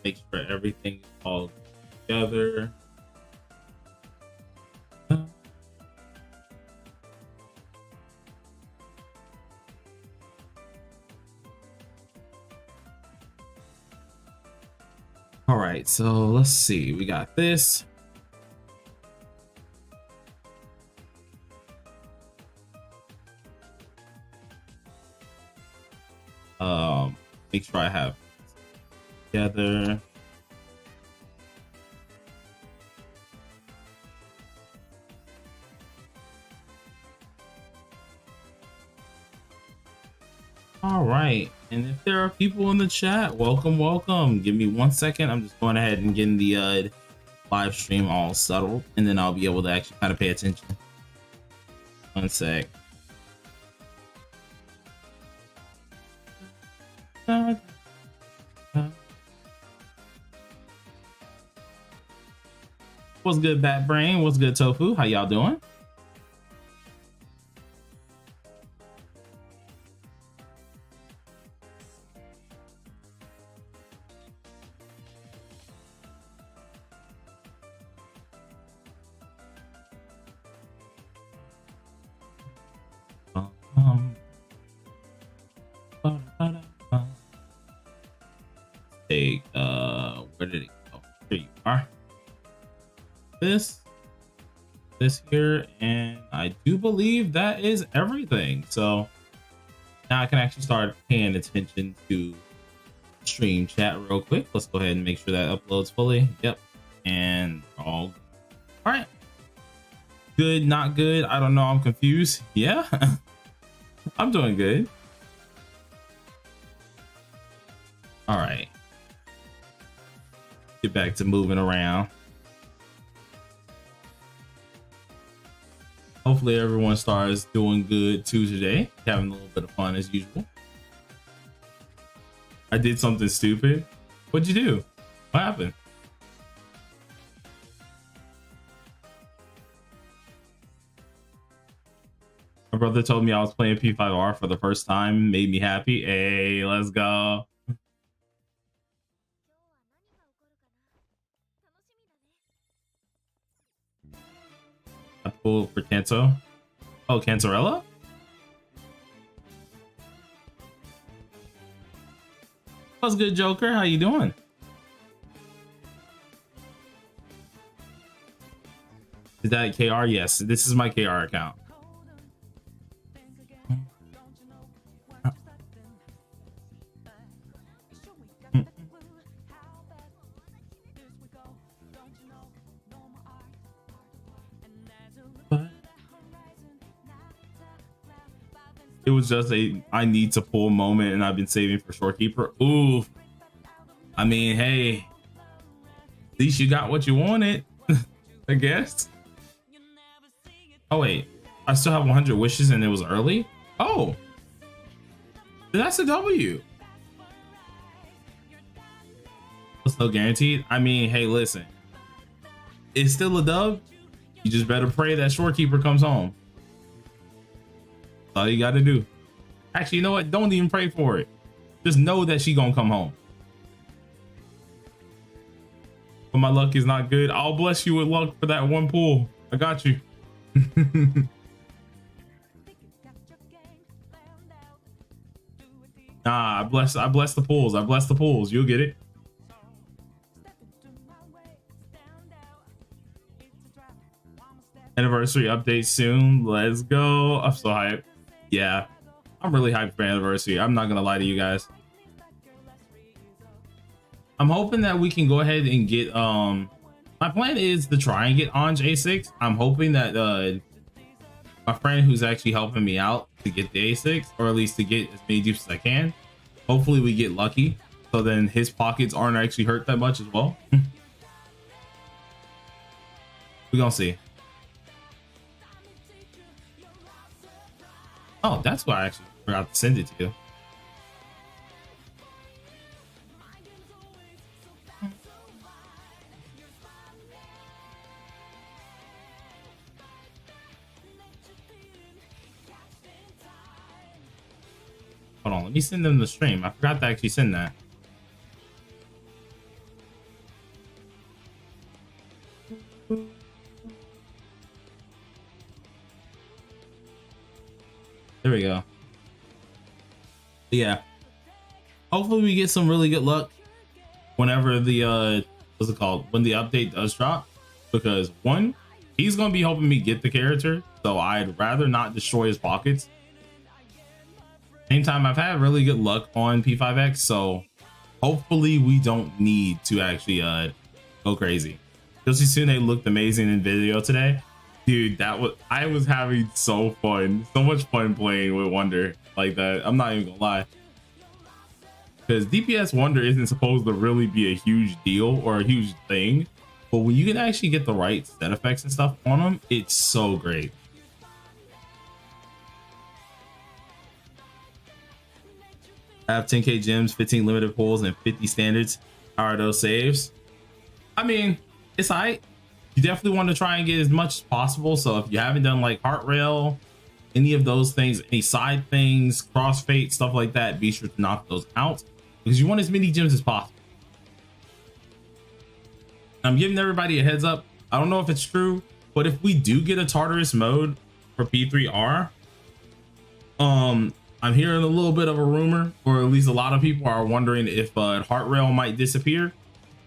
Make sure everything is all together. All right, so let's see. We got this. Make sure I have together. All right, and if there are people in the chat, welcome, welcome. Give me 1 second. I'm just going ahead and getting the live stream all settled, and then I'll be able to actually kind of pay attention. 1 sec. What's good, Bat Brain? What's good, Tofu? How y'all doing? Take where did it go? Here you are. This here, and I do believe that is everything. So now I can actually start paying attention to stream chat real quick. Let's go ahead and make sure that uploads fully. Yep, and all right. Good, not good. I don't know. I'm confused. Yeah, I'm doing good. All right. Get back to moving around. Hopefully everyone starts doing good too today. Having a little bit of fun as usual. I did something stupid. What'd you do? What happened? My brother told me I was playing P5R for the first time. Made me happy. Hey, let's go. I pulled for Kanto. Oh, Cantarella? What's good, Joker? How you doing? Is that KR? Yes, this is my KR account. It was just a I need to pull moment, and I've been saving for Shorekeeper. Ooh, I mean, hey, at least you got what you wanted, I guess. Oh wait, I still have 100 wishes, and it was early. Oh, that's a W. It's no guaranteed. I mean, hey, listen, it's still a dub. You just better pray that Shorekeeper comes home. All you gotta do. Actually, you know what? Don't even pray for it. Just know that she gonna come home. But my luck is not good. I'll bless you with luck for that one pull. I got you. Nah, I bless the pulls. I bless the pulls. You'll get it. Anniversary update soon. Let's go. I'm so hyped. Yeah, I'm really hyped for anniversary. I'm not gonna lie to you guys. I'm hoping that we can go ahead and get my plan is to try and get Anj A6. I'm hoping that my friend who's actually helping me out to get the A6, or at least to get as many dupes as I can. Hopefully we get lucky, so then his pockets aren't actually hurt that much as well. We're gonna see. Oh, that's why I actually forgot to send it to you. Hold on, let me send them the stream. I forgot to actually send that. There we go. Yeah. Hopefully we get some really good luck whenever the what's it called? When the update does drop. Because one, he's gonna be helping me get the character, so I'd rather not destroy his pockets. Same time, I've had really good luck on P5X, so hopefully we don't need to actually go crazy. Yoshitsune looked amazing in video today. Dude, I was having so much fun playing with Wonder like that. I'm not even gonna lie. Because DPS Wonder isn't supposed to really be a huge deal or a huge thing, but when you can actually get the right set effects and stuff on them, it's so great. I have 10k gems, 15 limited pulls, and 50 standards. How are those saves? I mean, it's alright. You definitely want to try and get as much as possible. So if you haven't done like heart rail, any of those things, any side things, crossfade, stuff like that, be sure to knock those out because you want as many gems as possible. I'm giving everybody a heads up. I don't know if it's true, but if we do get a Tartarus mode for P3R, I'm hearing a little bit of a rumor, or at least a lot of people are wondering if heart rail might disappear.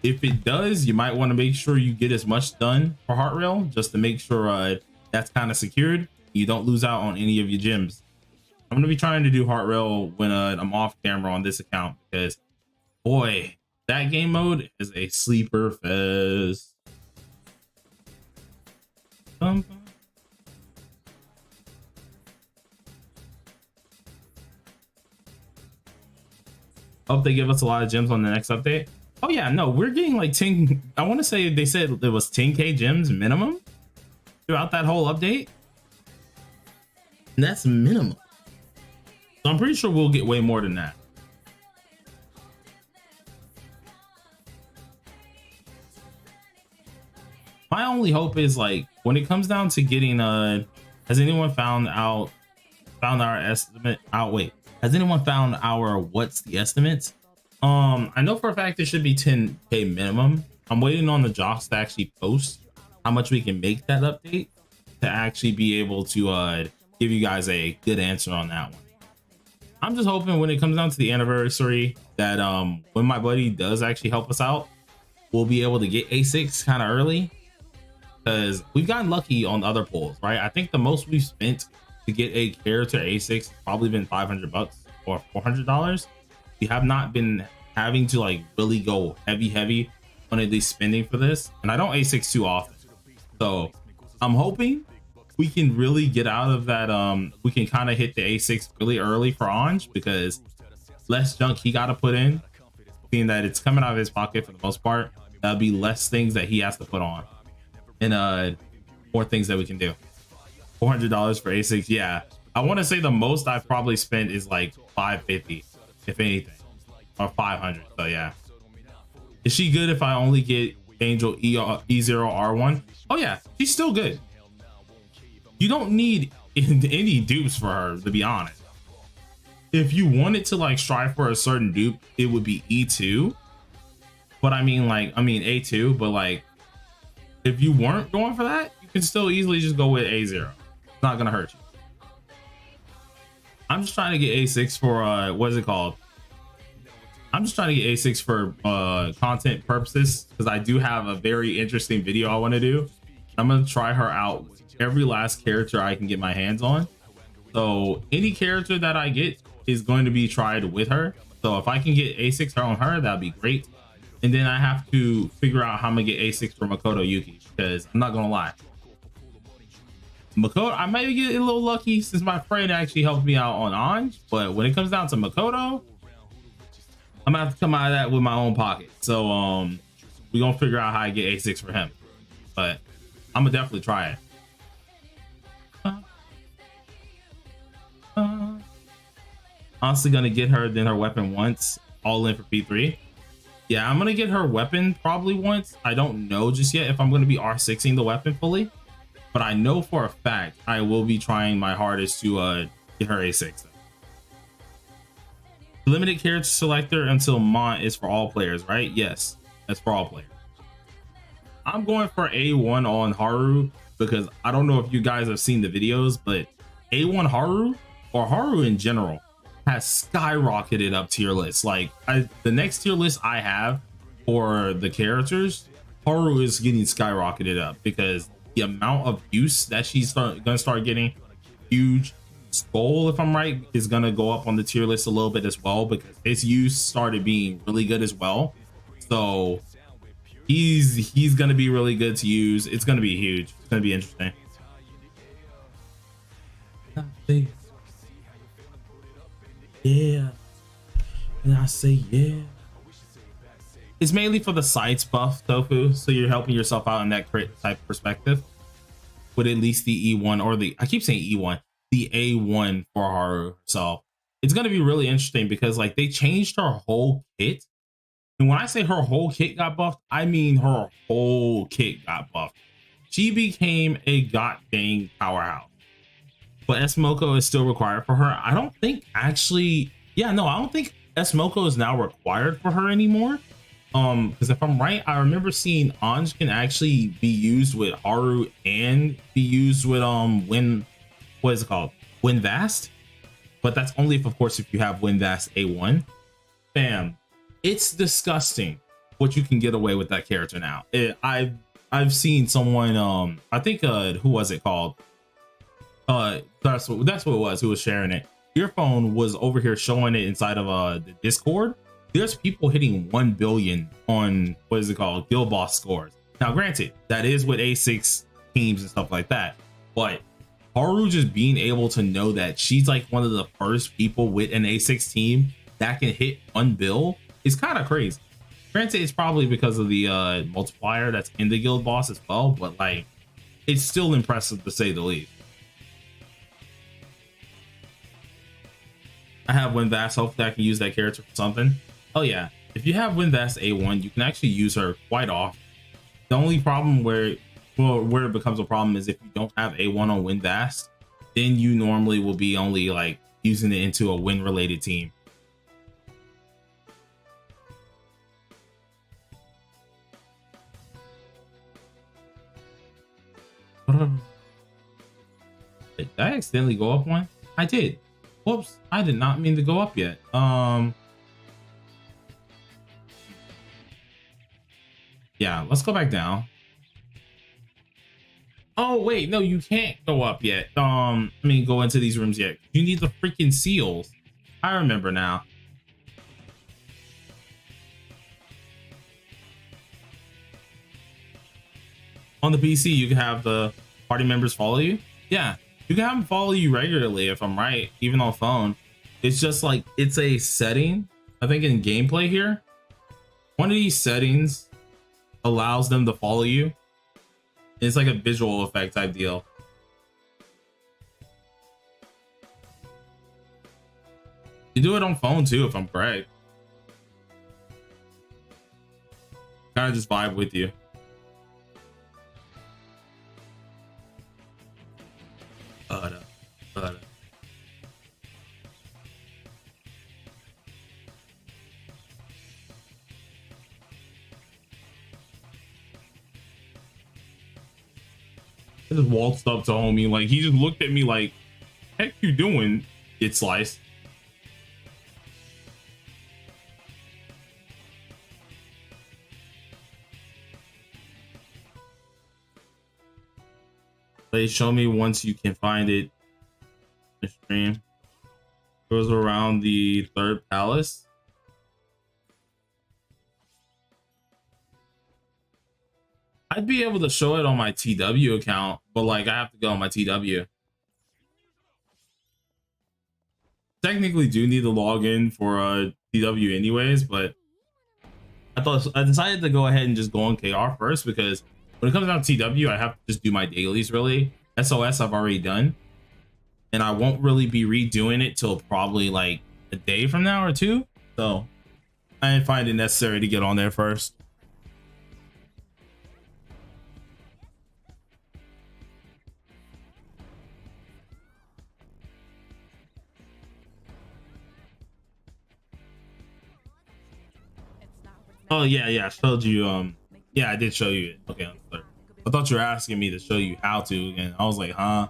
If it does, you might want to make sure you get as much done for heart rail just to make sure that's kind of secured. You don't lose out on any of your gems. I'm going to be trying to do heart rail when I'm off camera on this account because, boy, that game mode is a sleeper fest. Hope they give us a lot of gems on the next update. Oh yeah, no, we're getting like 10. I want to say they said there was 10k gems minimum throughout that whole update. And that's minimum. So I'm pretty sure we'll get way more than that. My only hope is like when it comes down to getting has anyone found our estimate out? Wait, has anyone found our what's the estimates? I know for a fact it should be 10k minimum. I'm waiting on the jocks to actually post how much we can make that update to actually be able to give you guys a good answer on that one. I'm just hoping when it comes down to the anniversary that when my buddy does actually help us out, we'll be able to get A6 kind of early because we've gotten lucky on other pulls, right? I think the most we've spent to get a character A6 has probably been $500 or $400. We have not been having to like really go heavy on at least spending for this, and I don't A6 too often, so I'm hoping we can really get out of that. We can kind of hit the A6 really early for Anj because less junk he got to put in, seeing that it's coming out of his pocket for the most part. That'll be less things that he has to put on, and more things that we can do. $400 for A6, yeah. I want to say the most I've probably spent is like $550. If anything, or 500. So yeah, is she good if I only get Angel E0R1? Oh yeah, she's still good. You don't need any dupes for her, to be honest. If you wanted to like strive for a certain dupe, it would be E2, but I mean A2, but like if you weren't going for that, you can still easily just go with A0. It's not gonna hurt you. I'm just trying to get A6 for what is it called? I'm just trying to get A6 for content purposes because I do have a very interesting video I want to do. I'm gonna try her out with every last character I can get my hands on. So any character that I get is going to be tried with her. So if I can get A6 on her, that'd be great. And then I have to figure out how I'm gonna get A6 for Makoto Yuki because I'm not gonna lie. Makoto, I might get a little lucky since my friend actually helped me out on Anj, but when it comes down to Makoto, I'm gonna have to come out of that with my own pocket. So we're gonna figure out how I get A6 for him, but I'm gonna definitely try it. Honestly gonna get her then her weapon once, all in for P3. Yeah, I'm gonna get her weapon probably once. I don't know just yet if I'm gonna be R6ing the weapon fully, but I know for a fact I will be trying my hardest to get her A6. Limited character selector until Mont is for all players, right? Yes, that's for all players. I'm going for A1 on Haru because I don't know if you guys have seen the videos, but A1 Haru or Haru in general has skyrocketed up tier lists. Like the next tier list I have for the characters, Haru is getting skyrocketed up because the amount of use that she's gonna start getting huge. Skull, if I'm right, is gonna go up on the tier list a little bit as well because his use started being really good as well. So he's gonna be really good to use. It's gonna be huge. It's gonna be interesting. Yeah, and I say yeah. It's mainly for the sights buff, Tofu, so you're helping yourself out in that crit type perspective. With at least the E1 or I keep saying E1, the A1 for Haru. So it's gonna be really interesting because like they changed her whole kit. And when I say her whole kit got buffed, I mean her whole kit got buffed. She became a god dang powerhouse. But Smoko is still required for her. I don't think actually, yeah, no, I don't think Smoko is now required for her anymore. Because if I'm right, I remember seeing Anj can actually be used with Haru and be used with what is it called? Winvast. But that's only if, of course, if you have Winvast A1. Bam. It's disgusting what you can get away with that character now. I've seen someone I think who was it called? That's what it was, who was sharing it. Your phone was over here showing it inside of the Discord. There's people hitting 1 billion on what is it called? Guild Boss scores. Now, granted, that is with A6 teams and stuff like that, but Haru just being able to know that she's like one of the first people with an A6 team that can hit 1 bill is kind of crazy. Granted, it's probably because of the multiplier that's in the Guild Boss as well, but like it's still impressive to say the least. I have Winvast. Hopefully I can use that character for something. Oh yeah, if you have Winvast A1, you can actually use her quite often. The only problem where it becomes a problem is if you don't have A1 on Winvast, then you normally will be only like using it into a win related team. Did I accidentally go up one? I did. Whoops, I did not mean to go up yet. Yeah, let's go back down. Oh wait, no, you can't go up yet. I mean, go into these rooms yet. You need the freaking seals. I remember now. On the PC, you can have the party members follow you. Yeah, you can have them follow you regularly if I'm right, even on phone. It's just like it's a setting. I think in gameplay here, one of these settings allows them to follow you. It's like a visual effect type deal. You do it on phone too, if I'm correct. Kind of just vibe with you. I just waltzed up to homie, like he just looked at me like, heck you doing, get sliced. They show me once you can find it. The stream goes around the third palace. I'd be able to show it on my TW account, but like I have to go on my TW. Technically do need to log in for TW anyways, but I decided to go ahead and just go on KR first because when it comes down to TW, I have to just do my dailies really. SOS I've already done. And I won't really be redoing it till probably like a day from now or two. So I didn't find it necessary to get on there first. Oh yeah, yeah. I showed you. Yeah, I did show you it. Okay, I thought you were asking me to show you how to, and I was like, huh?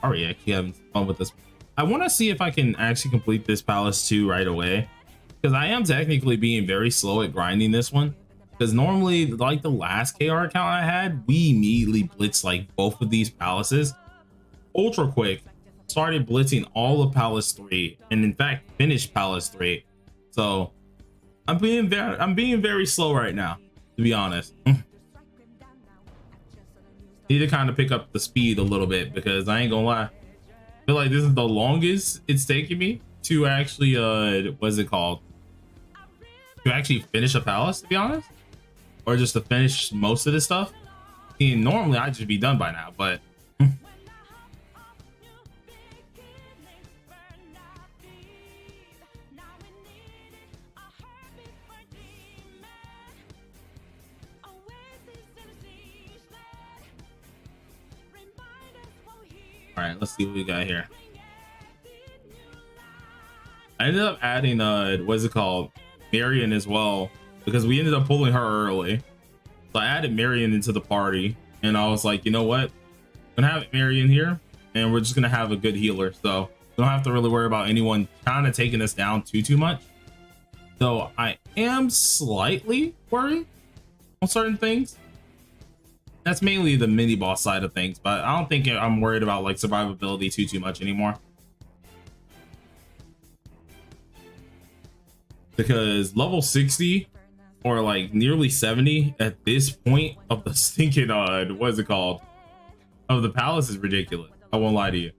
All right, actually having fun with this. I want to see if I can actually complete this palace 2 right away, because I am technically being very slow at grinding this one. Because normally, like the last KR account I had, we immediately blitzed like both of these palaces ultra quick. Started blitzing all of Palace 3, and in fact finished Palace 3. So I'm being very slow right now, to be honest. Need to kind of pick up the speed a little bit, because I ain't gonna lie, I feel like this is the longest it's taken me to actually what's it called, to actually finish a palace, to be honest, or just to finish most of this stuff. And normally I'd just be done by now, but all right, let's see what we got here. I ended up adding what's it called, Marion as well, because we ended up pulling her early. So I added Marion into the party, and I was like, you know what? I'm gonna have Marion here, and we're just gonna have a good healer. So we don't have to really worry about anyone kind of taking us down too much. So I am slightly worried on certain things. That's mainly the mini boss side of things, but I don't think I'm worried about like survivability too much anymore. Because level 60 or like nearly 70 at this point of the stinking what is it called, of the palace is ridiculous. I won't lie to you.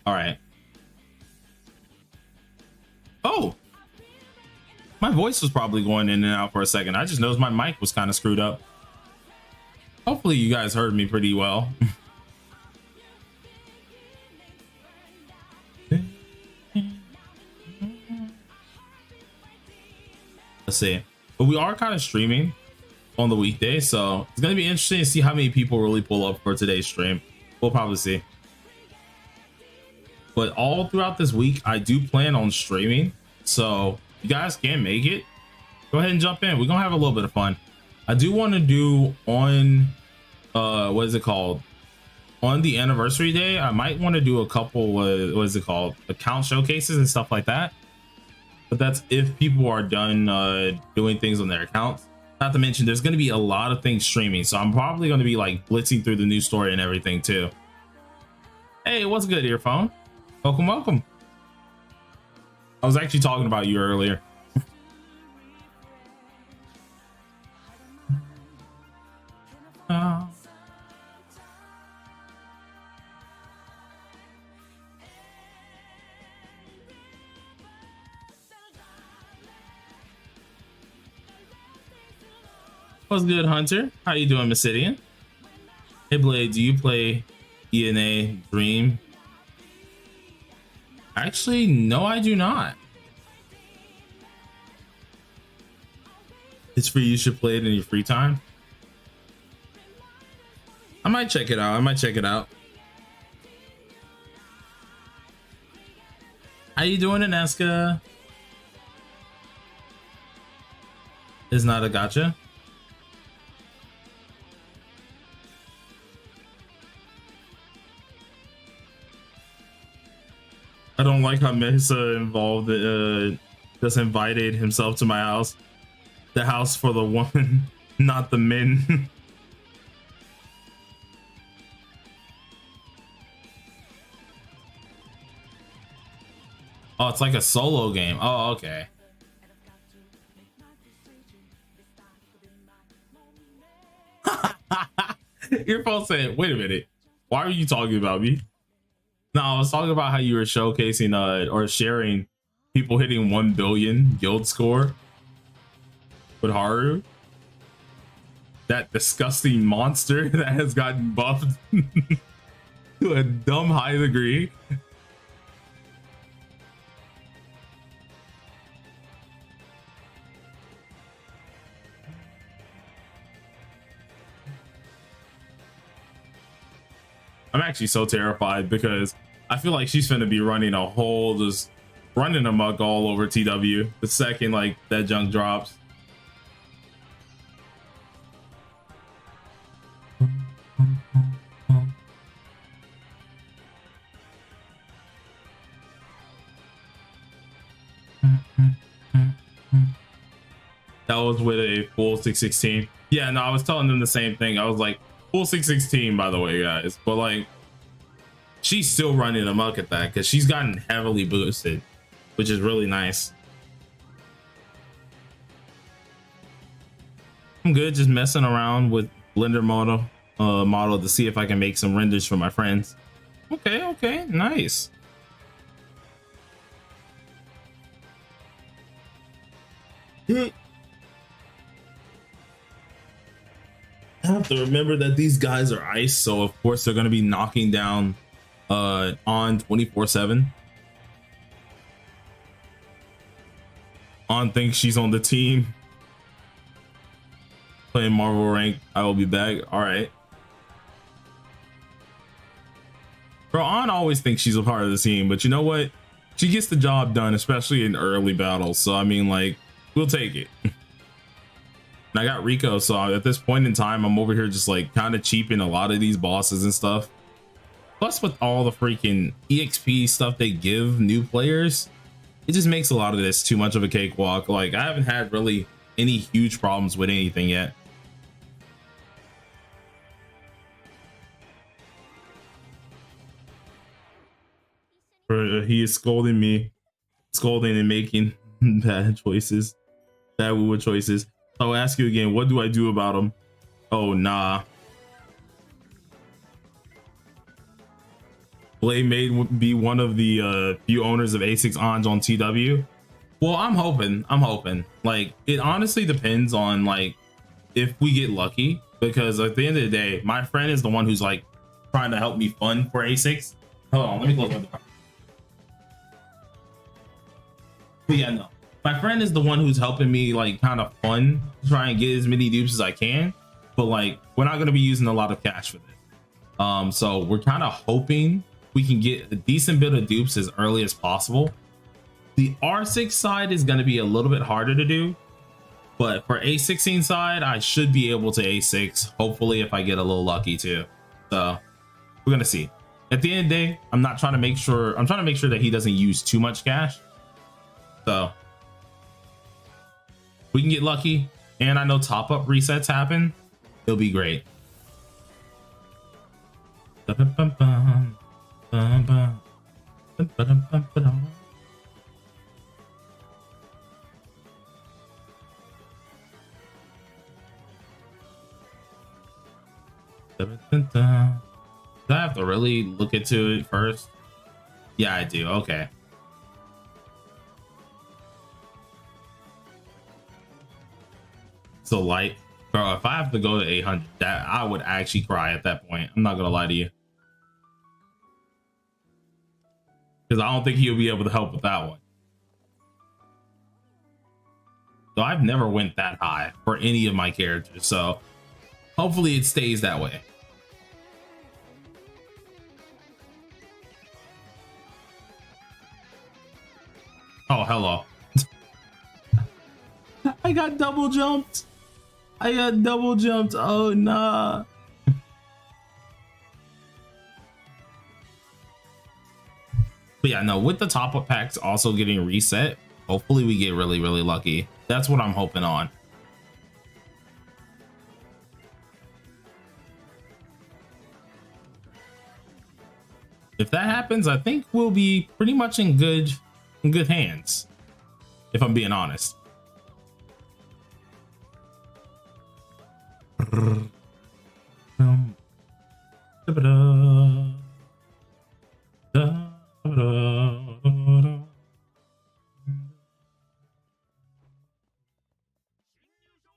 All right. Oh, my voice was probably going in and out for a second. I just noticed my mic was kind of screwed up. Hopefully you guys heard me pretty well. Let's see. But we are kind of streaming on the weekday, so it's going to be interesting to see how many people really pull up for today's stream. We'll probably see. But all throughout this week, I do plan on streaming. So if you guys can make it, go ahead and jump in. We're going to have a little bit of fun. I do want to do on, what is it called? On the anniversary day, I might want to do a couple, what is it called? Account showcases and stuff like that. But that's if people are done doing things on their accounts. Not to mention, there's going to be a lot of things streaming. So I'm probably going to be like blitzing through the news story and everything too. Hey, what's good, earphone? Welcome, welcome. I was actually talking about you earlier. What's good, Hunter? How you doing, Missidian? Hey, Blade, do you play ENA Dream? Actually, no, I do not. It's free. You should play it in your free time. I might check it out. I might check it out. How you doing, Ineska? Is not a gotcha. I don't like how Mesa involved just invited himself to my house. The house for the woman, not the men. Oh, it's like a solo game. Oh, okay. Earphone said, wait a minute. Why are you talking about me? No, I was talking about how you were showcasing or sharing people hitting 1 billion guild score with Haru. that disgusting monster that has gotten buffed to a dumb high degree. I'm actually so terrified because I feel like she's finna be running a whole, just running amok all over TW the second like that junk drops. That was with a full 616. Yeah, no, I was telling them the same thing. I was like, full 616, by the way, guys. But like, she's still running amok at that because she's gotten heavily boosted, which is really nice. I'm good, just messing around with Blender model to see if I can make some renders for my friends. Okay, nice. I have to remember that these guys are ice, so of course they're going to be knocking down on 24/7. On thinks she's on the team playing Marvel rank. I will be back. All right, bro. On always thinks she's a part of the team, but you know what? She gets the job done, especially in early battles. So I mean, like, we'll take it. And I got Rico, so at this point in time, I'm over here just like kind of cheaping a lot of these bosses and stuff. Plus, with all the freaking EXP stuff they give new players, it just makes a lot of this too much of a cakewalk. Like, I haven't had really any huge problems with anything yet. He is scolding me, scolding and making bad choices, bad Wuwa choices. I'll ask you again, what do I do about him? Oh, nah. Blade may be one of the few owners of A6 Anj on TW. Well, I'm hoping. Like, it honestly depends on like if we get lucky, because at the end of the day, my friend is the one who's like trying to help me fund for A6. Hold on, let me close my door. But yeah, no. My friend is the one who's helping me like kind of fund, try and get as many dupes as I can. But like, we're not gonna be using a lot of cash for this. So we're kind of hoping we can get a decent bit of dupes as early as possible. The R6 side is going to be a little bit harder to do, but for A16 side, I should be able to A6, hopefully, if I get a little lucky too. So we're going to see. At the end of the day, I'm trying to make sure that he doesn't use too much cash. So we can get lucky, and I know top up resets happen. It'll be great. Do I have to really look into it first? Yeah, I do. Okay. So light, bro. If I have to go to 800, that I would actually cry at that point. I'm not gonna lie to you, because I don't think he'll be able to help with that one. So I've never went that high for any of my characters. So hopefully it stays that way. Oh, hello. I got double jumped. Oh, nah. But yeah, no, with the top up packs also getting reset, hopefully we get really, really lucky. That's what I'm hoping on. If that happens, I think we'll be pretty much in good hands, if I'm being honest.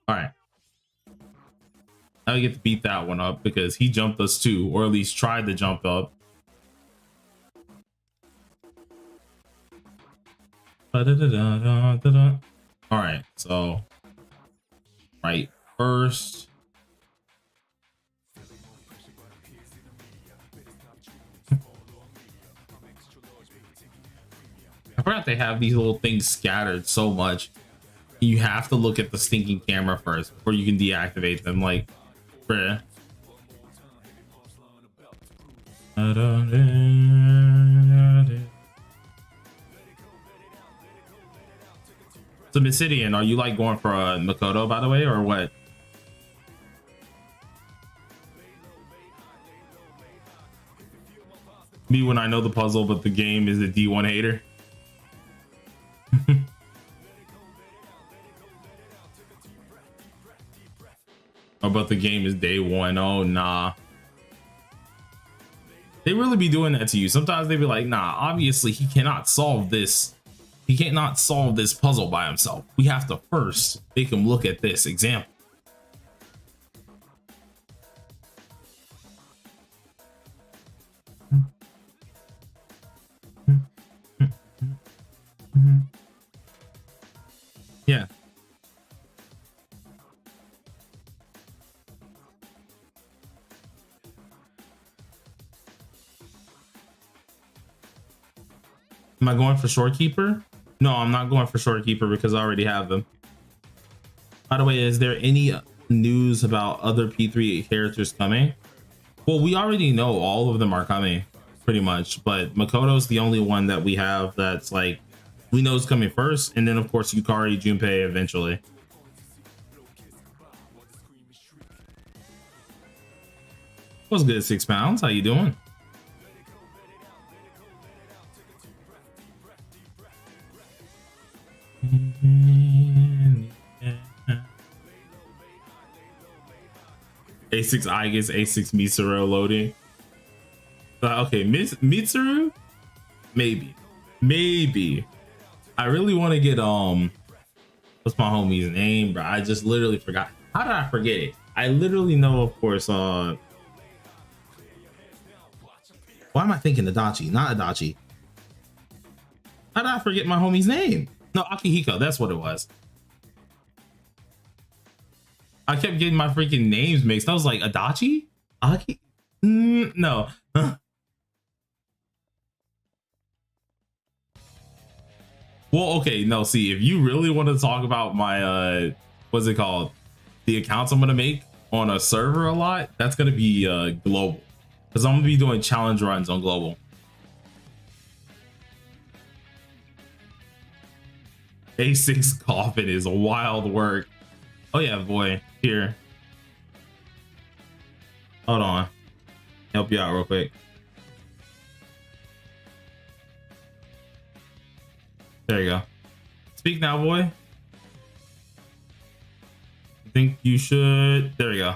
All right. I get to beat that one up because he jumped us too, or at least tried to jump up. All right, so right first. I forgot they have these little things scattered so much. You have to look at the stinking camera first before you can deactivate them. Like, bruh. So Obsidian, are you like going for a Makoto, by the way, or what? Me when I know the puzzle, but the game is a D1 hater. Oh, but the game is day one. Oh, nah. They really be doing that to you. Sometimes they be like, nah, obviously he cannot solve this. He cannot solve this puzzle by himself. We have to first make him look at this example. Yeah. Am I going for Shorekeeper? No, I'm not going for Shorekeeper because I already have them. By the way, is there any news about other P3 characters coming? Well, we already know all of them are coming, pretty much. But Makoto's the only one that we have that's like, we know is coming first. And then, of course, Yukari, Junpei eventually. What's good, 6 pounds? How you doing? A6 Aigis, A6 Mitsuru loading. Okay, Mitsuru? Maybe. I really want to get what's my homie's name, bro? I just literally forgot. How did I forget it? I literally know, of course, why am I thinking Adachi? Not Adachi. How did I forget my homie's name? No, Akihiko, that's what it was. I kept getting my freaking names mixed. I was like, Adachi? Aki? No. Well, okay, no, see, if you really want to talk about my, what's it called? The accounts I'm going to make on a server a lot, that's going to be global. Because I'm going to be doing challenge runs on global. A6 coffin is a wild work. Oh yeah, boy. Here. Hold on. Help you out real quick. There you go. Speak now, boy. I think you should. There you go.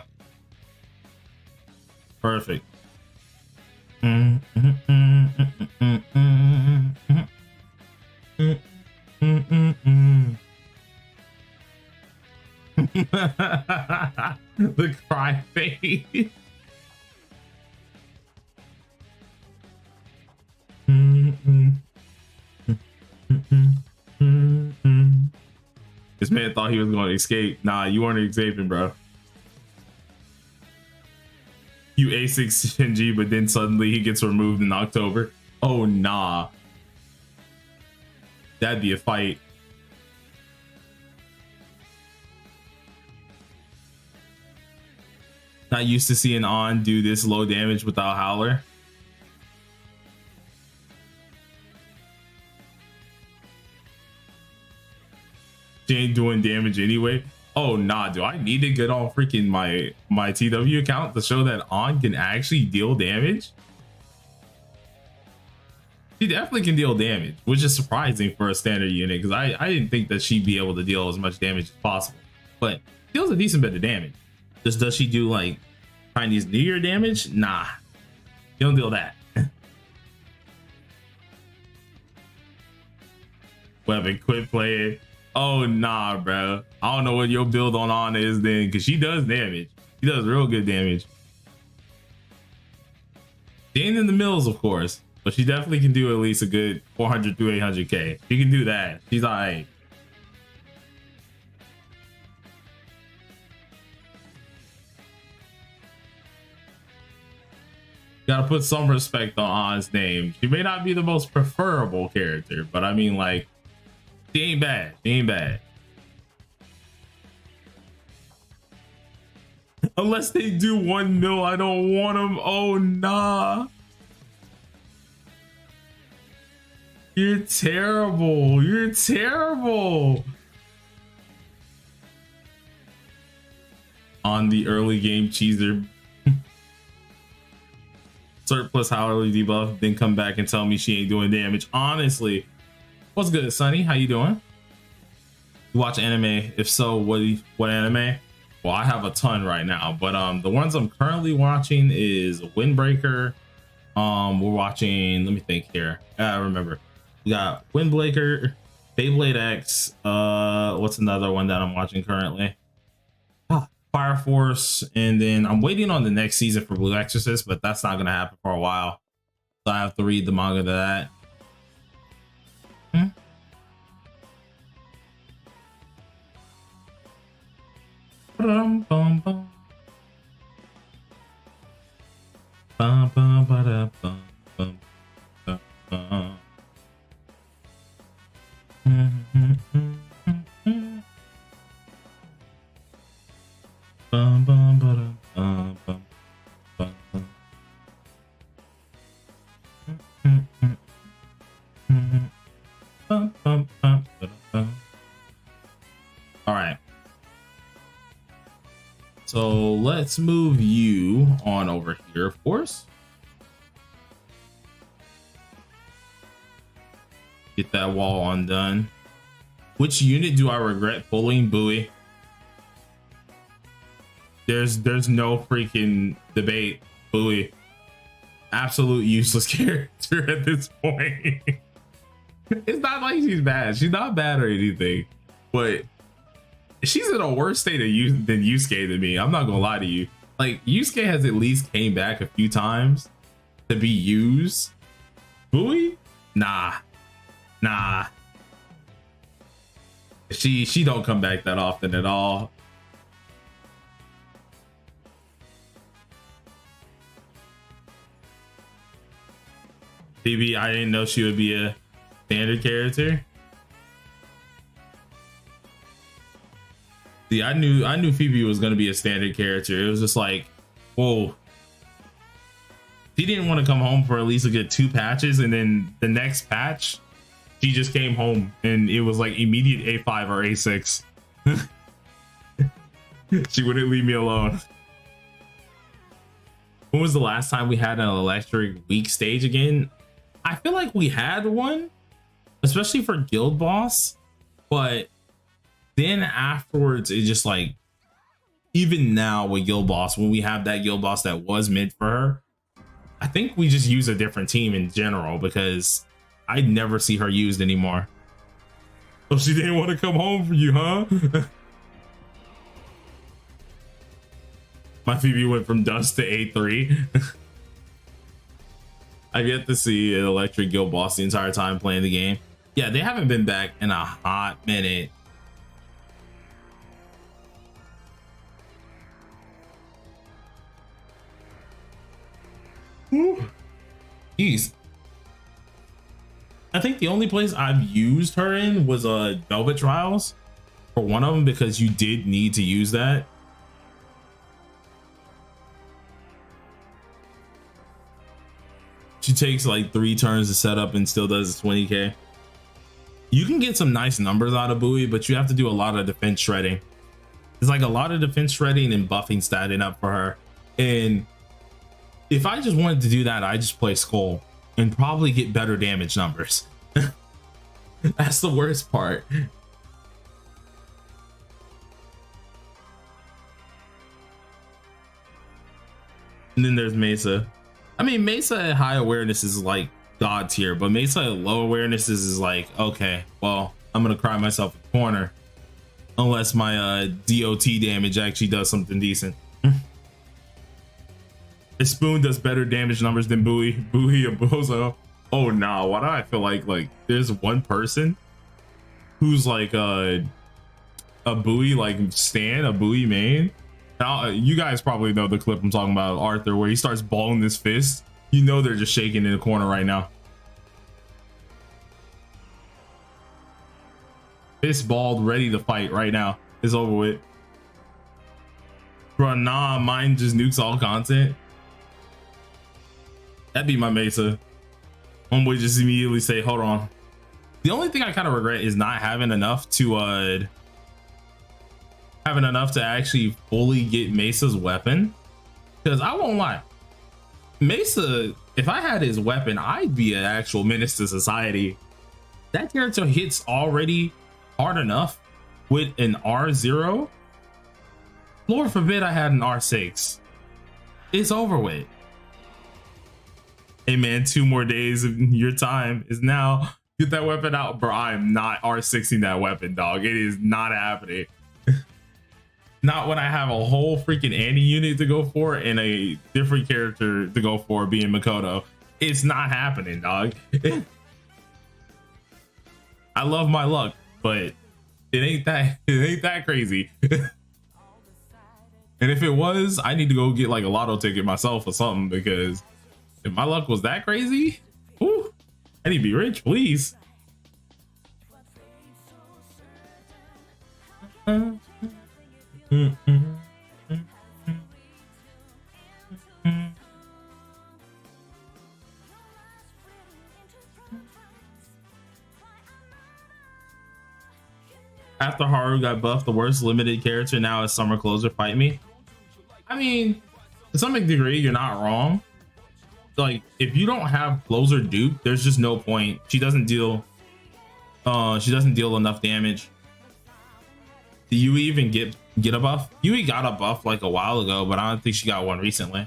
Perfect. The cry face. This man thought he was going to escape. Nah, you weren't escaping, bro. You A6 Shinji, but then suddenly he gets removed in October. Oh, nah. That'd be a fight. Not used to seeing On do this low damage without Howler. She ain't doing damage anyway. Oh nah, do I need to get on freaking my TW account to show that On can actually deal damage? She definitely can deal damage, which is surprising for a standard unit because I didn't think that she'd be able to deal as much damage as possible. But deals a decent bit of damage. Just does she do like Chinese New Year damage? Nah, you don't deal that. Weapon, quit playing. Oh nah, bro. I don't know what your build on is then, because she does damage. She does real good damage. She ain't in the mills, of course, but she definitely can do at least a good 400 through 800k. She can do that. She's all right. Gotta put some respect on Ann's name. She may not be the most preferable character, but I mean, like, she ain't bad. She ain't bad. Unless they do 1 mil, I don't want them. Oh, nah. You're terrible. You're terrible. On the early game cheeser. Surplus hourly debuff, then come back and tell me she ain't doing damage. Honestly, what's good, Sonny? How you doing? You watch anime? If so, what anime? Well, I have a ton right now, but the ones I'm currently watching is Windbreaker. We're watching. Let me think here. I remember. We got Windbreaker, Beyblade X. What's another one that I'm watching currently? Fire Force, and then I'm waiting on the next season for Blue Exorcist, but that's not gonna happen for a while, so I have to read the manga to that. Bum, bum, bum. Bum, bum, ba-da, bum, bum, bum, bum. Bum, bum, ba-da, bum, bum, bum, bum. Bum, bum, bum, ba-da, bum. All right. So let's move you on over here, of course. Get that wall undone. Which unit do I regret pulling? Bowie. There's no freaking debate. Bowie. Absolute useless character at this point. It's not like she's bad. She's not bad or anything. But she's in a worse state than Yusuke to me. I'm not gonna lie to you. Like, Yusuke has at least came back a few times to be used. Bowie? Nah. She don't come back that often at all. Phoebe, I didn't know she would be a standard character. See, I knew Phoebe was gonna be a standard character. It was just like, whoa. She didn't want to come home for at least a good 2 patches, and then the next patch, she just came home and it was like immediate A5 or A6. She wouldn't leave me alone. When was the last time we had an electric weak stage again? I feel like we had one, especially for Guild Boss, but then afterwards it just, like, even now with Guild Boss, when we have that Guild Boss that was meant for her, I think we just use a different team in general, because I never see her used anymore. Oh, she didn't want to come home for you, huh? My Phoebe went from dust to A3. I've yet to see an electric Guild Boss the entire time playing the game. Yeah, they haven't been back in a hot minute. Jeez. I think the only place I've used her in was Velvet Trials for one of them, because you did need to use that. She takes like 3 turns to set up and still does 20k. You can get some nice numbers out of Bowie, but you have to do a lot of defense shredding. It's like a lot of defense shredding and buffing statting up for her. And if I just wanted to do that, I just play Skull and probably get better damage numbers. That's the worst part. And then there's Mesa. I mean, Mesa at high awareness is like god tier, but Mesa at low awareness is like, okay, well, I'm gonna cry myself a corner unless my DOT damage actually does something decent. A spoon does better damage numbers than Bowie. Bowie or Bozo. Oh nah, why do I feel like there's one person who's like a Bowie like stan, a Bowie main. You guys probably know the clip I'm talking about, Arthur, where he starts balling his fist. You know they're just shaking in the corner right now. Fist balled, ready to fight right now. It's over with. Bro, nah, mine just nukes all content. That'd be my Mesa. Homeboy just immediately say, hold on. The only thing I kind of regret is not having enough to actually fully get Mesa's weapon. Because I won't lie, Mesa, if I had his weapon, I'd be an actual menace to society. That character hits already hard enough with an R0. Lord forbid I had an R6. It's over with. Hey man, 2 more days of your time is now. Get that weapon out, bro. I am not R6ing that weapon, dog. It is not happening. Not when I have a whole freaking Annie unit to go for and a different character to go for, being Makoto. It's not happening, dog. I love my luck, but it ain't that crazy. And if it was, I need to go get like a lotto ticket myself or something, because if my luck was that crazy, whew, I need to be rich, please. After Haru got buffed, the worst limited character now is Summer Closer. Fight me. I mean, to some degree, you're not wrong. Like, if you don't have Closer dupe, there's just no point. She doesn't deal enough damage. Do you even get a buff? Yui got a buff like a while ago, but I don't think she got one recently.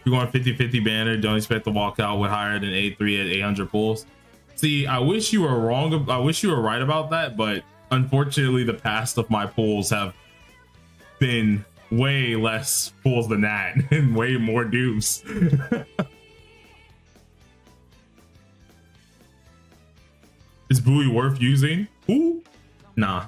You're going 50-50 banner. Don't expect to walk out with higher than 83 at 800 pulls. See, I wish you were wrong. I wish you were right about that, but unfortunately, the past of my pulls have been way less pulls than that and way more dupes. Is Bowie worth using? Ooh, nah.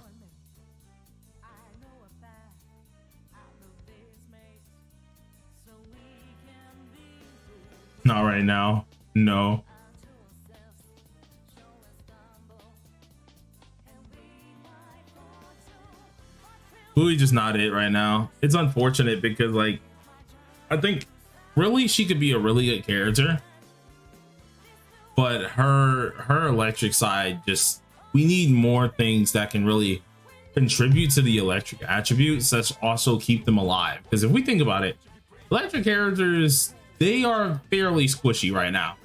Not right now. No. Bowie just not it right now. It's unfortunate because, like, I think really she could be a really good character, but her electric side, just, we need more things that can really contribute to the electric attributes that also keep them alive. Because if we think about it, electric characters, they are fairly squishy right now.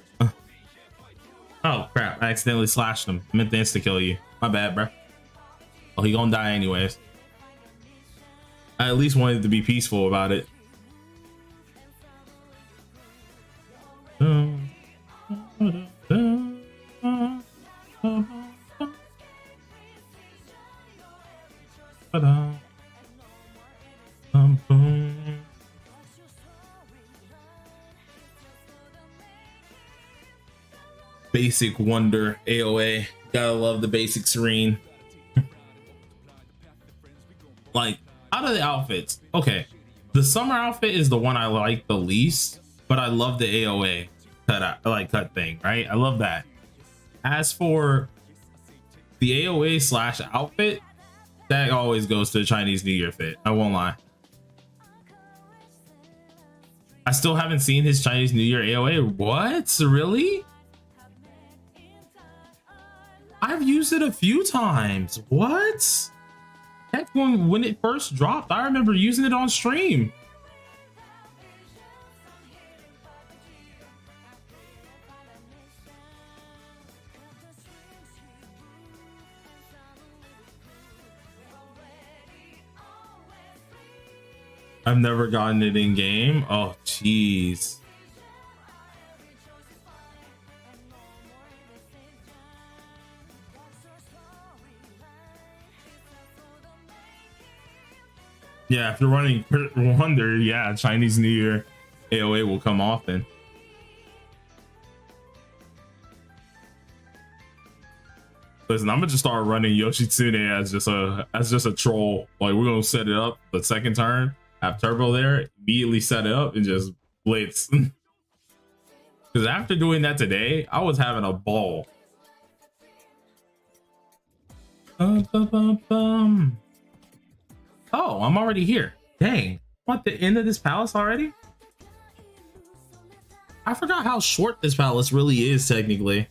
Oh crap, I accidentally slashed him. I meant to insta kill you. My bad, bro. Oh, he gonna die anyways. I at least wanted to be peaceful about it. Basic wonder AOA. Gotta love the basic serene. Like, out of the outfits, okay, the summer outfit is the one I like the least, but I love the AOA cut thing, right? I love that. As for the AOA slash outfit, that always goes to the Chinese New Year fit. I won't lie. I still haven't seen his Chinese New Year AOA. What? Really? I've used it a few times. What? Heck, when it first dropped, I remember using it on stream. I've never gotten it in game. Oh, jeez. Yeah, if you're running Wonder, yeah, Chinese New Year AOA will come often. Listen, I'm gonna just start running Yoshitsune as just a troll. Like, we're gonna set it up the second turn, have Turbo there, immediately set it up and just blitz. Because after doing that today, I was having a ball. Oh, I'm already here. Dang, what, the end of this palace already? I forgot how short this palace really is technically.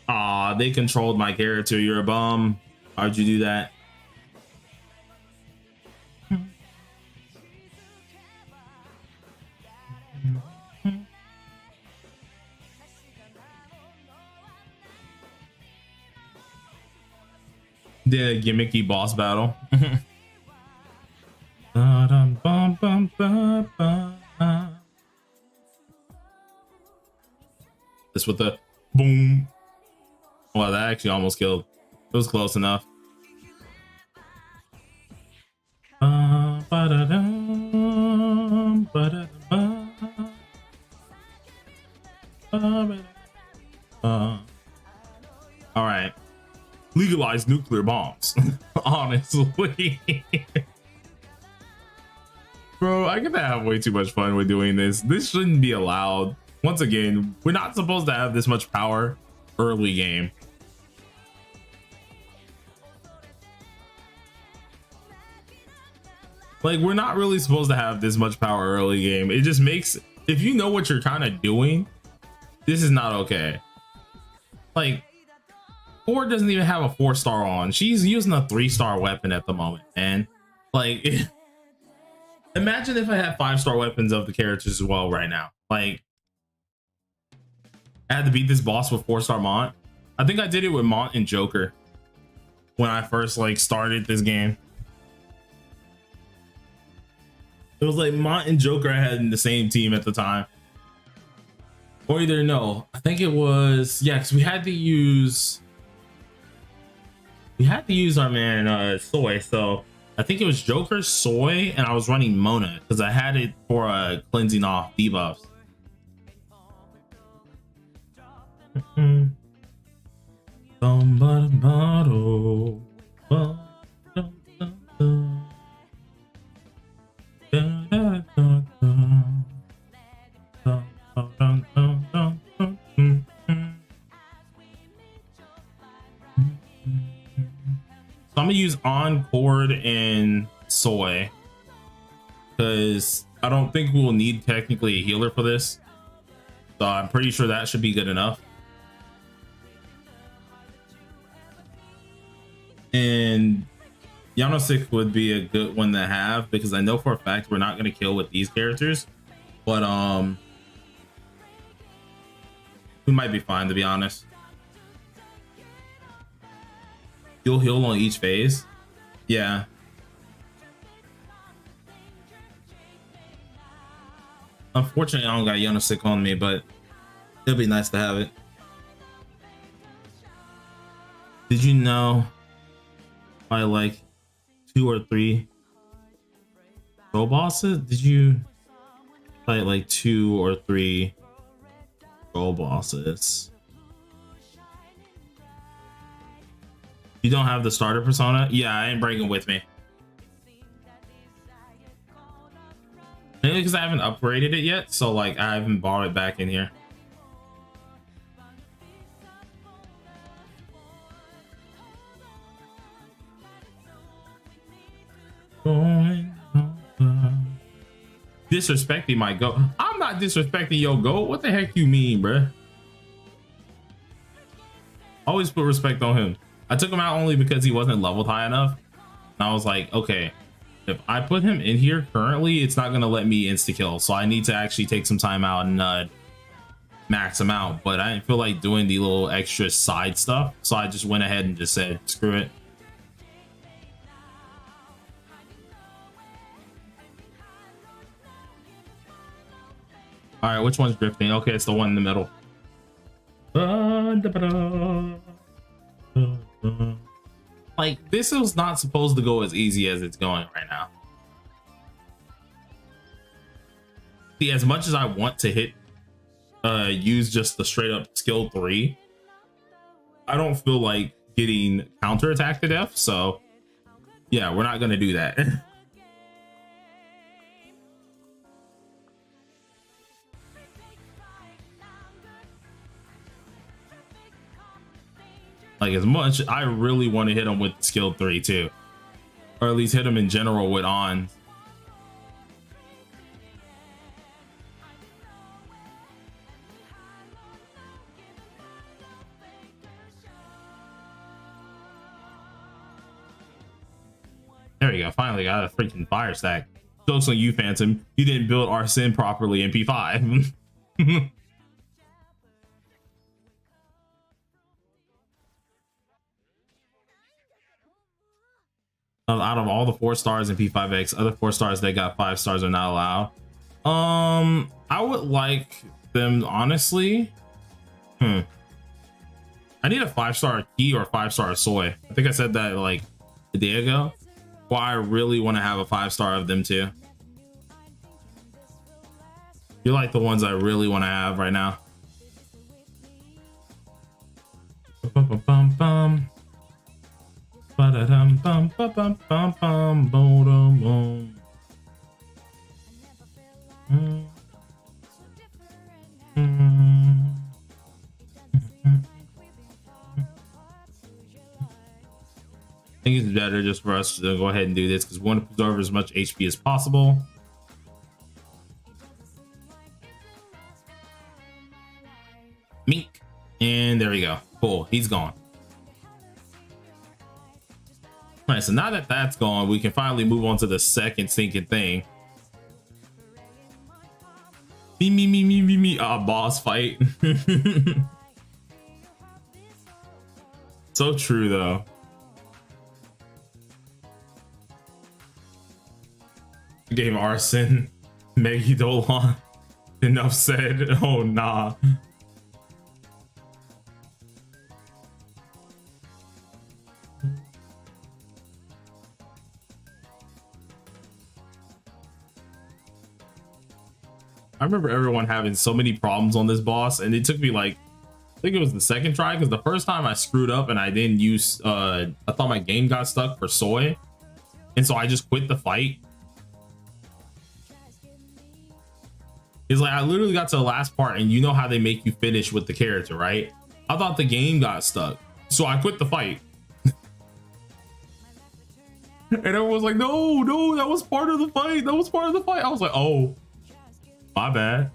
Aw, they controlled my character. You're a bum. Why'd you do that? The gimmicky boss battle. This with the boom. Well, that actually almost killed. It was close enough. All right. Legalize nuclear bombs. Honestly. Bro, I get to have way too much fun with doing this. This shouldn't be allowed. Once again, we're not supposed to have this much power early game. Like, we're not really supposed to have this much power early game. It just makes, if you know what you're kind of doing, this is not okay. Like, Ford doesn't even have a 4-star on. She's using a 3-star weapon at the moment, man. Like, imagine if I had 5-star weapons of the characters as well right now. Like, I had to beat this boss with 4-star Mont. I think I did it with Mont and Joker when I first like started this game. It was like Mont and Joker I had in the same team at the time. Or either no, I think it was, yeah, because we had to use our man Soy. So I think it was Joker, Soy, and I was running Mona because I had it for cleansing off debuffs. I'm gonna use Encore and Soy because I don't think we'll need technically a healer for this. So I'm pretty sure that should be good enough. And Yanosik would be a good one to have because I know for a fact we're not gonna kill with these characters, but we might be fine, to be honest. You'll heal on each phase. Yeah. Unfortunately, I don't got Yanosik on me, but it'll be nice to have it. Did you know I like 2 or 3 pro bosses? Did you fight like 2 or 3 pro bosses? You don't have the starter persona? Yeah, I ain't bringing with me. Mainly because I haven't upgraded it yet, so like I haven't bought it back in here. Disrespecting my goat. I'm not disrespecting your goat. What the heck you mean, bruh? Always put respect on him. I took him out only because he wasn't leveled high enough. And I was like, okay, if I put him in here currently, it's not going to let me insta kill. So I need to actually take some time out and max him out. But I didn't feel like doing the little extra side stuff. So I just went ahead and just said, screw it. All right, which one's drifting? Okay, it's the one in the middle. Like, this was not supposed to go as easy as it's going right now. See, as much as I want to hit use just the straight up skill 3, I don't feel like getting counterattack to death, so yeah, we're not gonna do that. Like, as much I really want to hit him with skill 3 too, or at least hit him in general with on. There we go. Finally got a freaking fire stack. Jokes on you, Phantom. You didn't build Arsene properly in P5. Out of all the 4 stars in P5X, other 4 stars that got 5 stars are not allowed. I would like them, honestly. I need a 5-star key or 5-star soy. I think I said that like a day ago. Well, I really want to have a 5-star of them too. You're like the ones I really want to have right now. I think it's better just for us to go ahead and do this because we want to preserve as much HP as possible. Mink. And there we go. Cool. He's gone. All right, so now that that's gone, we can finally move on to the second stinking thing. Me. Boss fight. So true, though. Gave Arsene Megidolan. Enough said. Oh, nah. I remember everyone having so many problems on this boss, and it took me like, I think it was the second try, because the first time I screwed up and I didn't use, I thought my game got stuck for soy, and so I just quit the fight. It's like I literally got to the last part, and you know how they make you finish with the character, right? I thought the game got stuck, so I quit the fight. And everyone was like, no, that was part of the fight. That was part of the fight. I was like, oh. My bad.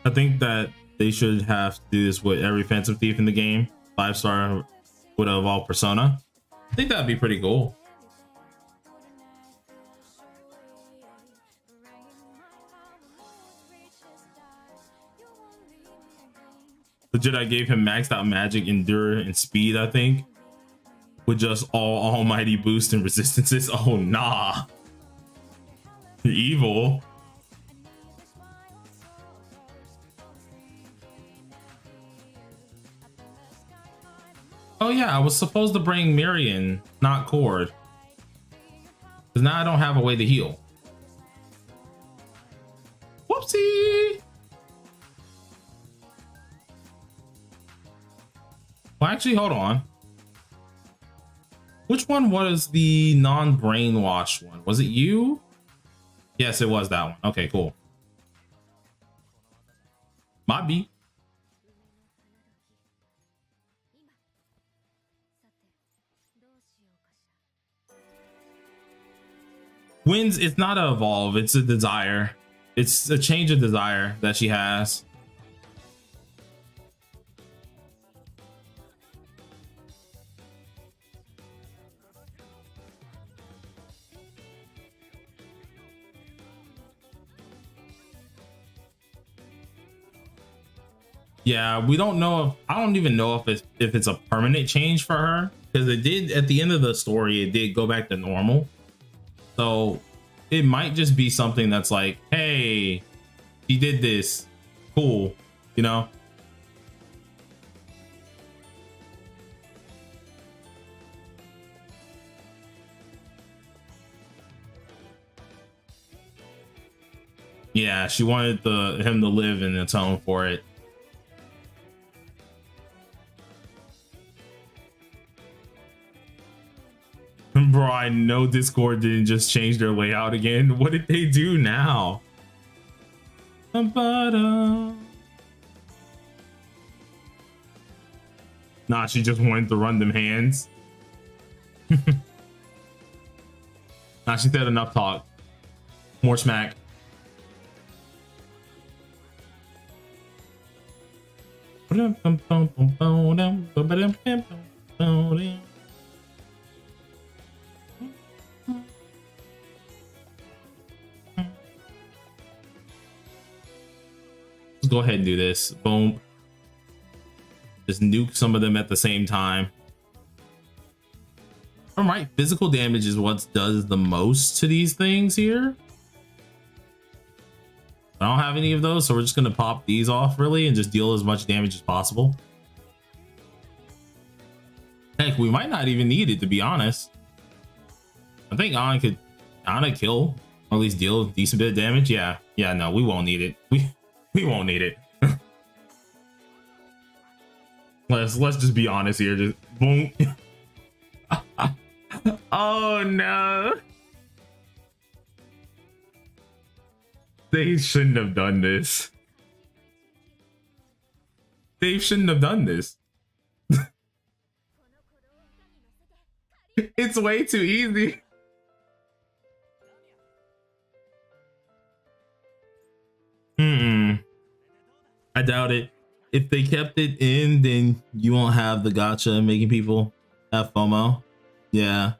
I think that they should have to do this with every Phantom Thief in the game. 5-star would have evolved Persona. I think that'd be pretty cool. Legit, I gave him maxed out magic, endure, and speed, I think. With just almighty boost and resistances. Oh, nah. Evil. Oh yeah, I was supposed to bring Marion, not Cord. Because now I don't have a way to heal. Whoopsie! Well, actually, hold on. Which one was the non-brainwashed one? Was it you? Yes, it was that one. Okay, cool. Might be. Wins, it's not a evolve, it's a desire. It's a change of desire that she has. Yeah, we don't know if I don't even know if it's a permanent change for her, because it did at the end of the story, it did go back to normal. So it might just be something that's like, hey, he did this, cool, you know. Yeah, she wanted him to live and atone for it. Bro, I know Discord didn't just change their layout again. What did they do now? Nah, she just wanted to run them hands. Nah, she said enough talk. More smack. Let's go ahead and do this. Boom. Just nuke some of them at the same time. All right, physical damage is what does the most to these things here. I don't have any of those, so we're just gonna pop these off really and just deal as much damage as possible. Heck, we might not even need it, to be honest. I think Ana kill, or at least deal a decent bit of damage. Yeah, no, we won't need it. We won't need it. let's just be honest here. Just boom. Oh no. They shouldn't have done this. They shouldn't have done this. It's way too easy. I doubt it. If they kept it in, then you won't have the gacha making people have FOMO. Yeah.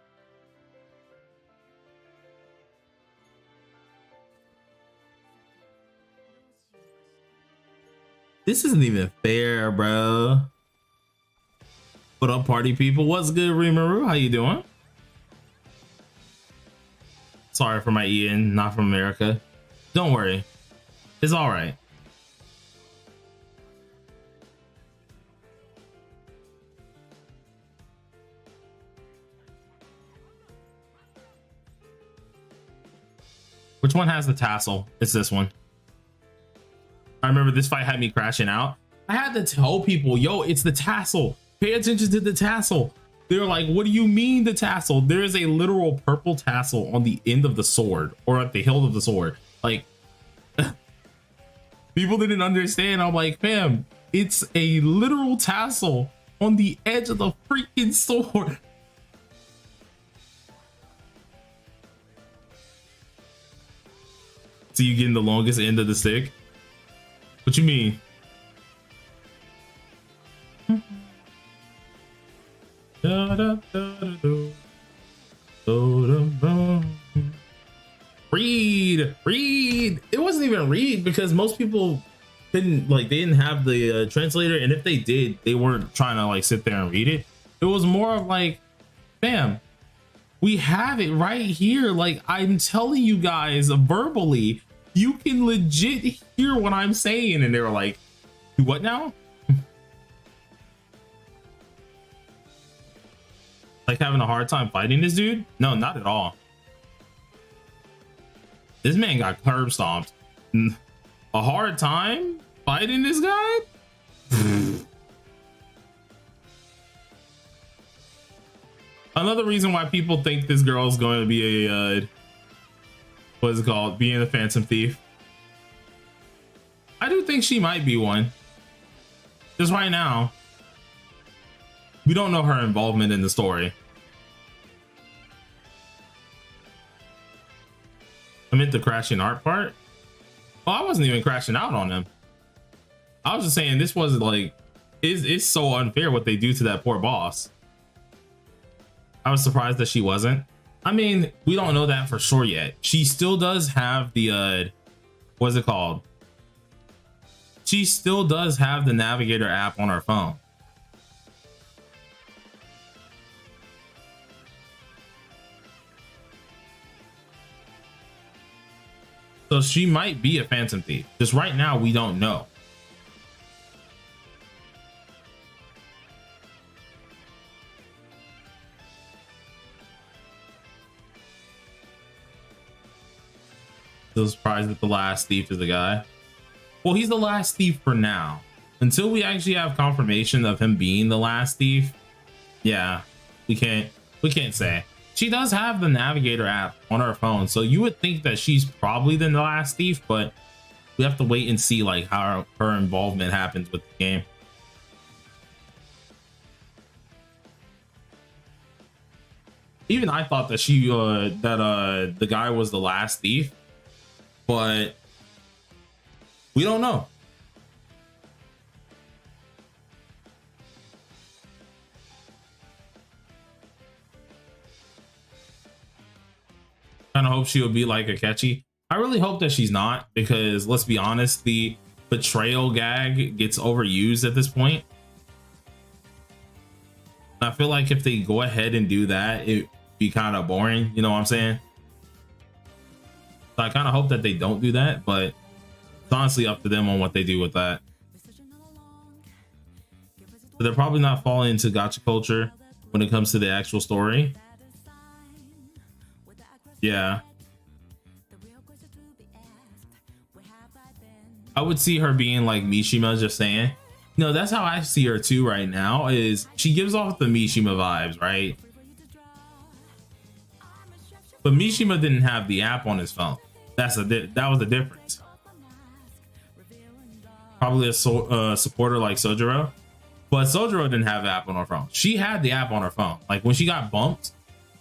This isn't even fair, bro. What up, party people? What's good, Rimaru? How you doing? Sorry for my Ian, not from America. Don't worry. It's all right. Which one has the tassel? It's this one. I remember this fight had me crashing out. I had to tell people, yo, it's the tassel. Pay attention to the tassel. They're like, what do you mean the tassel? There is a literal purple tassel on the end of the sword, or at the hilt of the sword. Like, people didn't understand. I'm like, fam, it's a literal tassel on the edge of the freaking sword. So you getting the longest end of the stick? What you mean? Read. It wasn't even read because most people couldn't, like, they didn't have the translator, and if they did, they weren't trying to like sit there and read it. It was more of like, bam, we have it right here. Like, I'm telling you guys verbally, you can legit hear what I'm saying. And they were like, what now? Like having a hard time fighting this dude? No, not at all. This man got curb stomped. A hard time fighting this guy? Another reason why people think this girl is going to be a what is it called, being a Phantom Thief. I do think she might be one. Just right now, we don't know her involvement in the story. I meant the crashing art part. Well, I wasn't even crashing out on him. I was just saying this wasn't like, it's so unfair what they do to that poor boss. I was surprised that she wasn't. I mean, we don't know that for sure yet. She still does have the what is it called? she still does have the Navigator app on her phone. So she might be a Phantom Thief. Just right now, we don't know. Still surprised that the last thief is the guy. Well, he's the last thief for now. Until we actually have confirmation of him being the last thief. Yeah, we can't say. She does have the Navigator app on her phone, so you would think that she's probably the last thief, but we have to wait and see like how her involvement happens with the game. Even I thought that the guy was the last thief, but we don't know. Kind of hope she'll be like Akechi. I really hope that she's not, because let's be honest, the betrayal gag gets overused at this point. I feel like if they go ahead and do that, it'd be kind of boring. You know what I'm saying? So I kind of hope that they don't do that, but it's honestly up to them on what they do with that. So they're probably not falling into gacha culture when it comes to the actual story. Yeah. I would see her being like Mishima, just saying. No, that's how I see her too right now, is she gives off the Mishima vibes, right? But Mishima didn't have the app on his phone. That was the difference. Probably a supporter like Sojiro. But Sojiro didn't have the app on her phone. She had the app on her phone. Like when she got bumped,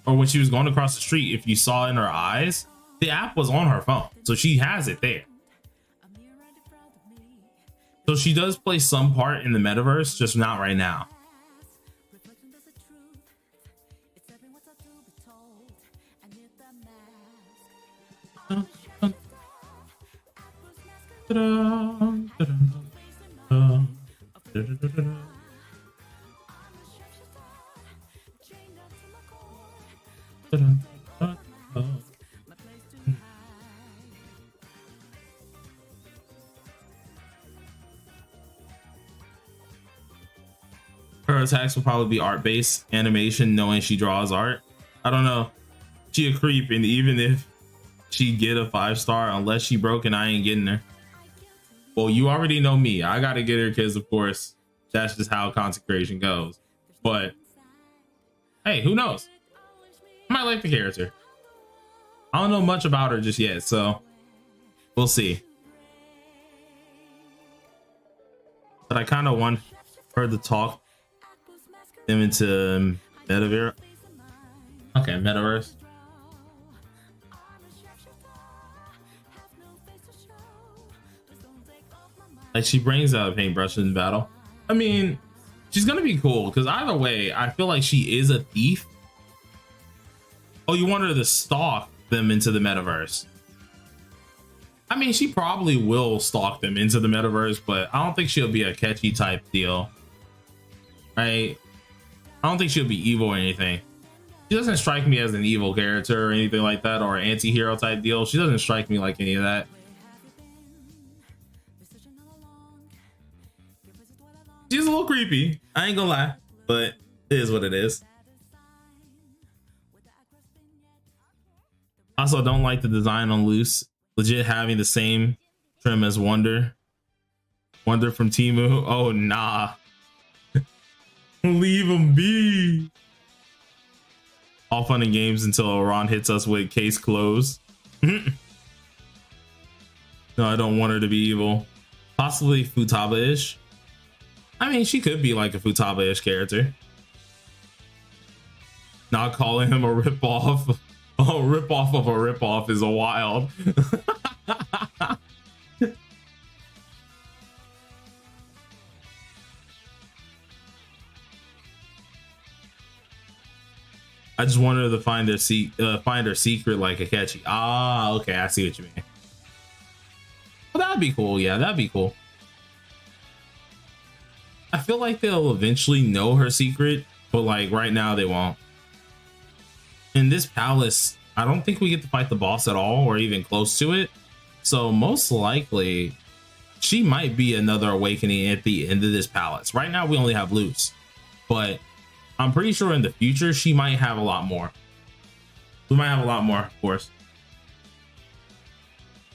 or when she was going across the street, if you saw in her eyes, the app was on her phone. So she has it there. So she does play some part in the metaverse, just not right now. Her attacks will probably be art-based animation, knowing she draws art. I don't know. She a creep, and even if she get a 5-star, unless she broken, I ain't getting her. Well, you already know me. I gotta get her because, of course, that's just how consecration goes. But hey, who knows? I might like the character. I don't know much about her just yet, so we'll see. But I kind of want her to talk them into Metaverse. Okay, Metaverse. Like she brings out a paintbrush in battle. I mean, she's gonna be cool because either way, I feel like she is a thief. Oh, you want her to stalk them into the metaverse? I mean, she probably will stalk them into the metaverse, but I don't think she'll be a catchy type deal, right? I don't think she'll be evil or anything. She doesn't strike me as an evil character or anything like that, or an anti-hero type deal. She doesn't strike me like any of that. She's a little creepy, I ain't gonna lie, but it is what it is. Also, don't like the design on Loose. Legit having the same trim as Wonder from Temu. Oh nah. Leave him be. All fun and games until Ron hits us with case closed. No, I don't want her to be evil. Possibly Futaba-ish. I mean, she could be like a Futaba-ish character. Not calling him a ripoff. Oh, ripoff of a ripoff is a wild. I just wanted to find her secret like Akechi. Ah, okay, I see what you mean. Well, that'd be cool. Yeah, that'd be cool. I feel like they'll eventually know her secret, but like right now they won't. In this palace, I don't think we get to fight the boss at all or even close to it. So most likely she might be another awakening at the end of this palace. Right now we only have Luz, but I'm pretty sure in the future she might have a lot more. We might have a lot more, of course.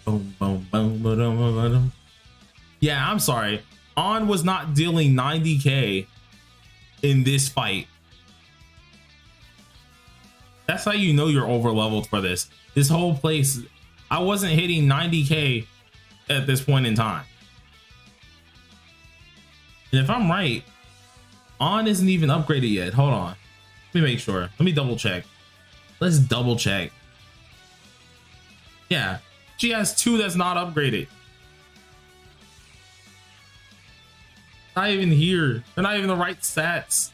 Boom, boom, boom, boom, boom, boom. Yeah, I'm sorry. On was not dealing 90k in this fight. That's how you know you're over leveled for this. This whole place, I wasn't hitting 90k at this point in time. And if I'm right, On isn't even upgraded yet. Hold on. Let me make sure. Let me double check. Let's double check. Yeah, she has 2 that's not upgraded. Not even here. They're not even the right stats.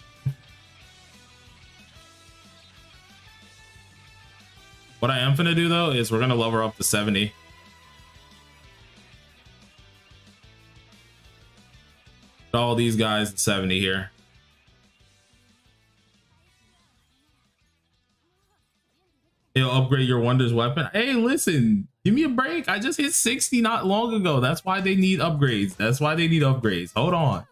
What I am gonna do though is we're gonna level her up to 70. Put all these guys at 70 here. It'll upgrade your Wonders weapon. Hey, listen, give me a break. I just hit 60 not long ago. That's why they need upgrades. That's why they need upgrades. Hold on.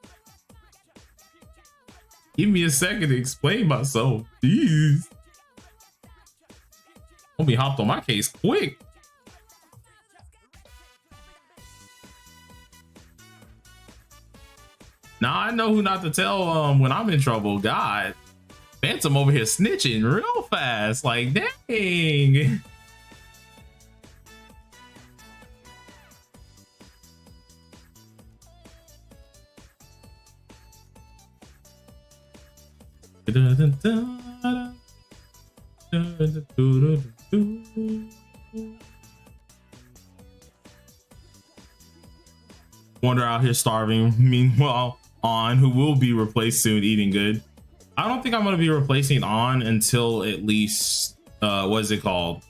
Give me a second to explain myself. Jeez. Homie hopped on my case quick. Now I know who not to tell when I'm in trouble. God. Phantom over here snitching real fast. Like, dang. Wonder out here starving. Meanwhile, On, who will be replaced soon, eating good. I don't think I'm going to be replacing On until at least what is it called?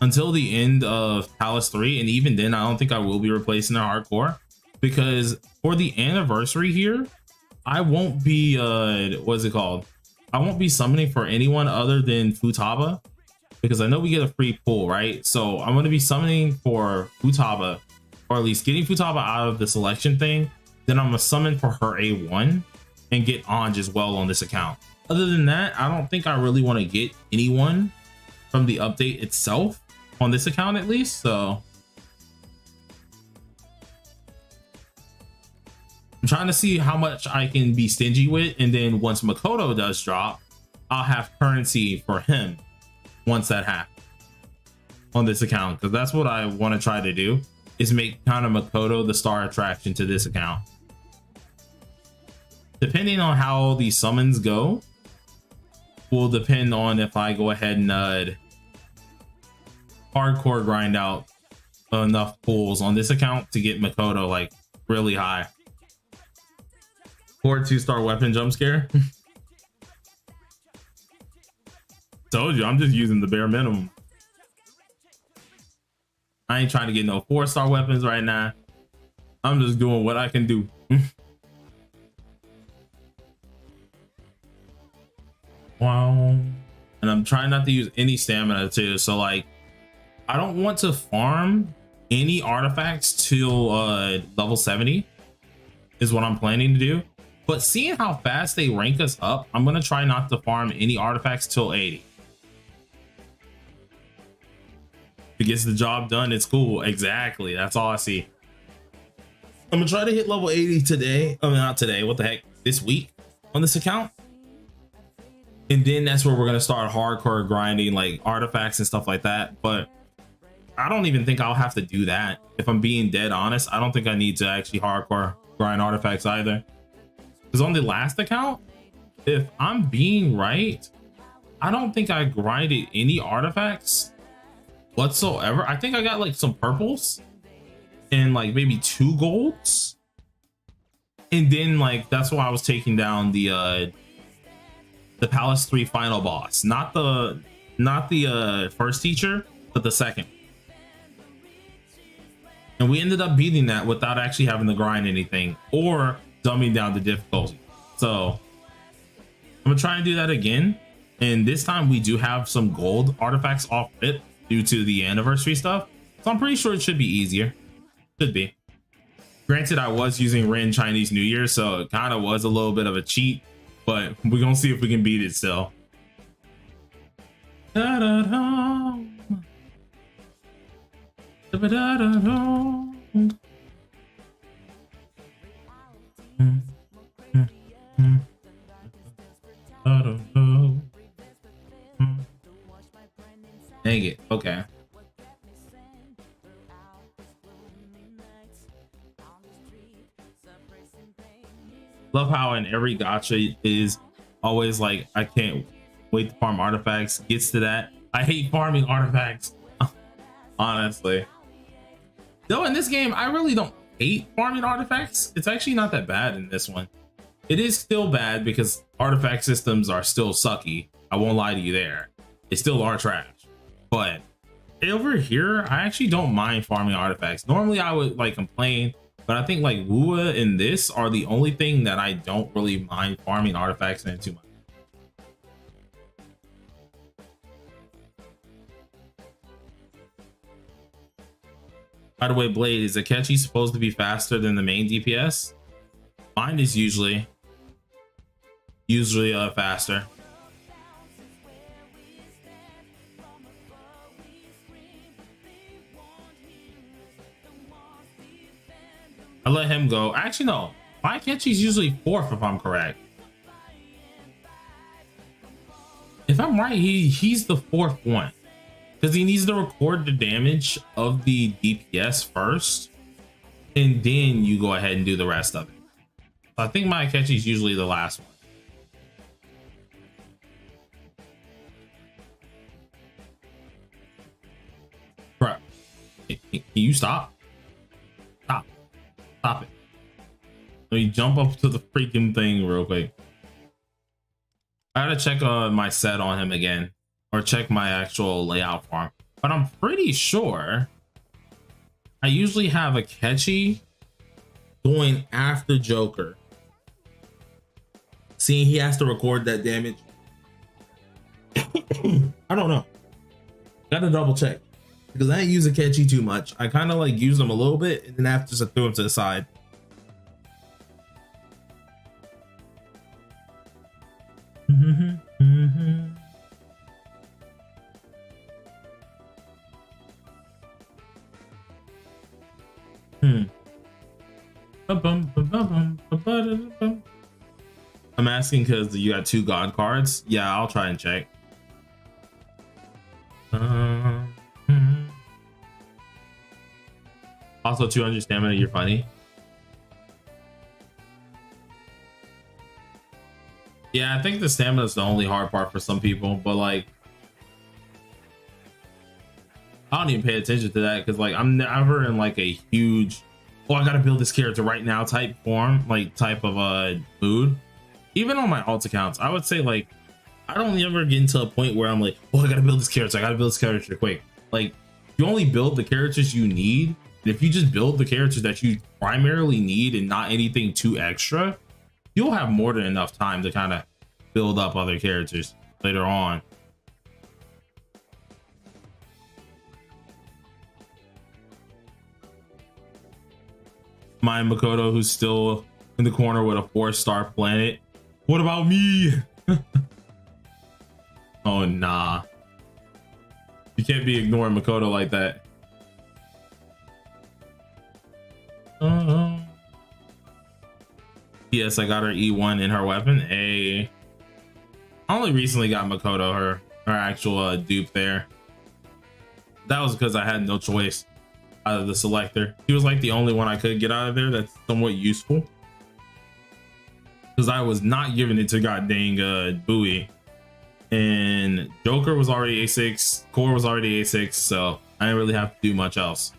Until the end of Palace 3, and even then I don't think I will be replacing the hardcore, because for the anniversary here, I won't be what is it called? I won't be summoning for anyone other than Futaba, because I know we get a free pull, right? So I'm going to be summoning for Futaba, or at least getting Futaba out of the selection thing. Then I'm going to summon for her A1 and get On as well on this account. Other than that, I don't think I really want to get anyone from the update itself on this account, at least. So I'm trying to see how much I can be stingy with, and then once Makoto does drop, I'll have currency for him once that happens on this account, because that's what I want to try to do, is make kind of Makoto the star attraction to this account. Depending on how these summons go will depend on if I go ahead and hardcore grind out enough pulls on this account to get Makoto like really high. 4 2-star weapon jump scare. Told you, I'm just using the bare minimum. I ain't trying to get no 4-star weapons right now. I'm just doing what I can do. Wow. And I'm trying not to use any stamina too. So like, I don't want to farm any artifacts till level 70 is what I'm planning to do. But seeing how fast they rank us up, I'm going to try not to farm any artifacts till 80. If it gets the job done, it's cool. Exactly. That's all I see. I'm going to try to hit level 80 today. I mean, not today. What the heck? This week on this account. And then that's where we're going to start hardcore grinding like artifacts and stuff like that. But I don't even think I'll have to do that. If I'm being dead honest, I don't think I need to actually hardcore grind artifacts either. Because on the last account, if I'm being right, I don't think I grinded any artifacts whatsoever. I think I got like some purples and like maybe 2 golds. And then like, that's why I was taking down the Palace 3 final boss, not the first teacher, but the second. And we ended up beating that without actually having to grind anything or dumbing down the difficulty. So I'm gonna try and do that again. And this time we do have some gold artifacts off it due to the anniversary stuff. So I'm pretty sure it should be easier. Should be. Granted, I was using Ren Chinese New Year, so it kind of was a little bit of a cheat, but we're gonna see if we can beat it still. Da -da -da. Da -da -da -da. I don't know. Dang it. Okay. Love how in every gacha is always like, I can't wait to farm artifacts. Gets to that. I hate farming artifacts. Honestly. Though in this game, I really don't hate farming artifacts. It's actually not that bad in this one. It is still bad because artifact systems are still sucky. I won't lie to you there. They still are trash. But over here, I actually don't mind farming artifacts. Normally I would like complain, but I think like Wua and this are the only thing that I don't really mind farming artifacts in too much. By the way, Blade, is Akechi supposed to be faster than the main DPS? Mine is usually faster. I let him go. Actually, no. My Akechi's usually 4th if I'm correct. If I'm right, he's the 4th one. Because he needs to record the damage of the DPS first, and then you go ahead and do the rest of it. I think my Akechi is usually the last one. Bro, can you stop? Stop it. Let me jump up to the freaking thing real quick. I gotta check my set on him again, or check my actual layout for him. But I'm pretty sure I usually have Akechi going after Joker. Seeing he has to record that damage. I don't know. Gotta double check. Because I didn't use Akechi too much. I kind of like used him a little bit and then after just threw him to the side. I'm asking because you got 2 god cards. Yeah, I'll try and check. Also 200 stamina, you're funny. Yeah, I think the stamina is the only hard part for some people, but like I don't even pay attention to that because like I'm never in like a huge, oh, I gotta build this character right now type form, like type of mood. Even on my alt accounts, I would say like I don't ever get into a point where I'm like, oh, I gotta build this character, I gotta build this character quick. Like you only build the characters you need. And if you just build the characters that you primarily need and not anything too extra, you'll have more than enough time to kind of build up other characters later on. My Makoto, who's still in the corner with a 4-star planet. What about me? Oh, nah. You can't be ignoring Makoto like that. Yes, I got her E1 in her weapon. I only recently got Makoto her actual dupe there. That was because I had no choice out of the selector. He was like the only one I could get out of there that's somewhat useful. Because I was not giving it to god dang Bowie. And Joker was already A6, Core was already A6, so I didn't really have to do much else.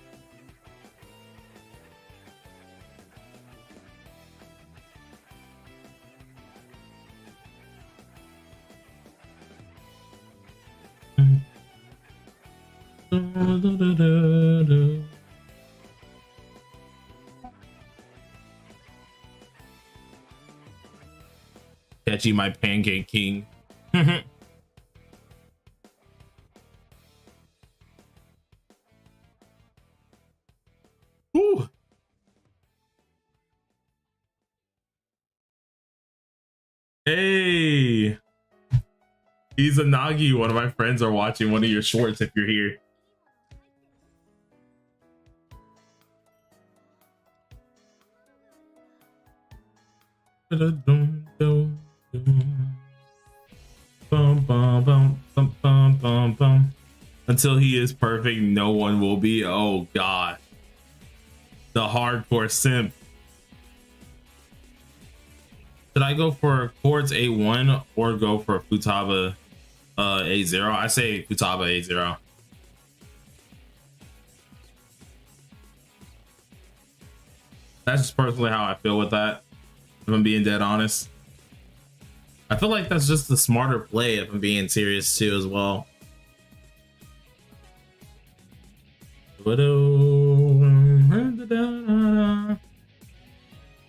Catchy, my pancake king. Ooh. Hey, Izanagi, one of my friends are watching one of your shorts if you're here. Until he is perfect, no one will be. Oh god, the hardcore simp. Should I go for Chords A1 or go for Futaba A0? I say Futaba A0. That's just personally how I feel with that, if I'm being dead honest. I feel like that's just the smarter play if I'm being serious too as well.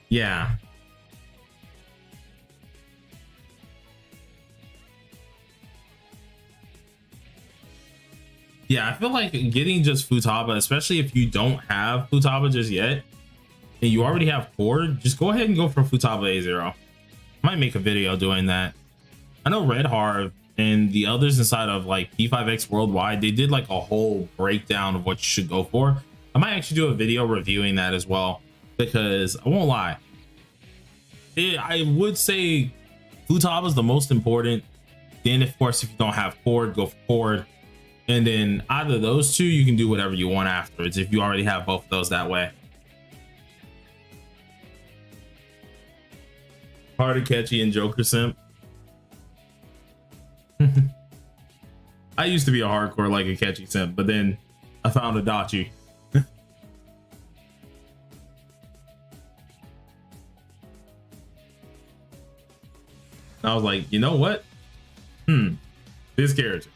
Yeah. Yeah, I feel like getting just Futaba, especially if you don't have Futaba just yet, and you already have Chord, just go ahead and go for Futaba A0. Might make a video doing that. I know Red Harv and the others inside of like P5X Worldwide, they did like a whole breakdown of what you should go for. I might actually do a video reviewing that as well, because I won't lie, I would say Futaba is the most important. Then of course, if you don't have Chord, go for Chord. And then either those two, you can do whatever you want afterwards if you already have both of those that way. Hard Catchy and Joker simp. I used to be a hardcore like a Catchy simp, but then I found Adachi. I was like, you know what? This character.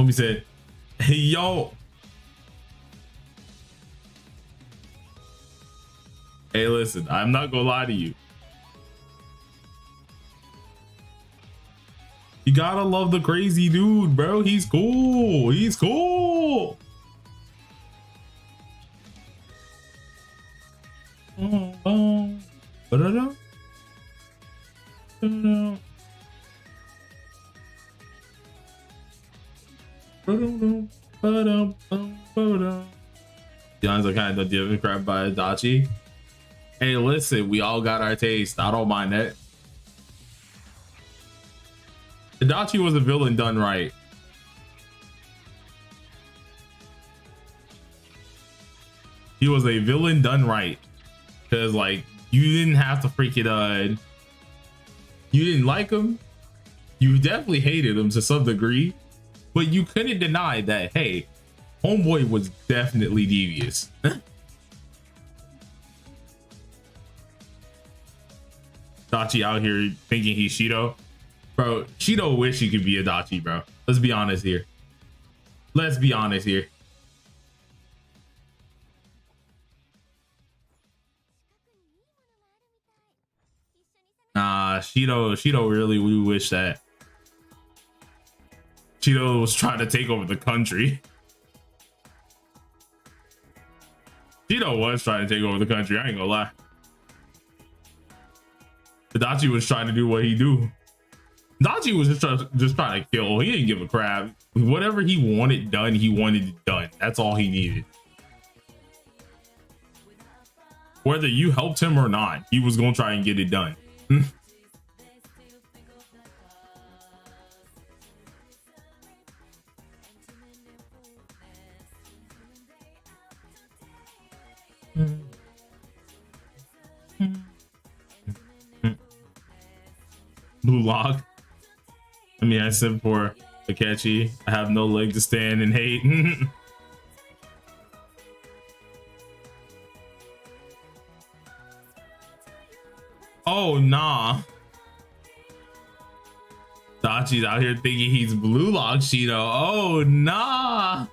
Homie said, hey, yo. Hey, listen, I'm not gonna lie to you. You gotta love the crazy dude, bro. He's cool. He's cool. John's are kind of different crap by Adachi. Hey, listen, we all got our taste. I don't mind that. Adachi was a villain done right. He was a villain done right. Because, like, you didn't have to freaking, you didn't like him. You definitely hated him to some degree. But you couldn't deny that, hey, homeboy was definitely devious. Adachi out here thinking he's Shido. Bro, Shido wish he could be Adachi, bro. Let's be honest here. Let's be honest here. Nah, Shido really, we wish that. Shido was trying to take over the country. Shido was trying to take over the country, I ain't gonna lie. Adachi was trying to do what he do. Adachi was just trying to kill. He didn't give a crap. Whatever he wanted done, he wanted it done. That's all he needed. Whether you helped him or not, he was gonna try and get it done. Blue lock. I mean, I said for Akechi, I have no leg to stand and hate. Oh nah. Dachi's out here thinking he's blue lock Shido. Oh nah.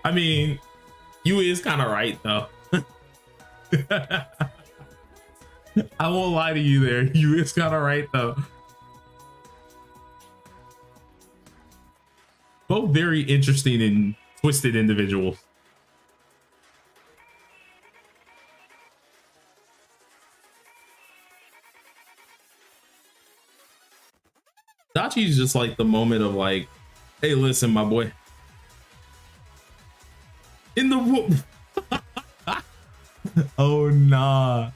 I mean, You is kind of right though. I won't lie to you there. You is kind of right though. Both very interesting and twisted individuals. Dachi's just like the moment of like, hey, listen, my boy. In the whoop. Oh nah.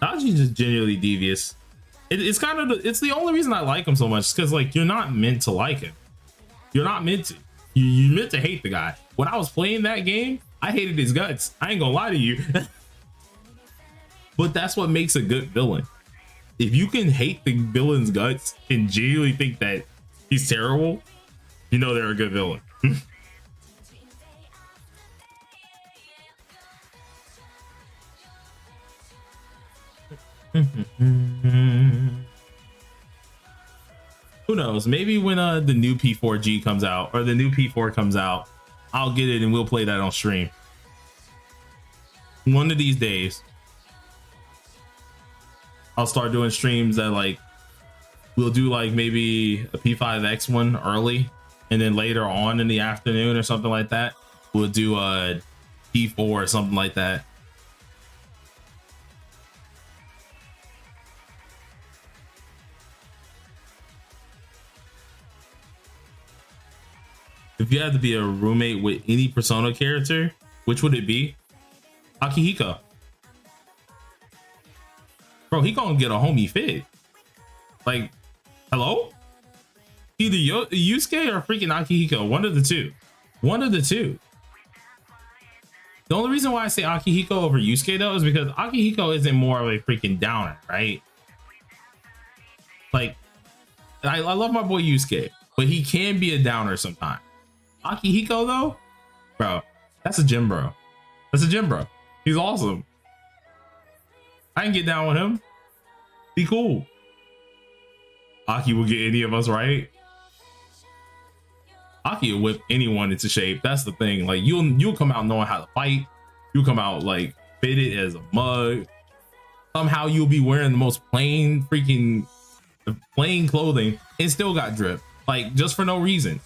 Dachi's just genuinely devious. It's kind of it's the only reason I like him so much, because like you're not meant to like him. You're not meant to. You meant to hate the guy. When I was playing that game, I hated his guts. I ain't gonna lie to you. But that's what makes a good villain. If you can hate the villain's guts and genuinely think that he's terrible, you know they're a good villain. Who knows? Maybe when the new P4G comes out, or the new P4 comes out, I'll get it and we'll play that on stream. One of these days, I'll start doing streams that like we'll do like maybe a P5X one early, and then later on in the afternoon or something like that, we'll do a P4 or something like that. If you had to be a roommate with any Persona character, which would it be? Akihiko. Bro, he gonna get a homie fit. Like, hello? Either Yusuke or freaking Akihiko. One of the two. One of the two. The only reason why I say Akihiko over Yusuke though is because Akihiko isn't more of a freaking downer, right? Like, I love my boy Yusuke, but he can be a downer sometimes. Akihiko though, bro, that's a gym bro. That's a gym bro. He's awesome. I can get down with him. Be cool. Aki will get any of us right. Aki will whip anyone into shape. That's the thing. Like you'll come out knowing how to fight. You'll come out like fitted as a mug. Somehow you'll be wearing the most plain clothing and still got drip. Like just for no reason.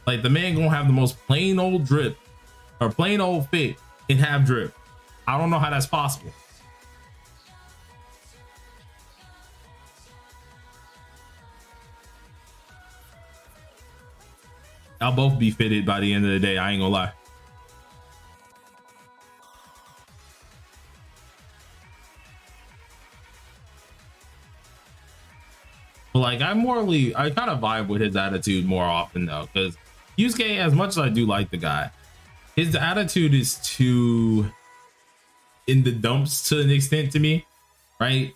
Like the man gonna have the most plain old drip or plain old fit and have drip. I don't know how that's possible. I'll both be fitted by the end of the day. I ain't gonna lie. But like I kind of vibe with his attitude more often though, because Yusuke, as much as I do like the guy, his attitude is too in the dumps to an extent to me, right?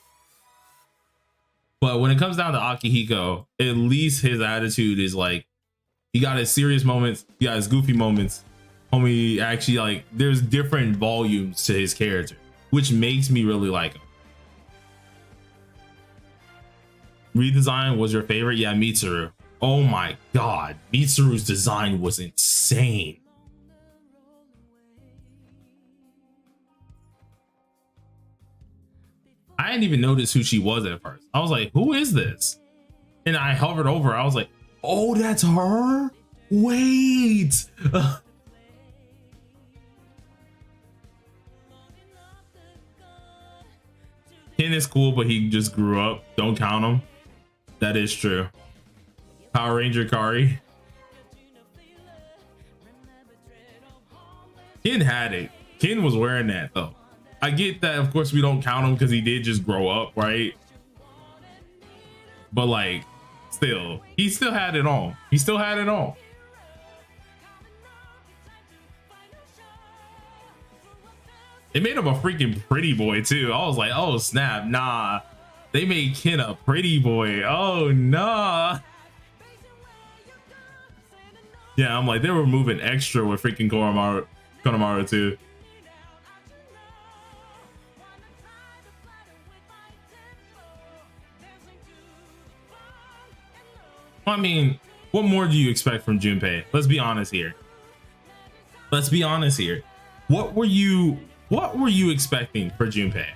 But when it comes down to Akihiko, at least his attitude is like, he got his serious moments, he got his goofy moments. Homie, actually, like, there's different volumes to his character, which makes me really like him. Redesign was your favorite? Yeah, Mitsuru. Oh my god, Mitsuru's design was insane. I didn't even notice who she was at first. I was like, who is this? And I hovered over. I was like, oh, that's her? Wait. Ken is cool, but he just grew up. Don't count him. That is true. Power Ranger Kari. Ken had it. Ken was wearing that though. I get that, of course, we don't count him because he did just grow up, right? But like, still, he still had it on. He still had it on. They made him a freaking pretty boy too. I was like, oh snap, nah. They made Ken a pretty boy. Oh nah. Yeah, I'm like, they were moving extra with freaking Konohamaru too. I mean, what more do you expect from Junpei? Let's be honest here. Let's be honest here. What were you expecting for Junpei?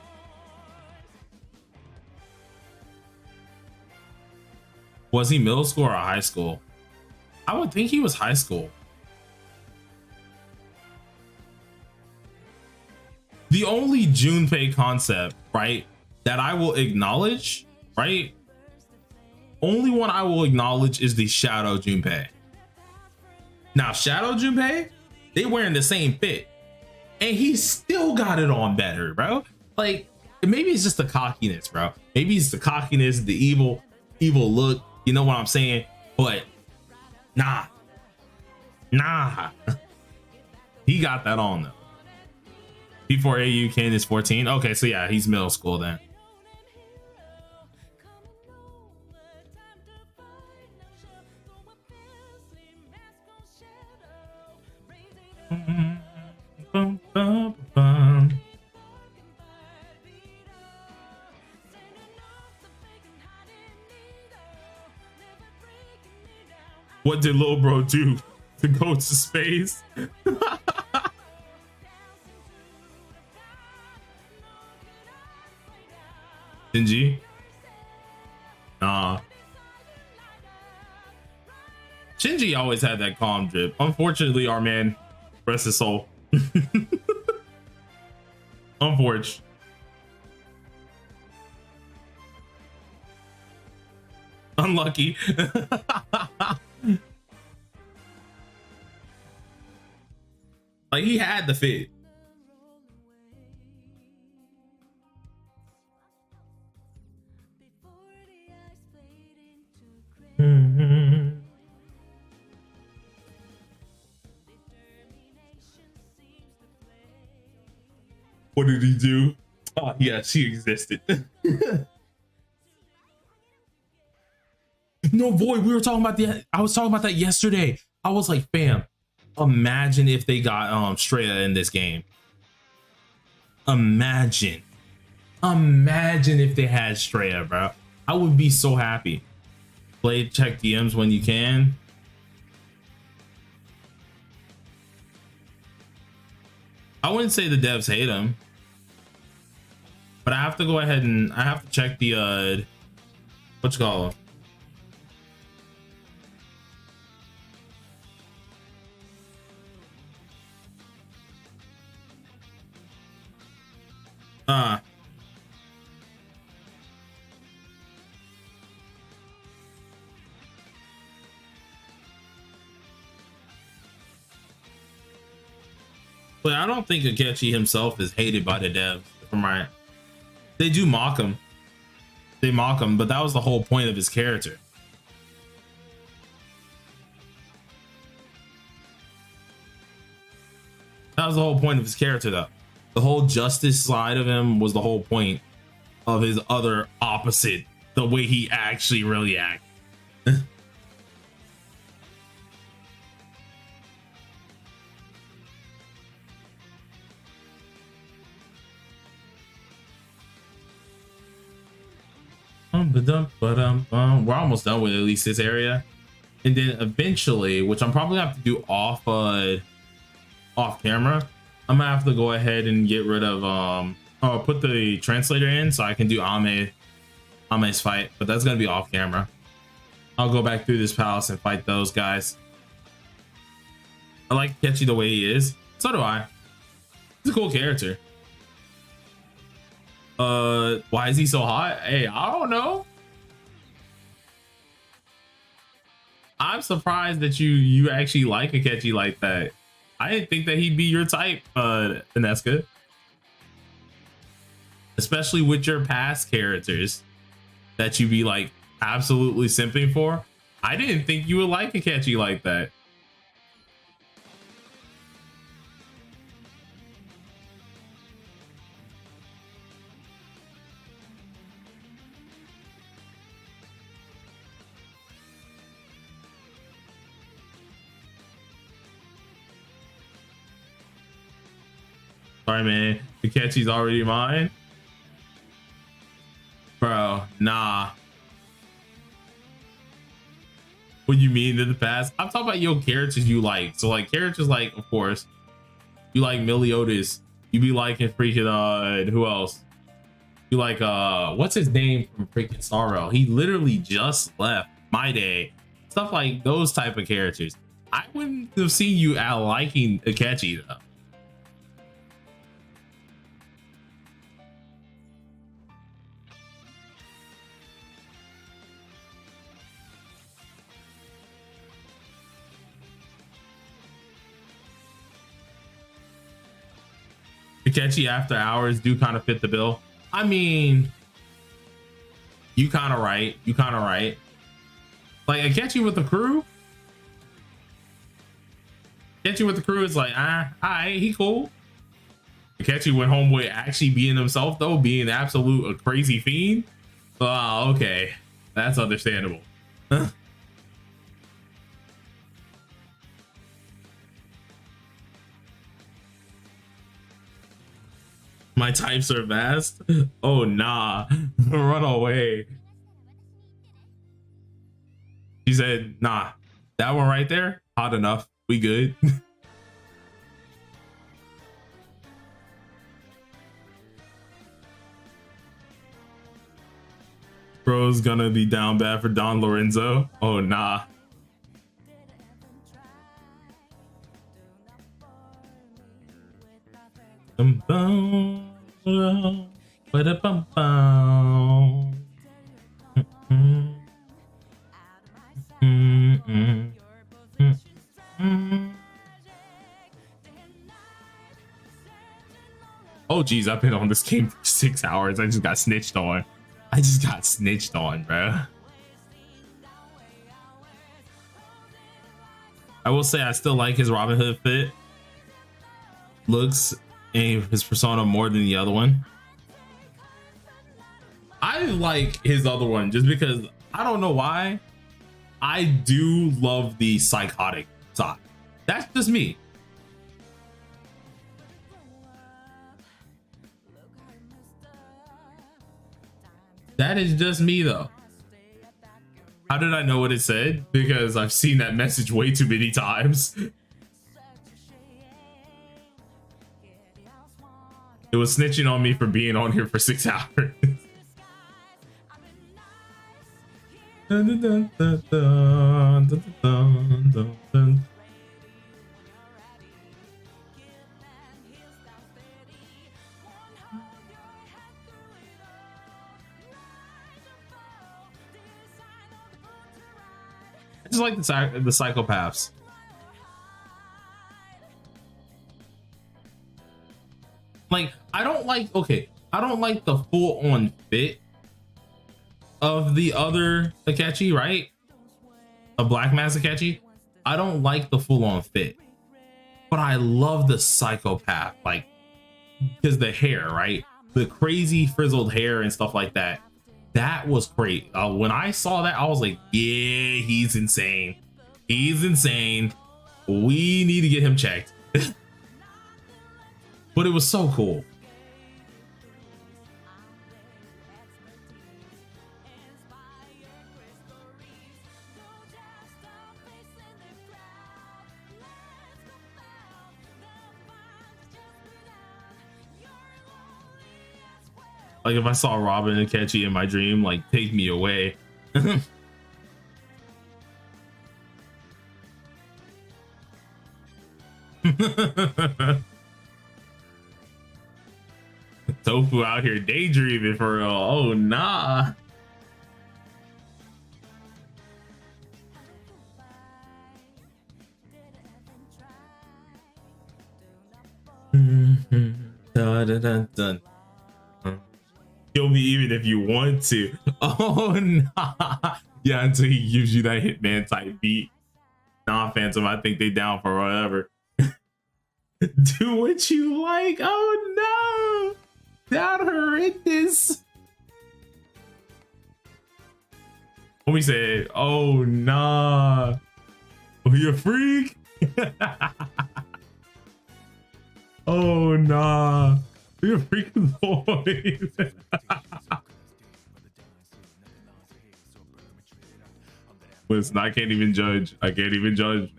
Was he middle school or high school? I would think he was high school. The only Junpei concept, right, that I will acknowledge, right? Only one I will acknowledge is the Shadow Junpei. Now, Shadow Junpei, they wearing the same fit, and he still got it on better, bro. Like, maybe it's just the cockiness, bro. Maybe it's the cockiness, the evil look. You know what I'm saying? But nah, he got that on though. Before AU Ken is 14. Okay, so yeah, he's middle school then. What did Lil Bro do to go to space? Shinji? Nah. Shinji always had that calm drip. Unfortunately, our man, rest his soul. Unfortunately. Unlucky. Like, he had the fit. What did he do? Oh, yeah, she existed. No, boy, we were talking about I was talking about that yesterday. I was like, fam, imagine if they got Straya in this game. Imagine if they had Straya, bro. I would be so happy. Play, check DMs when you can. I wouldn't say the devs hate him, but I have to go ahead and I have to check the what you call it? But I don't think Akechi himself is hated by the devs. If I'm right. They do mock him. They mock him, but that was the whole point of his character. That was the whole point of his character, though. The whole justice side of him was the whole point of his other opposite, the way he actually really acts. We're almost done with at least this area, and then eventually, which I'm probably gonna have to do off camera, I'm gonna have to go ahead and get rid of put the translator in so I can do Ame's fight, but that's gonna be off camera. I'll go back through this palace and fight those guys. I like Akechi the way he is. So do I. He's a cool character. Why is he so hot? Hey, I don't know. I'm surprised that you actually like Akechi like that. I didn't think that he'd be your type, Ineska. Especially with your past characters that you be like absolutely simping for. I didn't think you would like Akechi like that. Sorry, man. Akechi's already mine. Bro, nah. What you mean in the past? I'm talking about your characters you like. So like characters like, of course, you like Meliodas. You be liking freaking who else? You like what's his name from freaking Star Rail? He literally just left My Day. Stuff like those type of characters. I wouldn't have seen you out liking Akechi though. Akechi After Hours do kind of fit the bill. I mean, you kind of right. You kind of right. Like Akechi with the crew. Akechi with the crew is like, alright, he cool. Akechi went home with actually being himself though, being absolute a crazy fiend. Oh, okay, that's understandable. My types are vast. Oh nah, run away. He said, nah, that one right there, hot enough. We good. Bro's gonna be down bad for Don Lorenzo. Oh nah. Bum bum bum bum. Oh geez, I've been on this game for 6 hours. I just got snitched on. I just got snitched on, bro. I will say I still like his Robin Hood fit. Looks and his persona more than the other one. I like his other one just because I don't know why. I do love the psychotic side. That's just me. That is just me though. How did I know what it said? Because I've seen that message way too many times. It was snitching on me for being on here for 6 hours. Dun, dun, dun, dun, dun, dun, dun, dun. I just like the psychopaths. Like, I don't like, okay, I don't like the full on fit of the other Akechi, right? A Black Mask Akechi. I don't like the full on fit, but I love the psychopath, like, because the hair, right? The crazy frizzled hair and stuff like that. That was great. When I saw that, I was like, yeah, he's insane. He's insane. We need to get him checked. But it was so cool. Like if I saw Robin and Akechi in my dream, like take me away. Tofu out here daydreaming for real. Oh nah. Dun, dun, dun. Kill me even if you want to. Oh nah. Yeah, until he gives you that Hitman type beat. Nah, Phantom, I think they down for whatever. Do what you like. Oh no. That horrendous. Homie said, oh nah. Oh, you a freak? Oh nah. You're a freaking boy. Listen, I can't even judge. I can't even judge.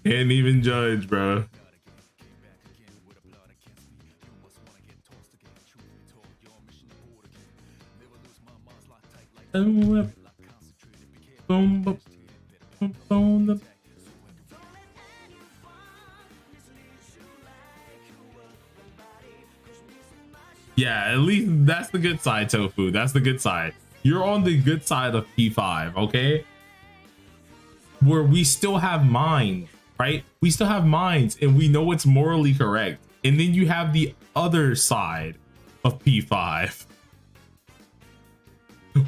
Can't even judge, bro. Yeah, at least that's the good side, Tofu. That's the good side. You're on the good side of P5, okay? Where we still have minds, right? We still have minds and we know what's morally correct. And then you have the other side of P5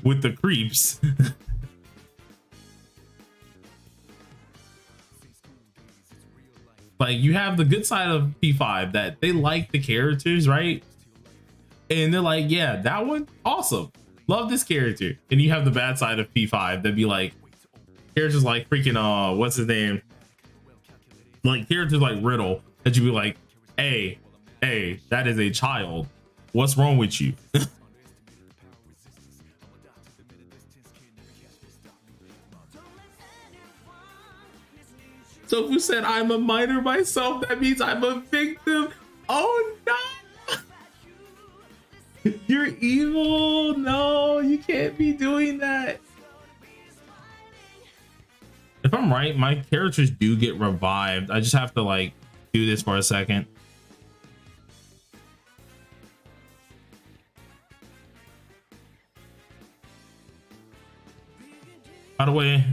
with the creeps. Like, you have the good side of P5 that they like the characters, right? And they're like, yeah, that one, awesome. Love this character. And you have the bad side of P5 that'd be like, characters like freaking, what's his name? Like characters like Riddle that you'd be like, hey, that is a child. What's wrong with you? So who said I'm a minor myself? That means I'm a victim. Oh no. You're evil. No, you can't be doing that. If I'm right, my characters do get revived. I just have to like do this for a second. By the way,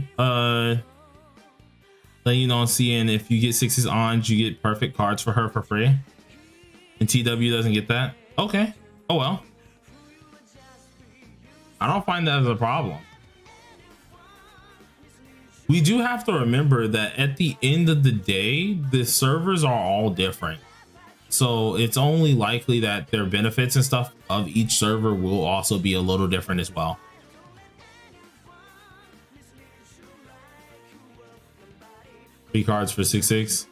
let you know on CN, if you get 6s on, you get perfect cards for her for free. And TW doesn't get that. Okay. Oh well. I don't find that as a problem. We do have to remember that at the end of the day, the servers are all different. So it's only likely that their benefits and stuff of each server will also be a little different as well. Three cards for 6/6.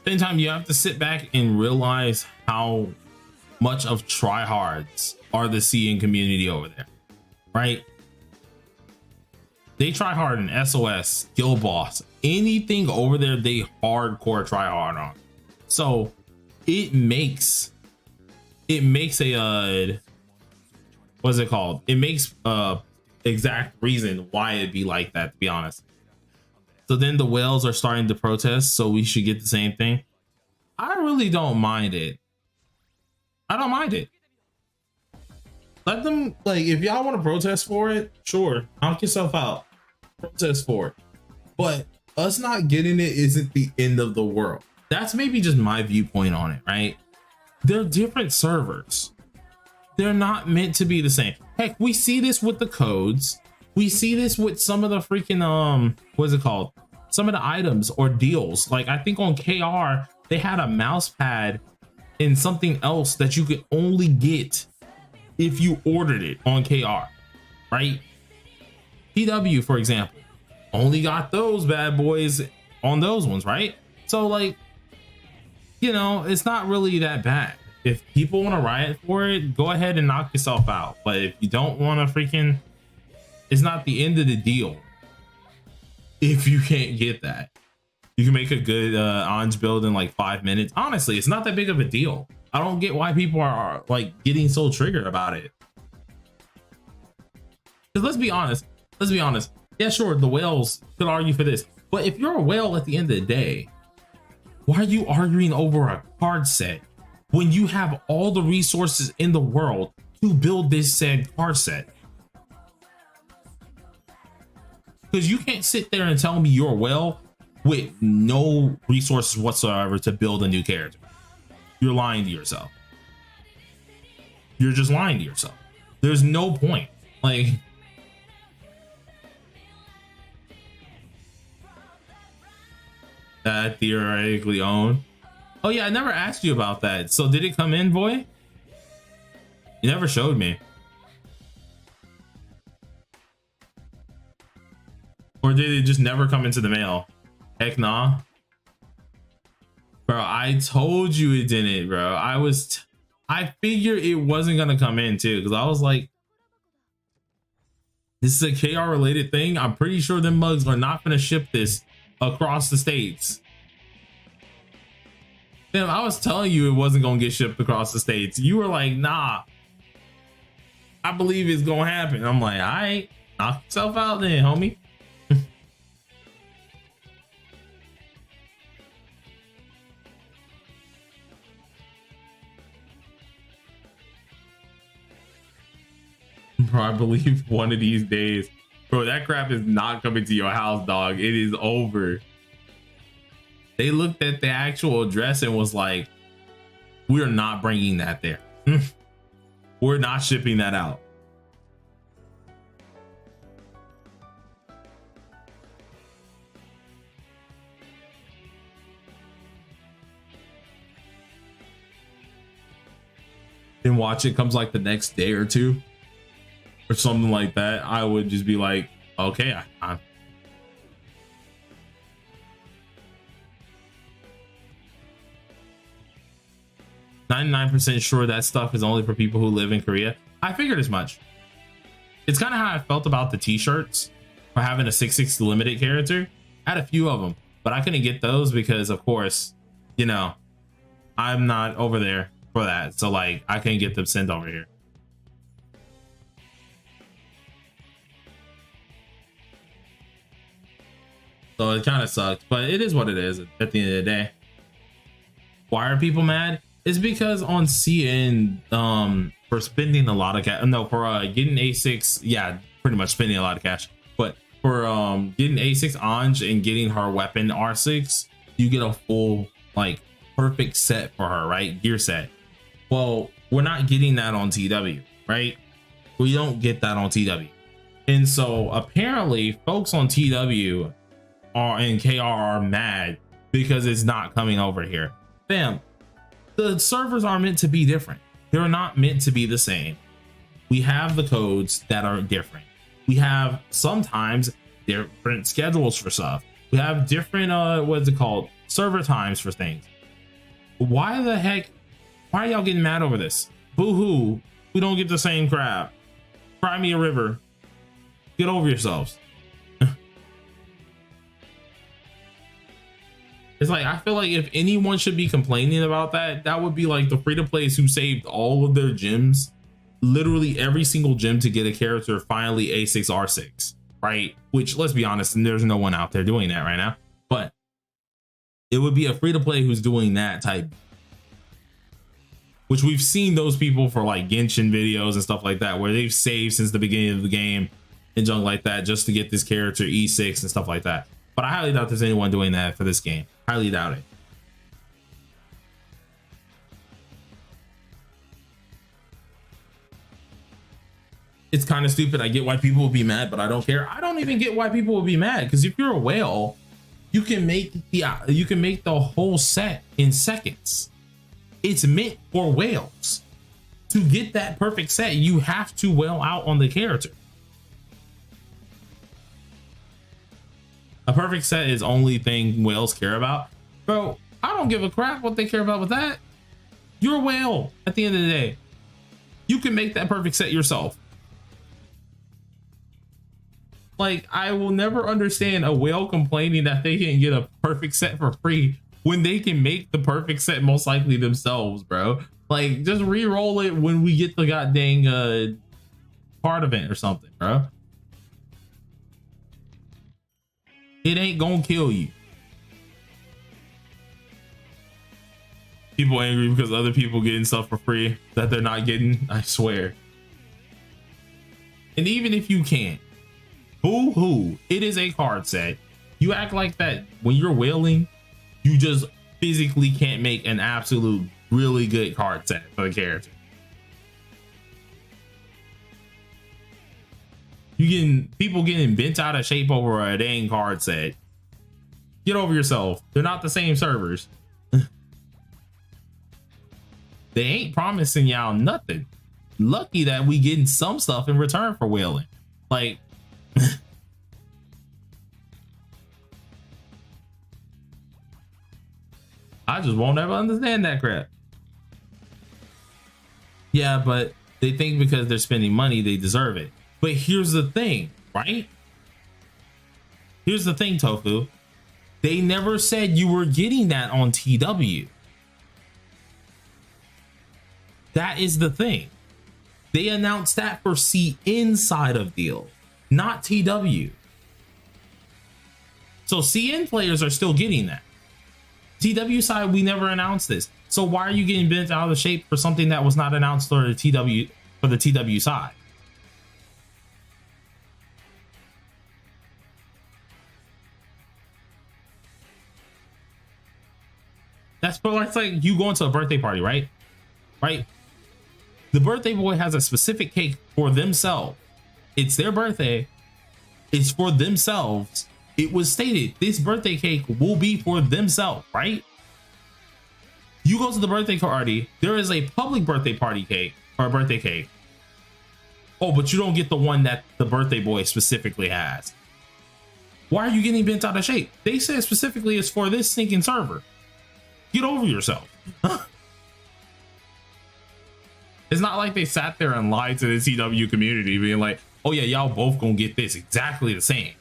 Same time, you have to sit back and realize how much of tryhards are the CN community over there, right? They try hard in SOS, Guild Boss, anything over there they hardcore try hard on. So it makes a what's it called? It makes exact reason why it'd be like that, to be honest. So then the whales are starting to protest, so we should get the same thing. I really don't mind it. I don't mind it. Let them, like, if y'all want to protest for it, sure, knock yourself out. Protest for it. But us not getting it isn't the end of the world. That's maybe just my viewpoint on it, right? They're different servers. They're not meant to be the same. Heck, we see this with the codes. We see this with some of the freaking what's it called? Some of the items or deals. Like I think on KR they had a mouse pad and something else that you could only get if you ordered it on KR, right? TW, for example, only got those bad boys on those ones, right? So like, you know, it's not really that bad. If people want to riot for it, go ahead and knock yourself out. But if you don't want to freaking, it's not the end of the deal. If you can't get that, you can make a good Anj build in like 5 minutes. Honestly, it's not that big of a deal. I don't get why people are like getting so triggered about it. Because let's be honest. Yeah, sure, the whales could argue for this. But if you're a whale at the end of the day, why are you arguing over a card set when you have all the resources in the world to build this said card set? Because you can't sit there and tell me you're a whale with no resources whatsoever to build a new character. You're lying to yourself. You're just lying to yourself. There's no point. Like, that theoretically own. Oh yeah, I never asked you about that. So did it come in, boy? You never showed me. Or did it just never come into the mail? Heck nah. Bro, I told you it didn't, bro. I figured it wasn't gonna come in too, because I was like, this is a KR related thing. I'm pretty sure them mugs are not gonna ship this across the states. Damn, I was telling you it wasn't gonna get shipped across the states. You were like, nah, I believe it's gonna happen. I'm like, all right, knock yourself out then, homie. Bro, I believe one of these days, bro, that crap is not coming to your house, dog. It is over. They looked at the actual address and was like, we're not bringing that there. We're not shipping that out. And watch it comes like the next day or two or something like that. I would just be like, okay, I'm 99% sure that stuff is only for people who live in Korea. I figured as much. It's kind of how I felt about the t-shirts for having a 660 limited character. I had a few of them, but I couldn't get those because, of course, you know, I'm not over there for that. So like, I can't get them sent over here. So it kind of sucked, but it is what it is at the end of the day. Why are people mad? It's because on CN, for spending a lot of cash, no, for getting A6, yeah, pretty much spending a lot of cash, but for getting A6 Anj and getting her weapon R6, you get a full, like, perfect set for her, right? Gear set. Well, we're not getting that on TW, right? We don't get that on TW. And so apparently folks on TW and KR are mad because it's not coming over here. Fam, the servers are meant to be different. They're not meant to be the same. We have the codes that are different. We have sometimes different schedules for stuff. We have different, what's it called? Server times for things. Why the heck? Why are y'all getting mad over this? Boo-hoo. We don't get the same crap. Cry me a river. Get over yourselves. It's like, I feel like if anyone should be complaining about that, that would be like the free-to-plays who saved all of their gems, literally every single gem to get a character finally A6 R6, right? Which, let's be honest, and there's no one out there doing that right now, but it would be a free-to-play who's doing that type, which we've seen those people for like Genshin videos and stuff like that, where they've saved since the beginning of the game and junk like that just to get this character E6 and stuff like that. But I highly doubt there's anyone doing that for this game. Highly doubt it. It's kind of stupid. I get why people will be mad, but I don't care. I don't even get why people will be mad, because if you're a whale, you can make the whole set in seconds. It's meant for whales. To get that perfect set, you have to whale out on the character. A perfect set is only thing whales care about. Bro, I don't give a crap what they care about with that. You're a whale at the end of the day. You can make that perfect set yourself. Like, I will never understand a whale complaining that they can't get a perfect set for free when they can make the perfect set most likely themselves, bro. Like, just re-roll it when we get the goddamn card event or something, bro. It ain't gonna kill you. People angry because other people getting stuff for free that they're not getting, I swear. And even if you can't, boo-hoo, it is a card set. You act like that when you're whaling, you just physically can't make an absolute really good card set for the character. You getting people getting bent out of shape over a dang card set. Get over yourself. They're not the same servers. They ain't promising y'all nothing. Lucky that we getting some stuff in return for whaling. Like, I just won't ever understand that crap. Yeah, but they think because they're spending money, they deserve it. But here's the thing, right? Here's the thing, Tofu. They never said you were getting that on TW. That is the thing. They announced that for CN side of deal, not TW. So CN players are still getting that. TW side, we never announced this. So why are you getting bent out of shape for something that was not announced for the TW side? That's like you going to a birthday party, right? Right? The birthday boy has a specific cake for themselves. It's their birthday. It's for themselves. It was stated this birthday cake will be for themselves, right? You go to the birthday party, there is a public birthday party cake or a birthday cake. Oh, but you don't get the one that the birthday boy specifically has. Why are you getting bent out of shape? They said specifically it's for this stinking server. Get over yourself. It's not like they sat there and lied to the CW community being like, oh yeah, y'all both gonna get this exactly the same.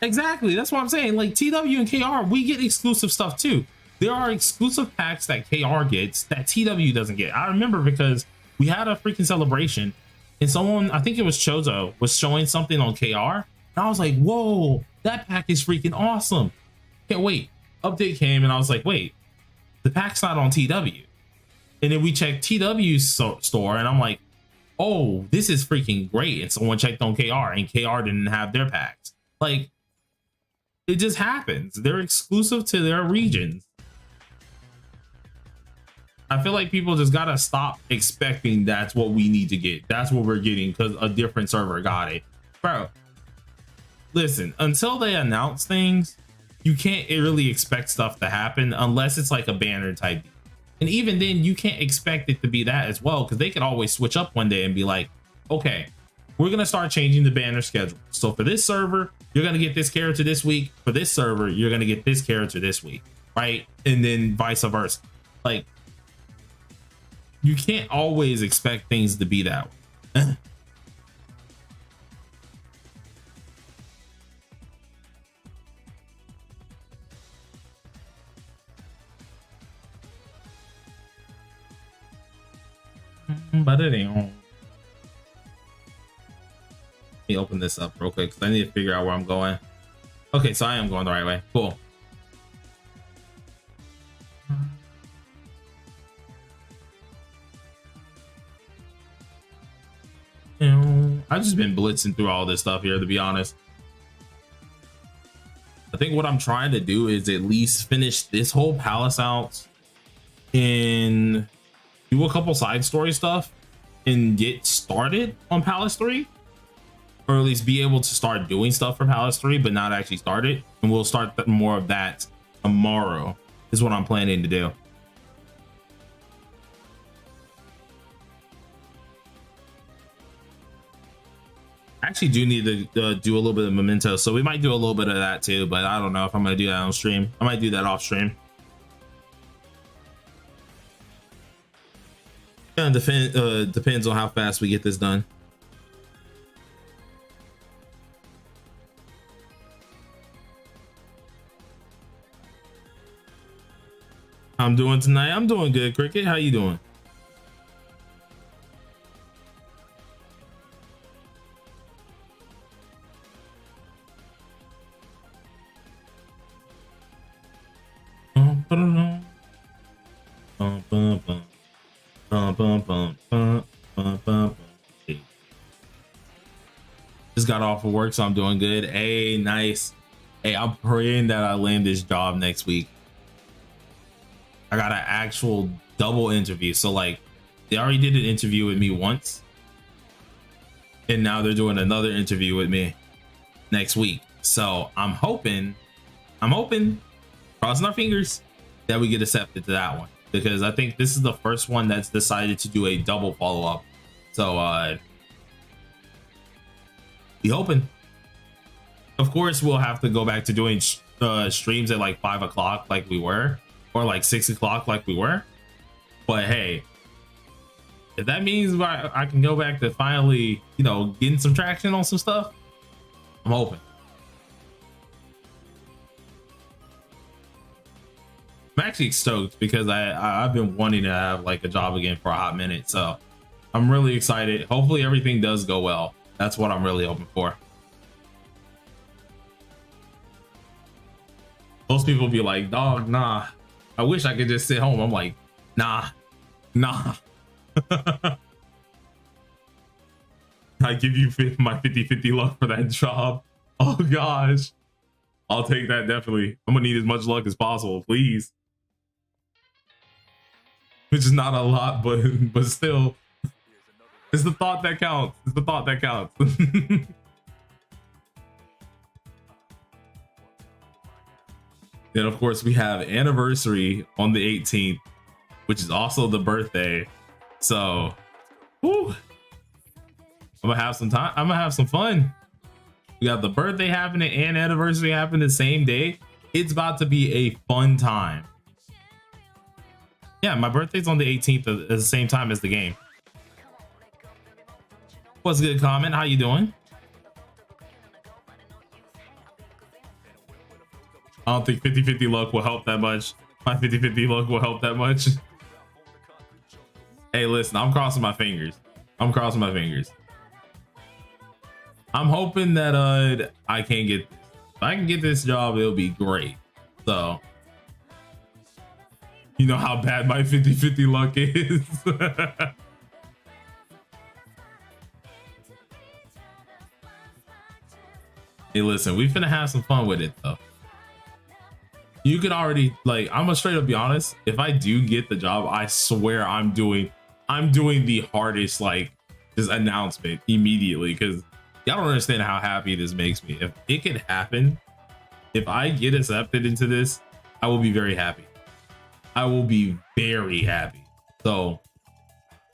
Exactly. That's what I'm saying. Like TW and KR, we get exclusive stuff too. There are exclusive packs that KR gets that TW doesn't get. I remember because we had a freaking celebration and someone, I think it was Chozo, was showing something on KR. And I was like, whoa, that pack is freaking awesome. Can't wait. Update came and I was like, wait, the pack's not on TW. And then we checked TW's store and I'm like, oh, this is freaking great. And someone checked on KR and KR didn't have their packs. Like, it just happens. They're exclusive to their regions. I feel like people just gotta stop expecting that's what we need to get. That's what we're getting because a different server got it. Bro, listen, until they announce things, you can't really expect stuff to happen unless it's like a banner type. And even then, you can't expect it to be that as well because they could always switch up one day and be like, okay, we're going to start changing the banner schedule. So for this server, you're going to get this character this week. For this server, you're going to get this character this week, right? And then vice versa. Like, you can't always expect things to be that way. But it ain't. Let me open this up real quick because I need to figure out where I'm going. Okay, so I am going the right way. Cool. I've just been blitzing through all this stuff here, to be honest. I think what I'm trying to do is at least finish this whole palace out and do a couple side story stuff and get started on Palace 3, or at least be able to start doing stuff for Palace 3 but not actually start it. And we'll start more of that tomorrow is what I'm planning to do. I actually do need to do a little bit of Memento, so we might do a little bit of that too, but I don't know if I'm going to do that on stream. I might do that off stream. Yeah, depends on how fast we get this done. I'm doing tonight. I'm doing good, Cricket. How you doing? Just got off of work, so I'm doing good. Hey, nice. Hey, I'm praying that I land this job next week. I got an actual double interview. So like, they already did an interview with me once, and now they're doing another interview with me next week. So I'm hoping, crossing our fingers, that we get accepted to that one, because I think this is the first one that's decided to do a double follow-up. So be hoping. Of course, we'll have to go back to doing streams at like 5 o'clock like we were, or like 6 o'clock like we were. But hey, if that means I can go back to finally, you know, getting some traction on some stuff, I'm hoping. I'm actually stoked because I've been wanting to have like a job again for a hot minute. So I'm really excited. Hopefully everything does go well. That's what I'm really hoping for. Most people be like, dog, nah, I wish I could just sit home. I'm like, nah. I give you my 50-50 luck for that job. Oh gosh, I'll take that. Definitely. I'm gonna need as much luck as possible, please. Which is not a lot, but still, it's the thought that counts. It's the thought that counts. Then of course we have anniversary on the 18th, which is also the birthday. So, whew, I'm gonna have some time. I'm gonna have some fun. We got the birthday happening and anniversary happening the same day. It's about to be a fun time. Yeah, my birthday's on the 18th at the same time as the game. What's good, comment? How you doing? I don't think 50-50 luck will help that much. My 50-50 luck will help that much. Hey, listen, I'm crossing my fingers. I'm crossing my fingers. I'm hoping that I can get, if I can get this job, it'll be great. So, you know how bad my 50-50 luck is. Hey, listen, we finna have some fun with it though. You could already, like, I'm gonna straight up be honest. If I do get the job, I swear I'm doing the hardest, like, just announcement immediately, because y'all don't understand how happy this makes me. If it could happen, if I get accepted into this, I will be very happy. I will be very happy. So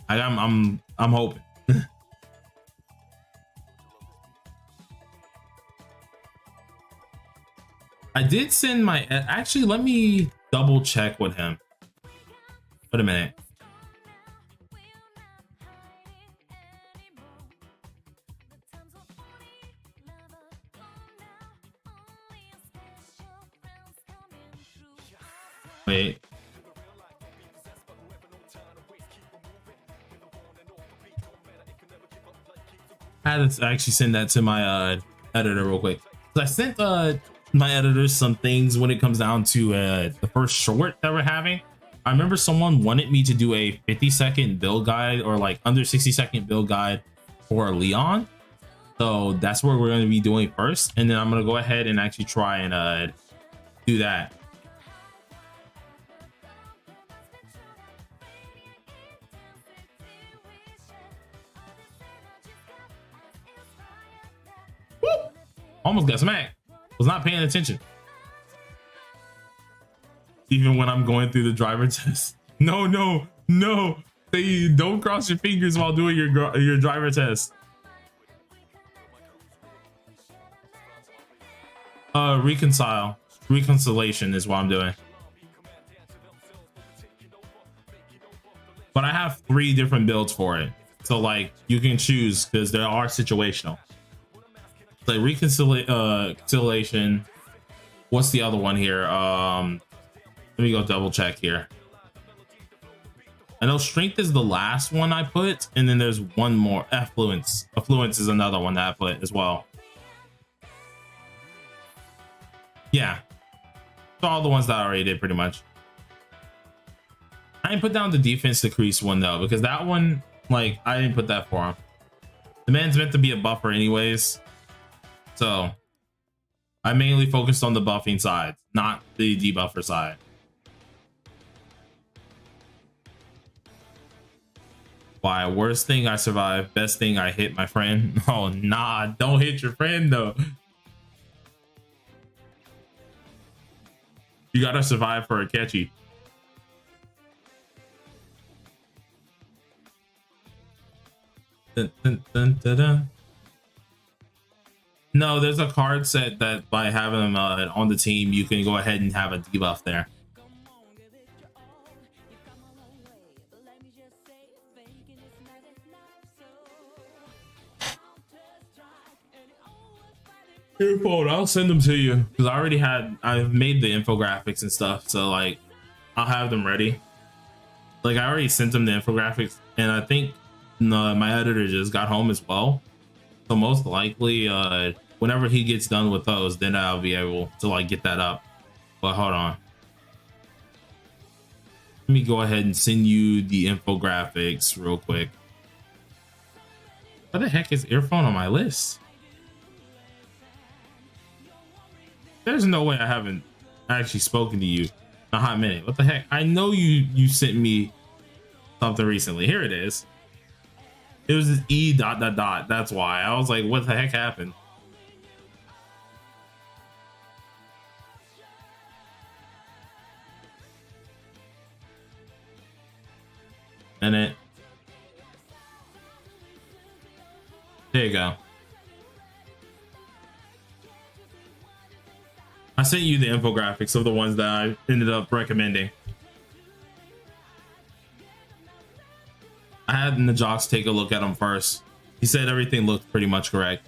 I'm hoping. I did send my, actually, let me double check with him. Wait a minute. Wait. I had to actually send that to my editor real quick. I sent my editors some things when it comes down to the first short that we're having. I remember someone wanted me to do a 50-second build guide, or like under 60-second build guide for Leon. So that's what we're going to be doing first, and then I'm going to go ahead and actually try and do that. Woo! Almost got smacked. Was not paying attention. Even when I'm going through the driver test. No. Say, don't cross your fingers while doing your driver test. Reconciliation is what I'm doing. But I have 3 different builds for it. So like you can choose, because there are situational. Like reconciliation. What's the other one here? Let me go double check here. I know strength is the last one I put, and then there's one more. Affluence. Affluence is another one that I put as well. Yeah. So all the ones that I already did pretty much. I didn't put down the defense decrease one though, because that one, like, I didn't put that for him. The man's meant to be a buffer anyways. So I mainly focused on the buffing side, not the debuffer side. Why? Worst thing, I survived. Best thing, I hit my friend. Oh, nah, don't hit your friend though. You gotta survive for a catchy. Dun, dun, dun, dun, dun. No, there's a card set that by having them on the team, you can go ahead and have a debuff there. Your phone, I'll send them to you because I've made the infographics and stuff, so like I'll have them ready. Like I already sent them the infographics, and I think my editor just got home as well. So most likely, whenever he gets done with those, then I'll be able to like get that up. But hold on, let me go ahead and send you the infographics real quick. What the heck is Earphone on my list? There's no way I haven't actually spoken to you in a hot minute. What the heck? I know you sent me something recently. Here it is. It was this E ... That's why I was like, what the heck happened? And it. There you go. I sent you the infographics of the ones that I ended up recommending. I had Najox take a look at them first. He said everything looked pretty much correct.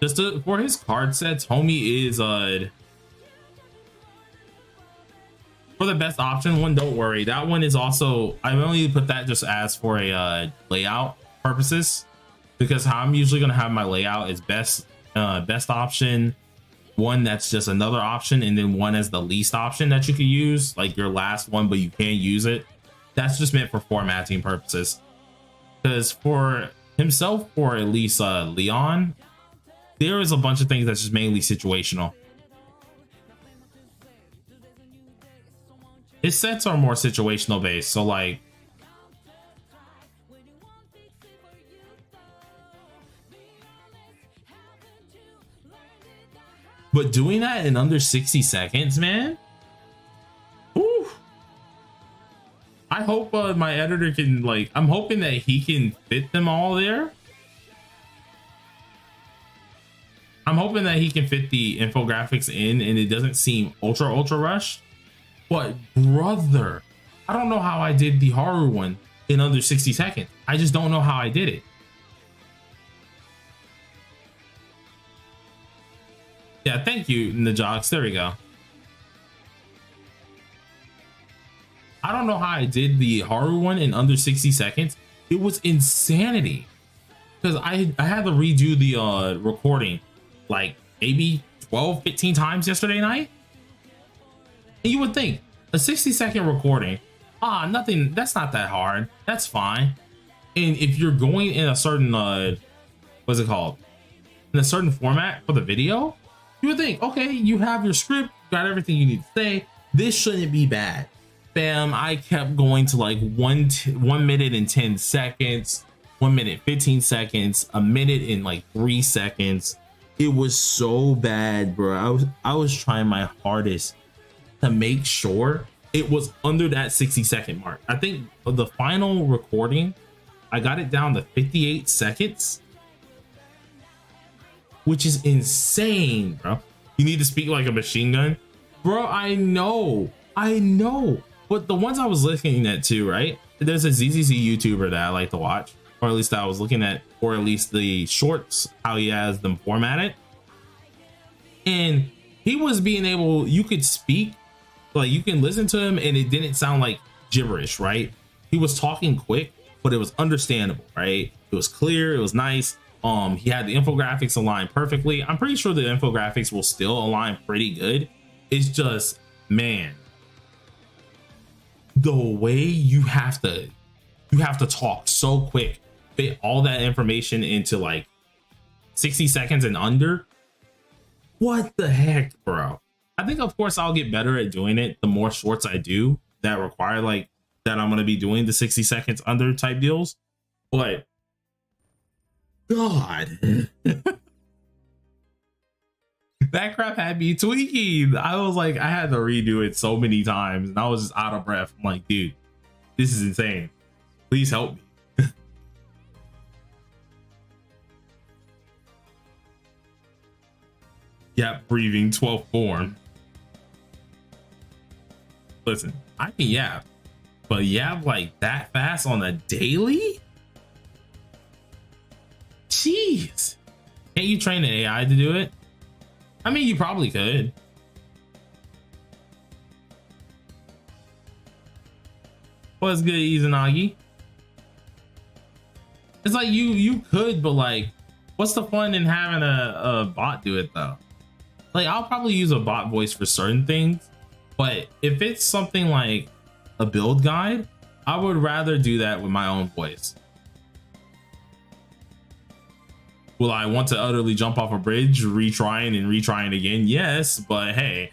Just for his card sets, homie is for the best option one. Don't worry, that one is also, I only put that just as for a layout purposes, because how I'm usually going to have my layout is best option, one that's just another option, and then one as the least option that you could use, like your last one but you can't use it. That's just meant for formatting purposes, because for himself, or at least Leon, there is a bunch of things that's just mainly situational. His sets are more situational based, so like but doing that in under 60 seconds, man. Ooh. I hope my editor can, like, I'm hoping that he can fit them all there. I'm hoping that he can fit the infographics in and it doesn't seem ultra rushed. But brother, I don't know how I did the horror one in under 60 seconds. I just don't know how I did it. Yeah, thank you, Najox. There we go. I don't know how I did the horror one in under 60 seconds. It was insanity. Because I had to redo the recording like maybe 12, 15 times yesterday night. And you would think a 60-second recording, nothing, that's not that hard. That's fine. And if you're going in a certain, what's it called? In a certain format for the video, you would think, okay, you have your script, got everything you need to say. This shouldn't be bad. Bam, I kept going to like 1 minute and 10 seconds, 1 minute, 15 seconds, a minute and like 3 seconds. It was so bad, bro. I was trying my hardest to make sure it was under that 60-second mark. I think the final recording, I got it down to 58 seconds, which is insane, bro. You need to speak like a machine gun, bro. I know. But the ones I was looking at too, right? There's a ZZZ YouTuber that I like to watch, or at least I was looking at, or at least the shorts, how he has them formatted. And he was being able, you could speak, like you can listen to him and it didn't sound like gibberish, right? He was talking quick, but it was understandable, right? It was clear, it was nice. He had the infographics aligned perfectly. I'm pretty sure the infographics will still align pretty good. It's just, man, the way you have to talk so quick, fit all that information into like 60 seconds and under. What the heck, bro? I think of course I'll get better at doing it the more shorts I do that require like that I'm going to be doing the 60 seconds under type deals. But God, that crap had me tweaking. I was like, I had to redo it so many times and I was just out of breath. I'm like, dude, This is insane. Please help me. Yap breathing 12th form. Listen, I can yap, but yap like that fast on a daily? Jeez. Can't you train an AI to do it? I mean, you probably could. What's good, Izanagi? It's like you could, but like, what's the fun in having a bot do it though? Like, I'll probably use a bot voice for certain things, but if it's something like a build guide, I would rather do that with my own voice. Will I want to utterly jump off a bridge, retrying and retrying again? Yes, but hey.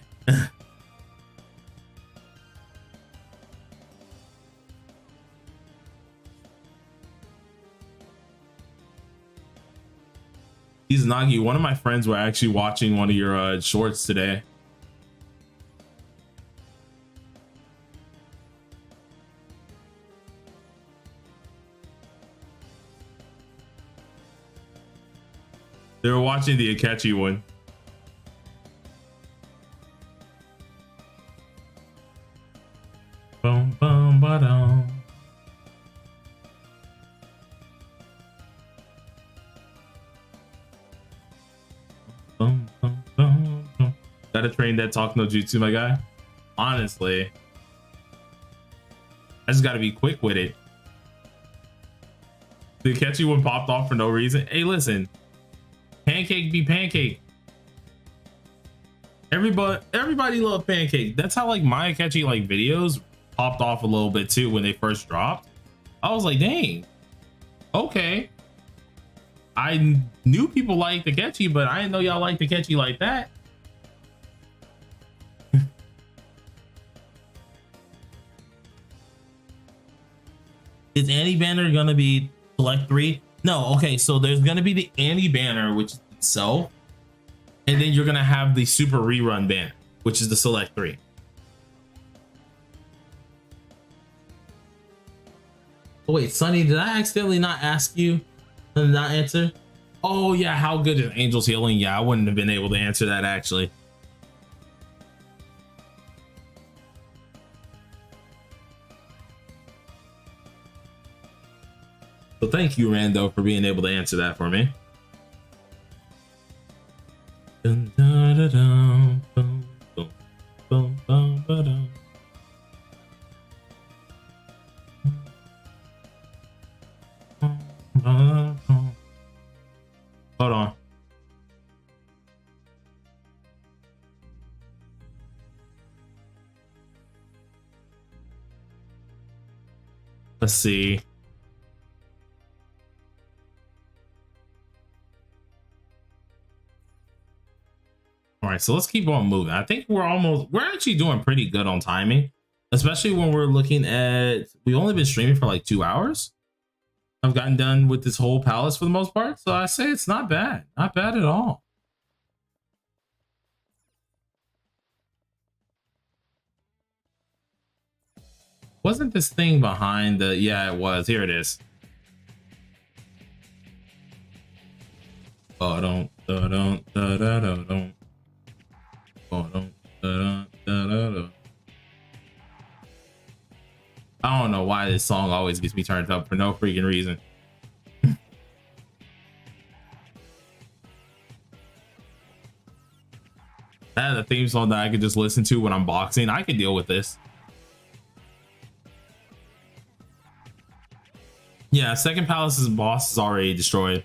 Izanagi, one of my friends were actually watching one of your shorts today. They were watching the Akechi one. Boom, boom, ba-dum. Boom, boom, boom, boom. Gotta train that talk no jutsu, my guy. Honestly, I just gotta be quick with it. The Akechi one popped off for no reason. Hey, listen. Pancake be pancake. Everybody love pancake. That's how like my Akechi like videos popped off a little bit too when they first dropped. I was like, dang, okay. I knew people liked Akechi, but I didn't know y'all liked Akechi like that. Is Annie Banner gonna be select 3? No, okay, so there's gonna be the Annie banner, which is itself, and then you're gonna have the super rerun banner, which is the select 3. Oh wait, Sunny, did I accidentally not ask you and not answer? Oh yeah, how good is Angel's Healing? Yeah, I wouldn't have been able to answer that actually. So thank you, Rando, for being able to answer that for me. Dun, dun, dun, dun, boom, boom, boom, boom, ba-dum. Hold on. Let's see. All right, so let's keep on moving. I think we're actually doing pretty good on timing, especially when we're looking at, we've only been streaming for like 2 hours. I've gotten done with this whole palace for the most part, so I say it's not bad. Not bad at all. Wasn't this thing behind the, yeah, it was. Here it is. Oh, don't. I don't know why this song always gets me turned up for no freaking reason. That is a theme song that I could just listen to when I'm boxing. I could deal with this. Yeah, second palace's boss is already destroyed.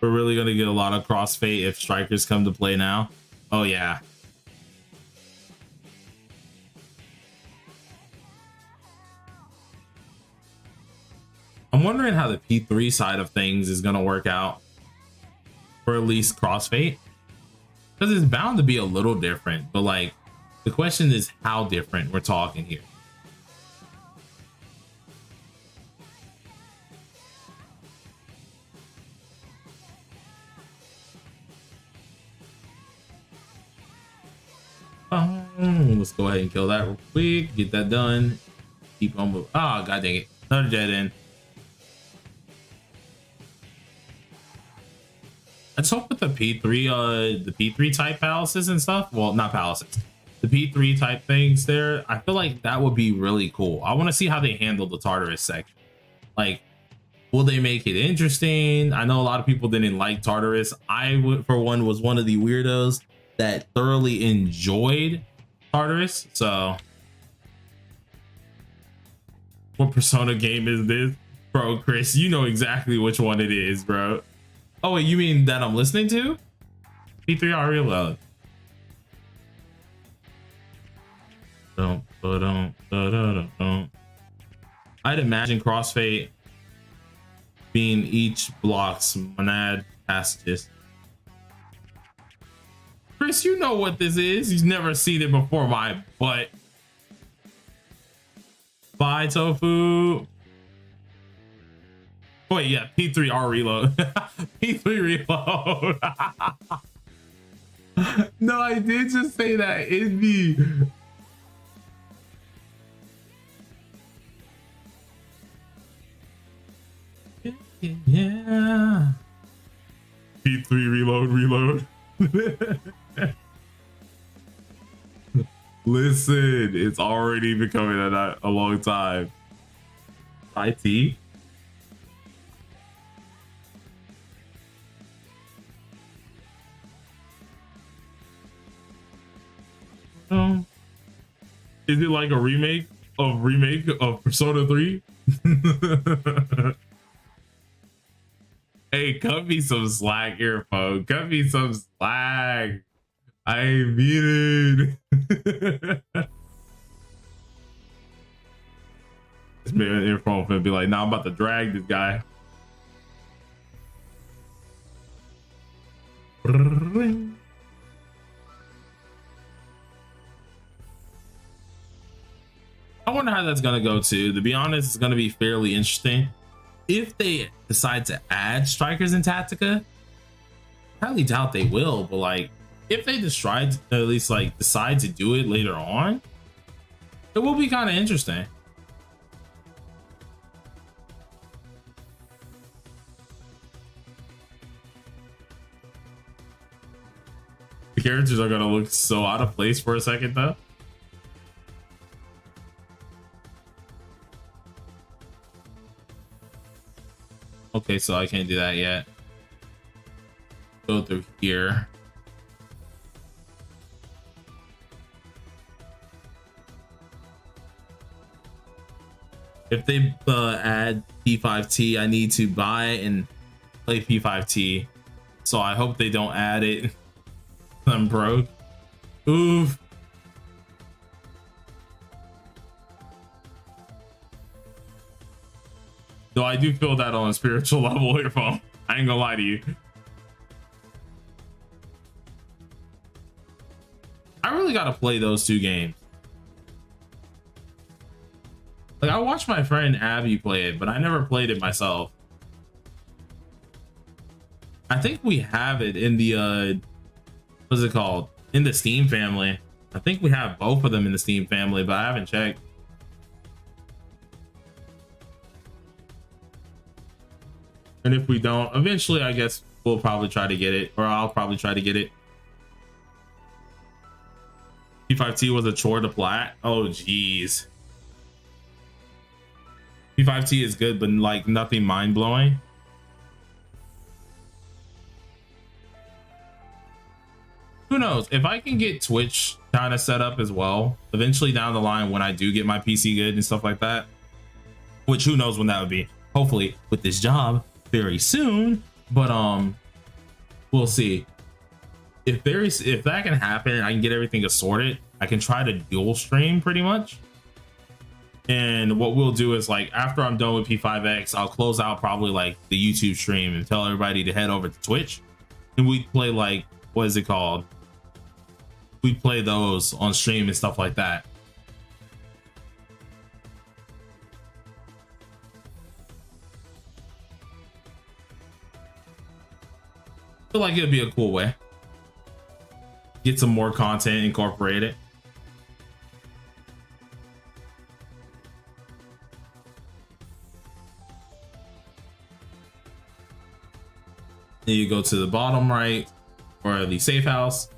We're really gonna get a lot of crossfade if strikers come to play now. Oh yeah. I'm wondering how the P3 side of things is gonna work out, or at least crossfade, because it's bound to be a little different. But like, the question is how different we're talking here. Let's go ahead and kill that real quick. Get that done. Keep on moving. Ah, god dang it. Another jet in. Let's hope with the P3 type palaces and stuff. Well, not palaces. The P3 type things there. I feel like that would be really cool. I want to see how they handle the Tartarus section. Like, will they make it interesting? I know a lot of people didn't like Tartarus. I, for one, was one of the weirdos that thoroughly enjoyed Tartarus. So, what Persona game is this? Bro, Chris, you know exactly which one it is, bro. Oh, wait, you mean that I'm listening to? P3R Reload. I'd imagine Crossfade being each block's monad passages. Chris, you know what this is. You've never seen it before, my butt. Bye, Tofu. Wait, yeah, P3R Reload. P3 Reload. No, I did just say that. It'd me. Yeah. P3 Reload. Listen, it's already been coming a long time. IT. Is it like a remake of Persona 3? Hey, cut me some slack, earphone. Cut me some slack. I ain't mean it. This man earphone finna be like, nah, I'm about to drag this guy. I wonder how that's gonna go too. To be honest, it's gonna be fairly interesting. If they decide to add strikers in Tactica, I highly doubt they will, but like if they decide to at least like decide to do it later on, it will be kind of interesting. The characters are gonna look so out of place for a second though. Okay, so I can't do that yet. Go through here. If they add P5T, I need to buy and play P5T. So I hope they don't add it. I'm broke. Oof. Though I do feel that on a spiritual level here, phone. I ain't gonna lie to you. I really gotta play those two games. Like, I watched my friend Abby play it, but I never played it myself. I think we have it in the what's it called? In the Steam family. I think we have both of them in the Steam family, but I haven't checked. And if we don't, eventually I guess we'll probably try to get it, or I'll probably try to get it. P5T was a chore to plat. Oh geez. P5T is good, but like nothing mind-blowing. Who knows? If I can get Twitch kind of set up as well, eventually down the line when I do get my PC good and stuff like that, which who knows when that would be. Hopefully with this job very soon, but we'll see. If that can happen, I can get everything assorted. I can try to dual stream pretty much. And what we'll do is like after I'm done with P5X, I'll close out probably like the YouTube stream and tell everybody to head over to Twitch, and we play like, what is it called? We play those on stream and stuff like that. I feel like it'd be a cool way. get some more content incorporated. Then you go to the bottom right, or the safe house,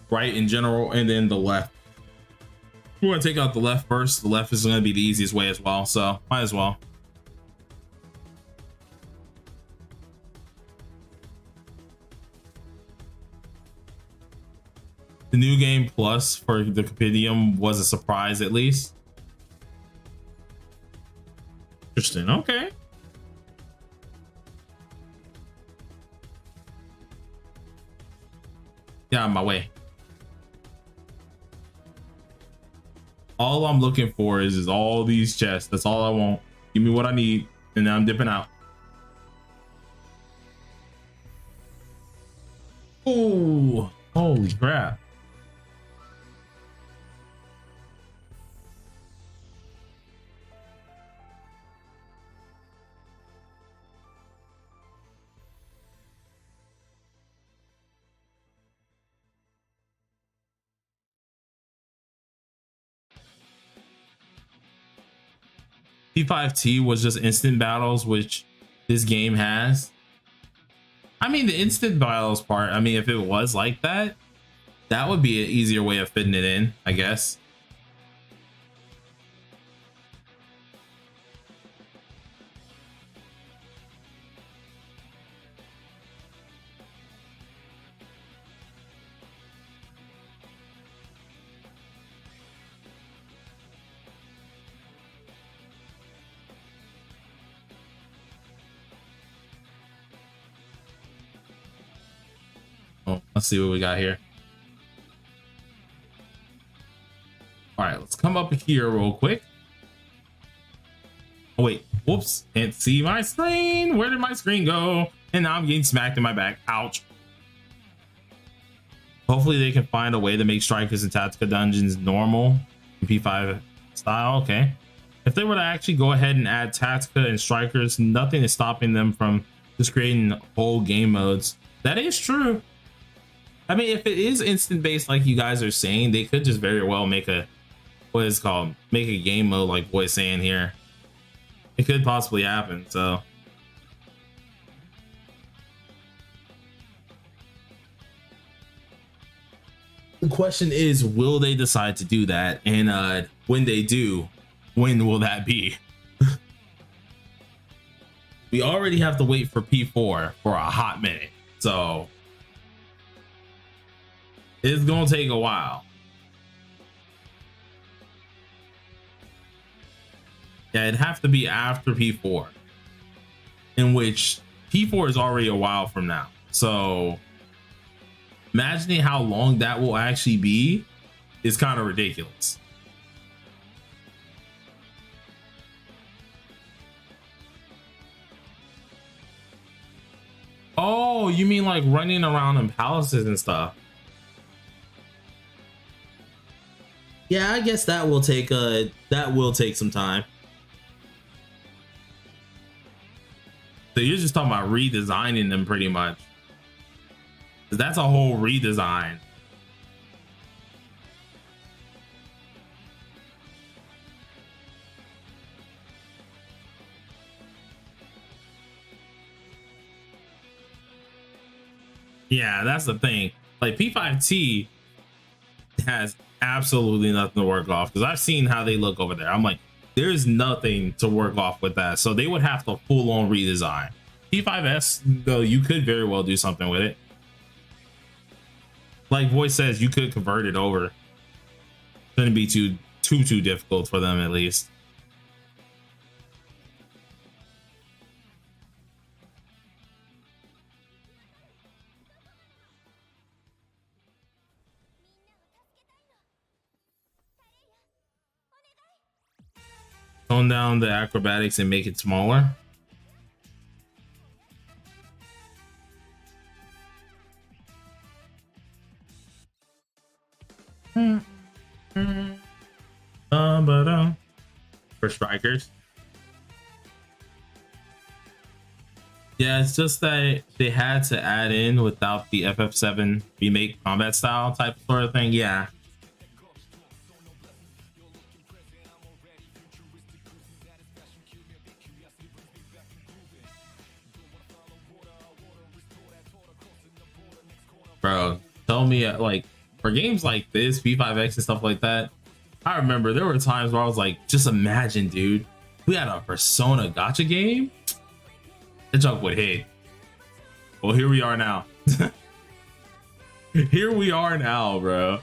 right in general, and then the left. We're gonna take out the left first. The left is gonna be the easiest way as well, so might as well. The new game plus for the compendium was a surprise, at least. Interesting. Okay. Get out of my way. All I'm looking for is all these chests. That's all I want. Give me what I need, and then I'm dipping out. Oh, holy crap. P5T was just instant battles, which this game has. I mean, the instant battles part, I mean, if it was like that, that would be an easier way of fitting it in, I guess. Oh, let's see what we got here. All right, let's come up here real quick. Oh wait, whoops, can't see my screen. Where did my screen go? And now I'm getting smacked in my back. Ouch. Hopefully they can find a way to make Strikers and Tactica dungeons normal in P5 style. Okay. If they were to actually go ahead and add Tactica and Strikers, nothing is stopping them from just creating whole game modes. That is true. I mean, if it is instant based, like you guys are saying, they could just very well make a, what is it called, make a game mode like Boy's saying here. It could possibly happen. So the question is, will they decide to do that? And when they do, when will that be? We already have to wait for P4 for a hot minute, so it's gonna take a while. Yeah, it'd have to be after P4, in which P4 is already a while from now. So imagining how long that will actually be is kind of ridiculous. Oh, you mean like running around in palaces and stuff? Yeah, I guess that will take some time. So you're just talking about redesigning them pretty much. That's a whole redesign. Yeah, that's the thing. Like P5T has absolutely nothing to work off, because I've seen how they look over there. I'm like, there's nothing to work off with that. So they would have to full on redesign. P5S, though, you could very well do something with it. Like Voice says, you could convert it over. Shouldn't be too difficult for them, at least. Tone down the acrobatics and make it smaller. For Strikers. Yeah, it's just that they had to add in without the FF7 remake combat style type sort of thing. Yeah. Bro, tell me like for games like this, P5X and stuff like that, I remember there were times where I was like, just imagine, dude, we had a Persona gotcha game. The junk would hit. Well, here we are now. Here we are now, bro.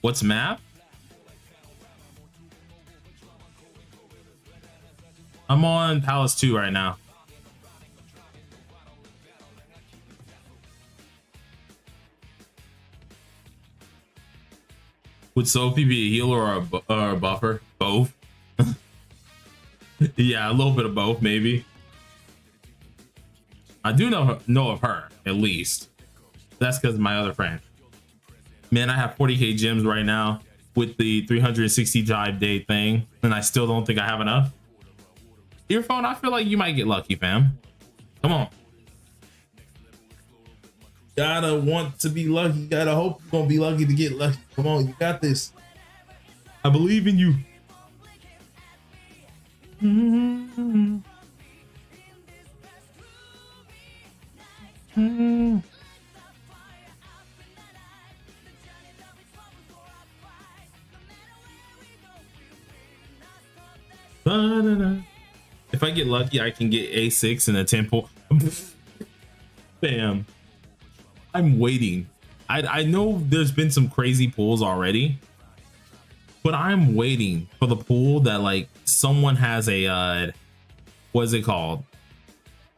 What's map? I'm on Palace 2 right now. Would Sophie be a healer or a buffer? Both. Yeah, a little bit of both, maybe. I do know of her, at least. That's because of my other friend. Man, I have 40k gems right now with the 365 day thing, and I still don't think I have enough. Earphone, I feel like you might get lucky, fam. Come on. Gotta want to be lucky. Gotta hope you're gonna be lucky to get lucky. Come on, you got this. I believe in you. Mm-hmm. Mm-hmm. If I get lucky, I can get A6 in a temple. Bam. I'm waiting. I know there's been some crazy pulls already, but I'm waiting for the pool that like someone has a what's it called?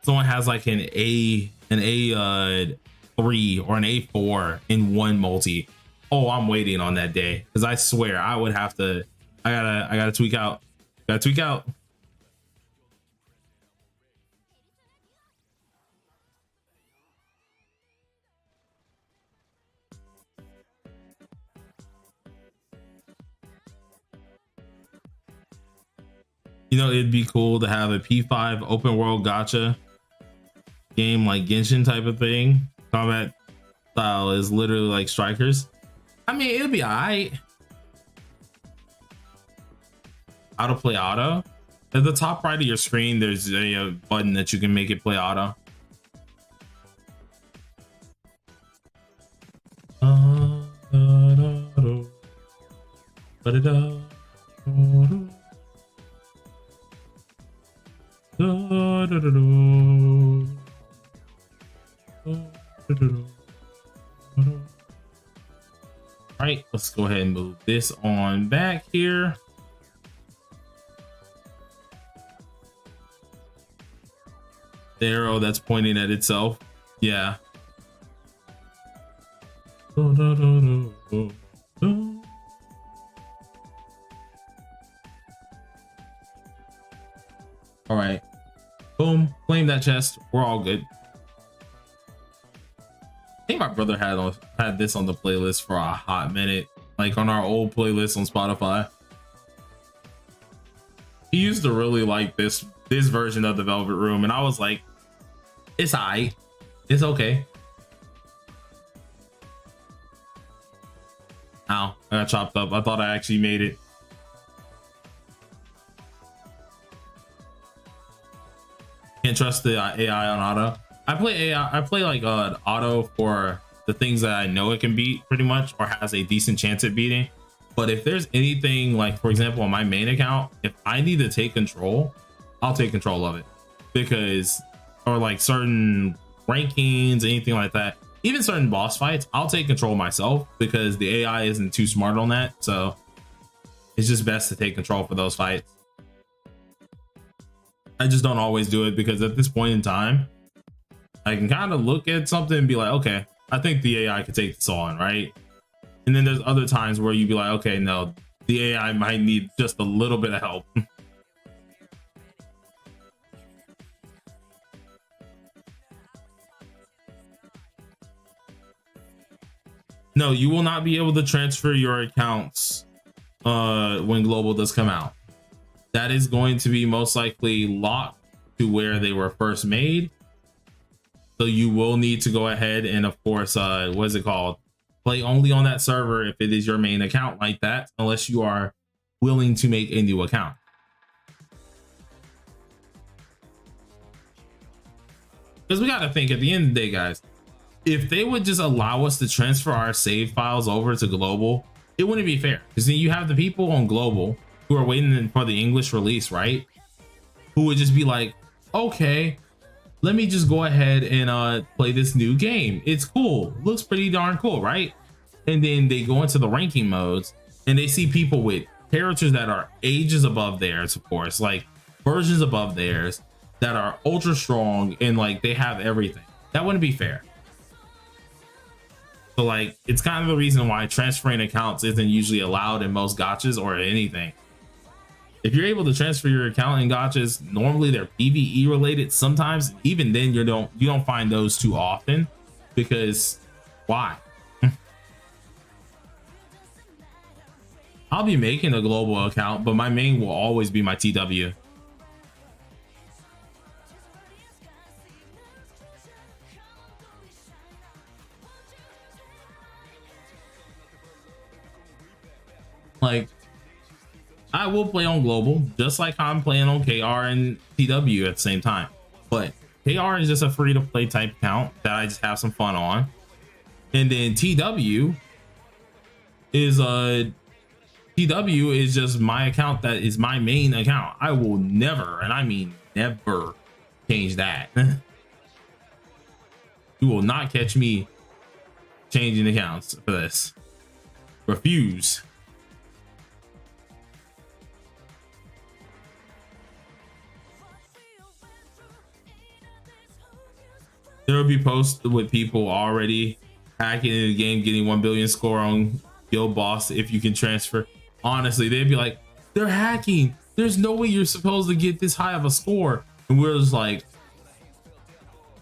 Someone has like an A3 or an A4 in one multi. Oh, I'm waiting on that day because I swear I would have to. I gotta tweak out. Gotta tweak out. You know, it'd be cool to have a P5 open world gacha game like Genshin type of thing. Combat style is literally like Strikers. I mean, it'll be alright. How to play auto? At the top right of your screen, there's a button that you can make it play auto. All right, let's go ahead and move this on back here. The arrow that's pointing at itself. Yeah. All right. Boom. Claim that chest. We're all good. I think my brother had this on the playlist for a hot minute, like on our old playlist on Spotify. He used to really like this version of the Velvet Room, and I was like, it's alright. It's okay. Ow, I got chopped up. I thought I actually made it. Can't trust the AI on auto. I play AI. I play like auto for the things that I know it can beat pretty much, or has a decent chance at beating. But if there's anything like, for example, on my main account, if I need to take control, I'll take control of it, because, or like certain rankings, anything like that, even certain boss fights, I'll take control myself because the AI isn't too smart on that. So it's just best to take control for those fights. I just don't always do it because at this point in time, I can kind of look at something and be like, okay, I think the AI could take this on, right? And then there's other times where you'd be like, okay, no, the AI might need just a little bit of help. No, you will not be able to transfer your accounts when global does come out. That is going to be most likely locked to where they were first made. So you will need to go ahead and, of course, what is it called? Play only on that server if it is your main account like that, unless you are willing to make a new account. Because we got to think, at the end of the day, guys, if they would just allow us to transfer our save files over to global, it wouldn't be fair. Because then you have the people on global who are waiting for the English release, right? Who would just be like, okay, let me just go ahead and play this new game. It's cool. Looks pretty darn cool, right? And then they go into the ranking modes and they see people with characters that are ages above theirs, of course, like versions above theirs that are ultra strong and like they have everything. That wouldn't be fair. So like, it's kind of the reason why transferring accounts isn't usually allowed in most gachas or anything. If you're able to transfer your account in gachas, normally they're PvE related. Sometimes even then you don't find those too often, because why? I'll be making a global account, but my main will always be my TW. Like, I will play on global just like I'm playing on KR and TW at the same time, but KR is just a free to play type account that I just have some fun on, and then TW is just my account that is my main account. I will never, and I mean never, change that. You will not catch me changing accounts for this. Refuse. There will be posts with people already hacking in the game, getting 1 billion score on Guild Boss if you can transfer. Honestly, they'd be like, they're hacking. There's no way you're supposed to get this high of a score. And we're just like,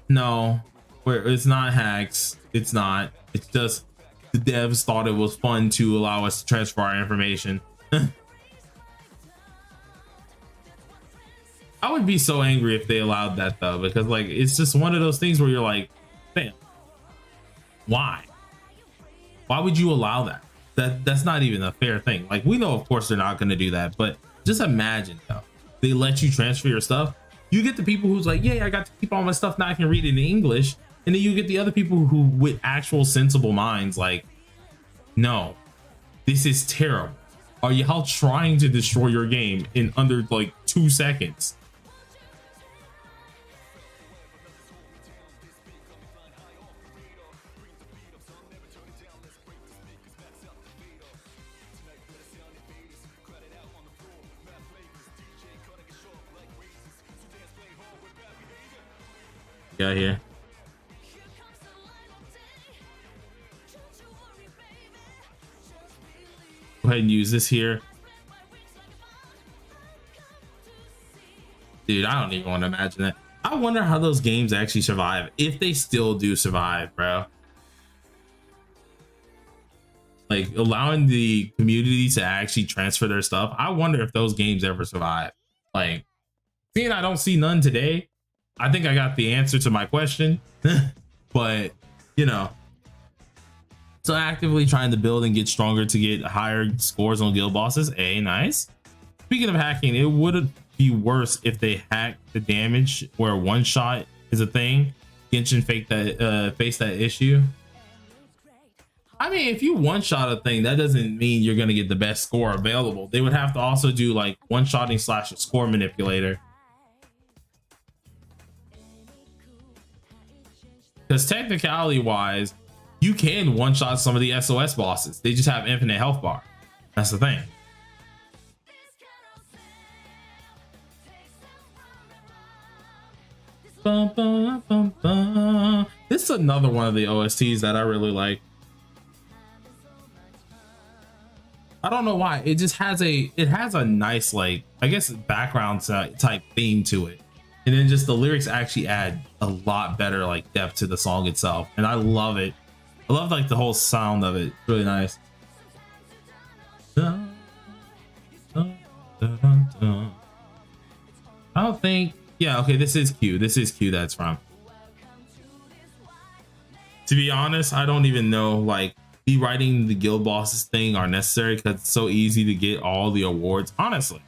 no, it's not hacks. It's not. It's just the devs thought it was fun to allow us to transfer our information. I would be so angry if they allowed that though, because like, it's just one of those things where you're like, damn, why would you allow that? That's not even a fair thing. Like, we know of course they're not going to do that, but just imagine though, they let you transfer your stuff. You get the people who's like, yeah, I got to keep all my stuff now, I can read it in English. And then you get the other people who with actual sensible minds like, no, this is terrible. Are y'all trying to destroy your game in under like 2 seconds? Got here. Go ahead and use this here. Dude, I don't even want to imagine that. I wonder how those games actually survive, if they still do survive, bro. Like, allowing the community to actually transfer their stuff. I wonder if those games ever survive. Like, seeing I don't see none today, I think I got the answer to my question. But, you know, so actively trying to build and get stronger to get higher scores on guild bosses. Nice. Speaking of hacking, it would be worse if they hacked the damage where one shot is a thing. Genshin faced that issue. I mean, if you one shot a thing, that doesn't mean you're gonna get the best score available. They would have to also do like one shotting / a score manipulator. Because technicality wise, you can one shot some of the SOS bosses. They just have infinite health bar. That's the thing. Bum, bum, bum, bum. This is another one of the OSTs that I really like. I don't know why. It just has a nice, like, I guess background type theme to it. And then just the lyrics actually add a lot better like depth to the song itself. And I love it. I love like the whole sound of it. It's really nice. Dun, dun, dun, dun, dun. I don't think. Yeah, okay, this is Q. This is Q that's from. To be honest, I don't even know like me writing the guild bosses thing are necessary because it's so easy to get all the awards. Honestly,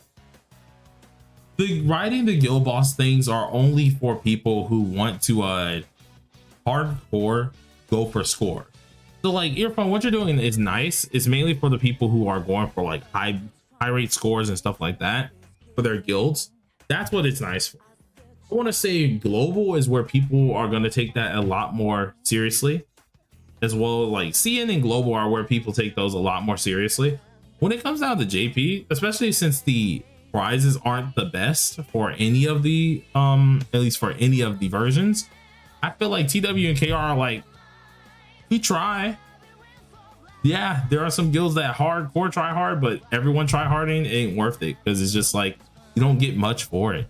the writing the guild boss things are only for people who want to hardcore go for score. So like Earphone, what you're doing is nice. It's mainly for the people who are going for like high rate scores and stuff like that for their guilds. That's what it's nice for. I want to say global is where people are going to take that a lot more seriously as well. Like CN and global are where people take those a lot more seriously. When it comes down to JP, especially since the prizes aren't the best for any of the at least for any of the versions, I feel like TW and KR are like, we try. Yeah, there are some guilds that hardcore try hard, but everyone try harding ain't worth it because it's just like you don't get much for it.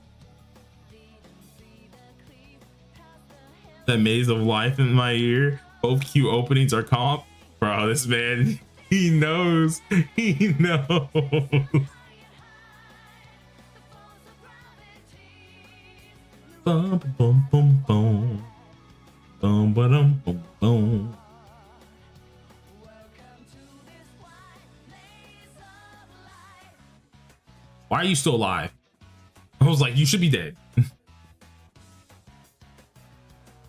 The maze of life in my ear. Both Q openings are comp. Bro, this man, he knows. He knows. Bum, bum, bum, bum. Bum, ba-dum, bum, bum. Why are you still alive? I was like, you should be dead.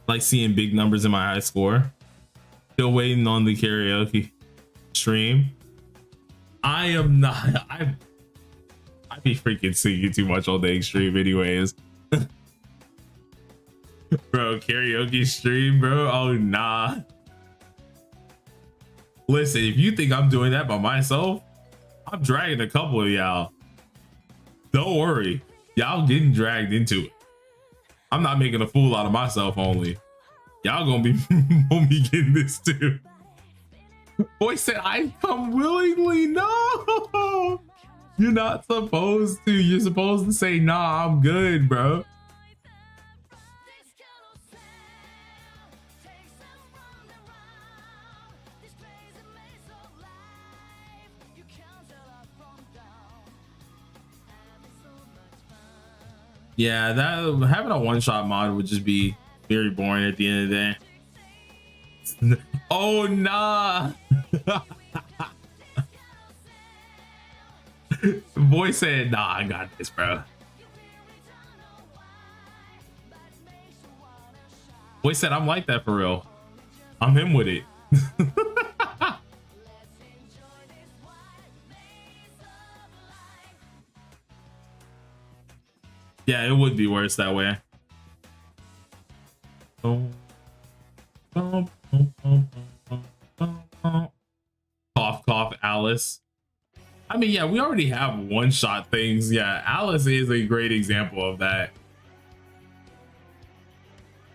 Like seeing big numbers in my high score. Still waiting on the karaoke stream. I am not. I be freaking singing too much all day stream anyways. Bro, karaoke stream, bro. Oh nah. Listen, if you think I'm doing that by myself, I'm dragging a couple of y'all. Don't worry. Y'all getting dragged into it. I'm not making a fool out of myself only. Y'all gonna be getting this too. Boy said I come willingly. No, you're not supposed to. You're supposed to say, nah, I'm good, bro. Yeah, that having a one-shot mod would just be very boring at the end of the day. Oh nah. Boy said, nah, I got this, bro. Boy said, I'm like that for real. I'm him with it. Yeah, it would be worse that way. Cough, cough, Alice. I mean, yeah, we already have one-shot things. Yeah, Alice is a great example of that.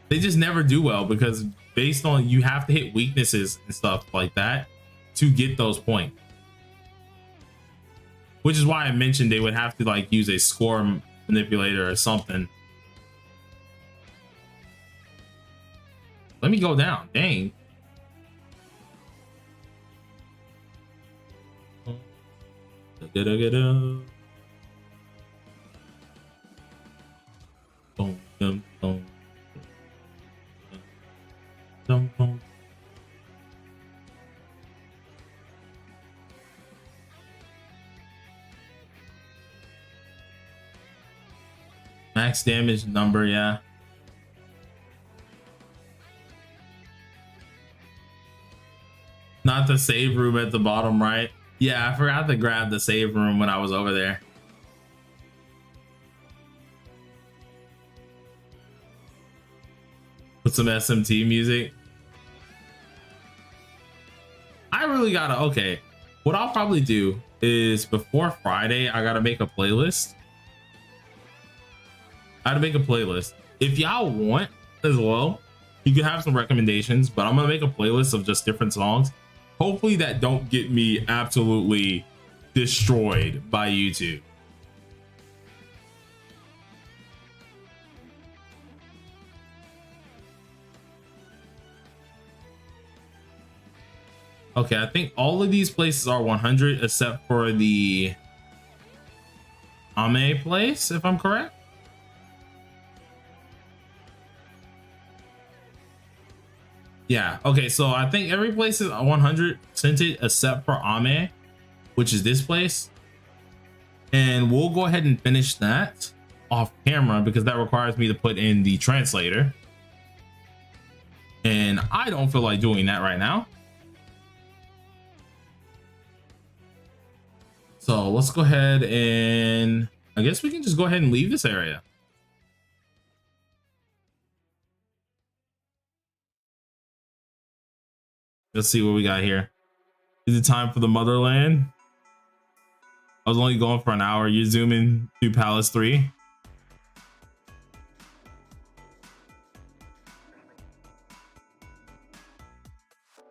They just never do well because based on you have to hit weaknesses and stuff like that to get those points. Which is why I mentioned they would have to like use a score manipulator or something. Let me go down. Dang. Max damage number, yeah. Not the save room at the bottom right. Yeah, I forgot to grab the save room when I was over there. Put some SMT music. I really gotta, okay. What I'll probably do is before Friday, I gotta make a playlist. I gotta make a playlist. If y'all want as well, you can have some recommendations, but I'm gonna make a playlist of just different songs. Hopefully that don't get me absolutely destroyed by YouTube. Okay, I think all of these places are 100 except for the Ame place, if I'm correct. Yeah, okay, so I think every place is 100 scented except for Ame, which is this place. And we'll go ahead and finish that off camera because that requires me to put in the translator. And I don't feel like doing that right now. So let's go ahead and I guess we can just go ahead and leave this area. Let's see what we got here. Is it time for the motherland? I was only going for an hour. You're zooming to Palace 3.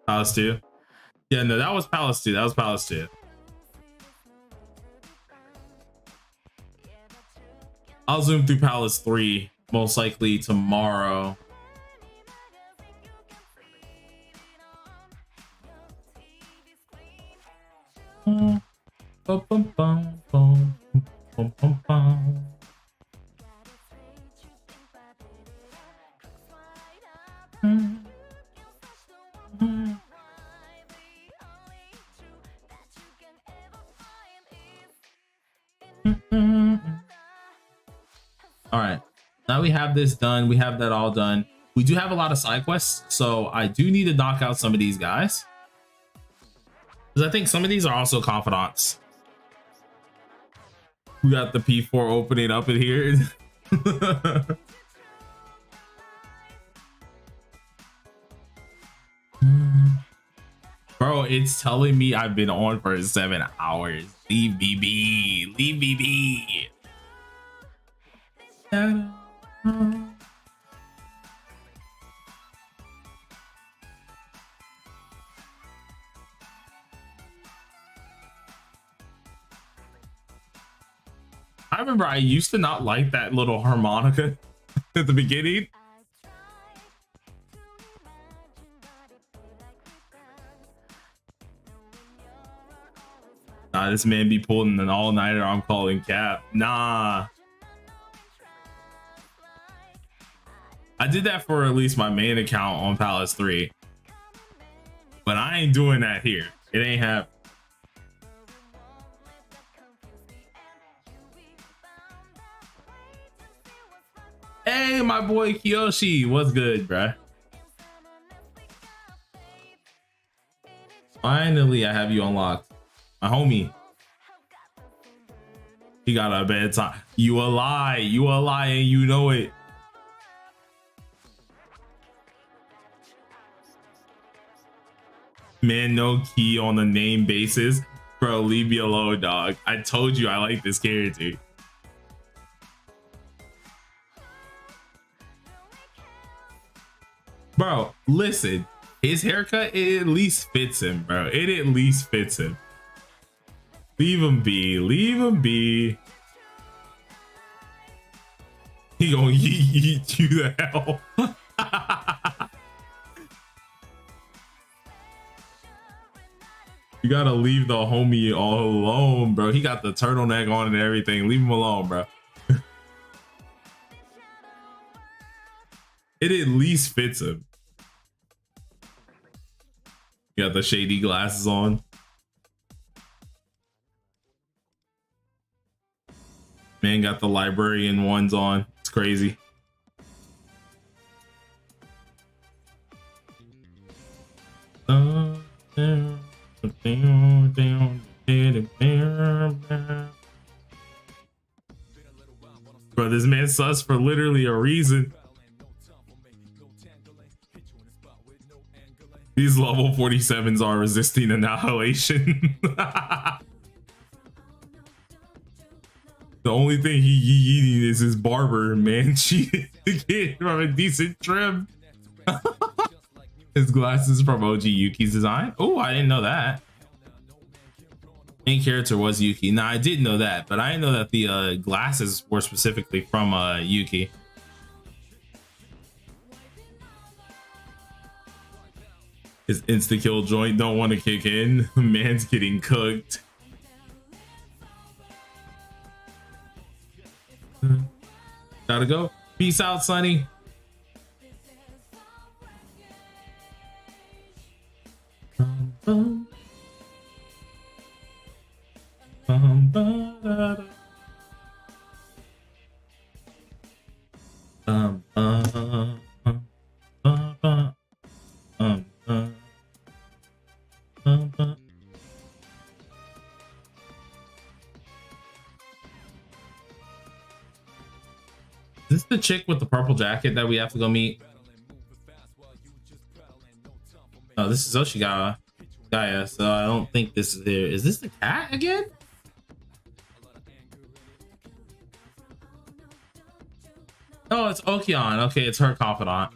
Palace 2. Yeah, no, that was Palace 2. That was Palace 2. I'll zoom through Palace 3 most likely tomorrow. All right, now we have this done. We have that all done. We do have a lot of side quests, so I do need to knock out some of these guys, because I think some of these are also confidants. We got the P4 opening up in here. Bro, it's telling me I've been on for 7 hours. Leave me be. Leave me be. I remember I used to not like that little harmonica at the beginning. Nah, this man be pulling an all-nighter. I'm calling cap. Nah. I did that for at least my main account on Palace 3. But I ain't doing that here. It ain't happening. Hey, my boy Kiyoshi. What's good, bruh? Finally, I have you unlocked. My homie. He got a bad time. You a lie. You a lie and you know it. Man, no key on the name basis. Bro, leave me alone, dog. I told you I like this character. Bro, listen. His haircut, it at least fits him, bro. It at least fits him. Leave him be. Leave him be. He gonna yeet you the hell. You gotta leave the homie all alone, bro. He got the turtleneck on and everything. Leave him alone, bro. It at least fits him. You got the shady glasses on. Man got the librarian ones on. It's crazy. Bro, this man sus for literally a reason. These level 47s are resisting annihilation. The only thing he eating is his barber, man. Cheated to get from a decent trim. His glasses from OG Yuki's design. Oh, I didn't know that. Main character was Yuki. Now I did know that, but I didn't know that the glasses were specifically from Yuki. His insta kill joint don't want to kick in. Man's getting cooked. Gotta go. Peace out, Sonny. Is this the chick with the purple jacket that we have to go meet? Oh, this is Oshigawa. Gaia, so I don't think this is there. Is this the cat again? Oh, it's Okion. Okay, it's her confidant.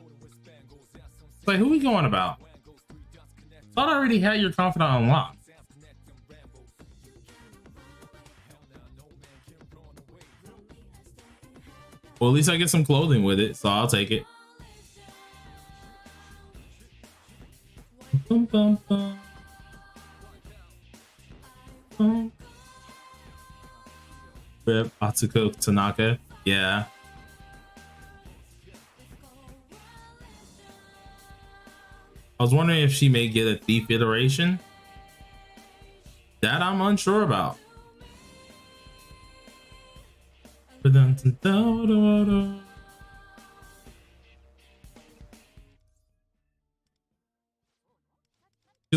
It's like, who are we going about? Thought I already had your confidant unlocked. Well, at least I get some clothing with it, so I'll take it. Bum, bum, bum. Rip Atsuko Tanaka. Yeah. I was wondering if she may get a thief iteration. That I'm unsure about. She's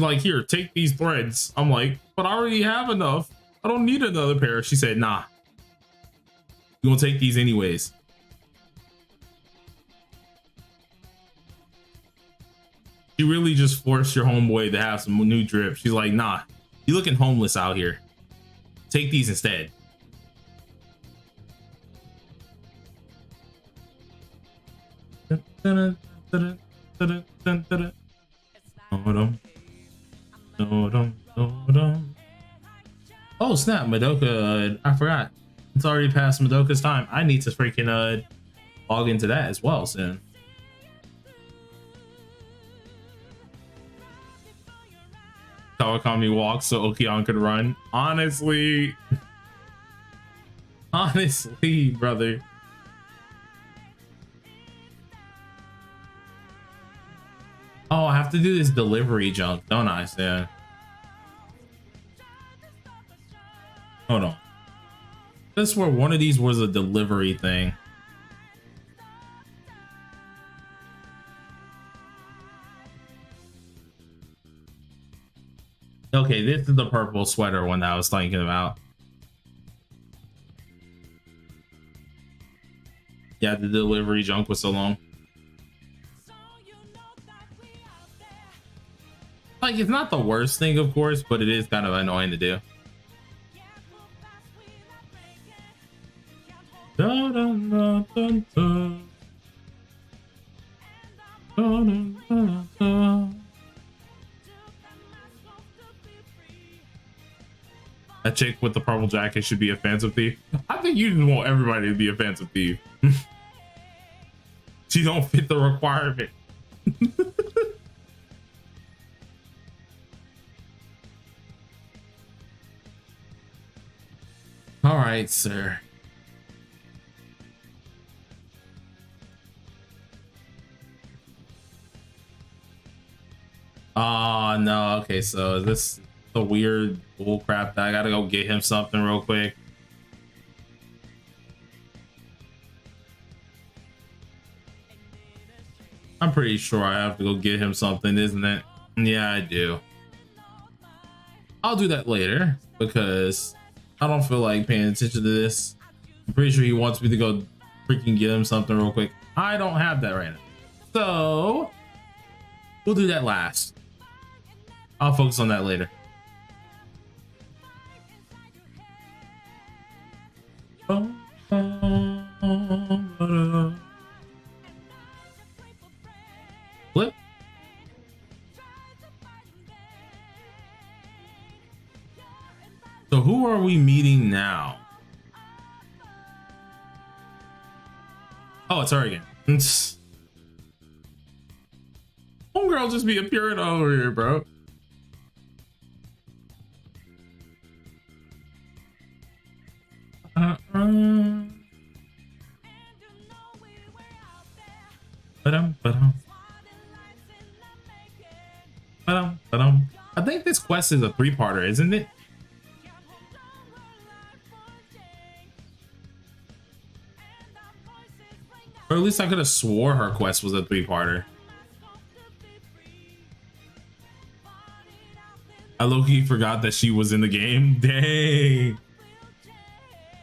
like, here, take these threads. I'm like, but I already have enough. I don't need another pair. She said, nah. You gonna take these anyways. She really just forced your homeboy to have some new drip. She's like, nah, you looking homeless out here. Take these instead. Oh snap, Madoka, I forgot. It's already past Madoka's time. I need to freaking log into that as well soon. Kawakami walks so Okion could run. Honestly, brother. Oh, I have to do this delivery junk, don't I? Yeah. Hold on. This where one of these was a delivery thing. Okay, this is the purple sweater one that I was thinking about. Yeah, the delivery junk was so long. Like, it's not the worst thing, of course, but it is kind of annoying to do. Dun, dun, dun, dun, dun. Dun, dun, dun, dun. That chick with the purple jacket should be a offensive thief. I think you just want everybody to be a offensive thief. She don't fit the requirement. All right, sir. Oh no, okay, so this the weird bull crap that I gotta go get him something real quick. I'm pretty sure I have to go get him something, isn't it? Yeah, I do. I'll do that later because I don't feel like paying attention to this. I'm pretty sure he wants me to go freaking get him something real quick. I don't have that right now. So we'll do that last. I'll focus on that later. Flip. So who are we meeting now? Oh, it's her again. Oh homegirl just be appearing over here, bro. I think this quest is a 3-parter, isn't it? Or at least I could have swore her quest was a 3-parter. I low-key forgot that she was in the game. Dang.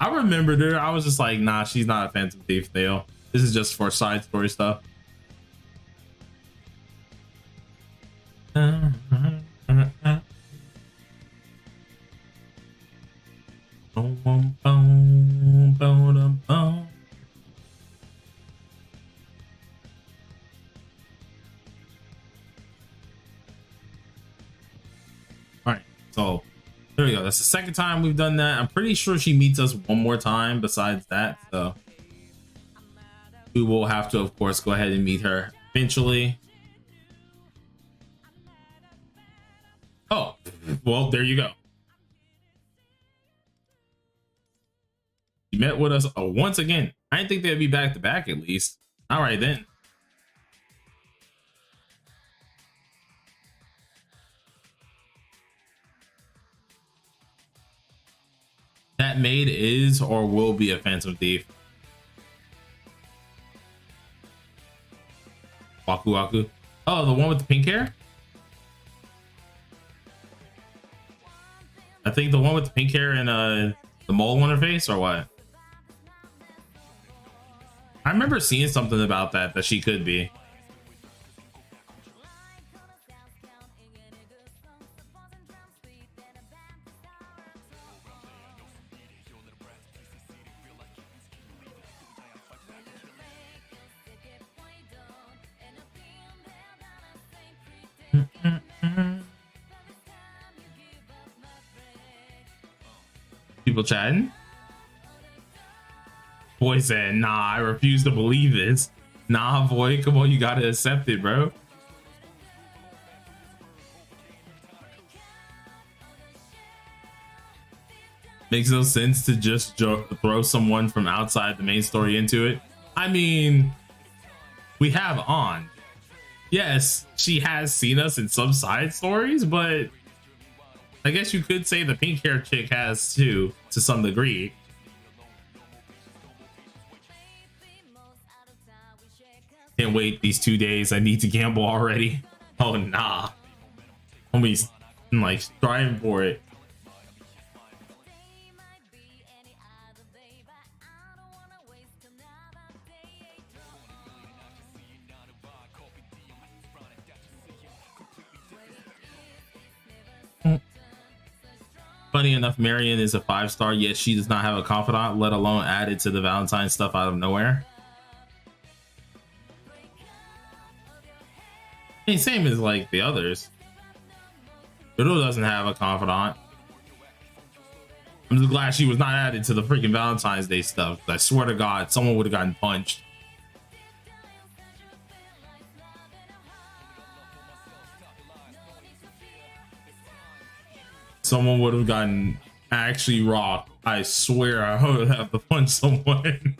I remembered her. I was just like, nah, she's not a Phantom Thief, Theo. This is just for side story stuff. Alright, so there we go. That's the second time we've done that. I'm pretty sure she meets us one more time besides that, so we will have to, of course, go ahead and meet her eventually. Oh, well, there you go. You met with us once again. I didn't think they'd be back to back at least. All right, then. That maid is or will be a Phantom Thief. Waku Waku. Oh, the one with the pink hair? I think the one with the pink hair and the mole on her face, or what? I remember seeing something about that she could be. People chatting. Boy said, nah, I refuse to believe this. Nah, boy, come on, you gotta accept it, bro. Makes no sense to just throw someone from outside the main story into it. I mean, we have On. Yes, she has seen us in some side stories, but I guess you could say the pink hair chick has too, to some degree. Can't wait these 2 days. I need to gamble already. Oh nah. Homie's like striving for it. Funny enough, Marion is a 5-star, yet she does not have a confidant, let alone added to the Valentine stuff out of nowhere. I mean, same as like the others. Fiddle doesn't have a confidant. I'm just glad she was not added to the freaking Valentine's Day stuff. I swear to God, someone would have gotten punched. Someone would have gotten actually rocked. I swear I would have to punch someone.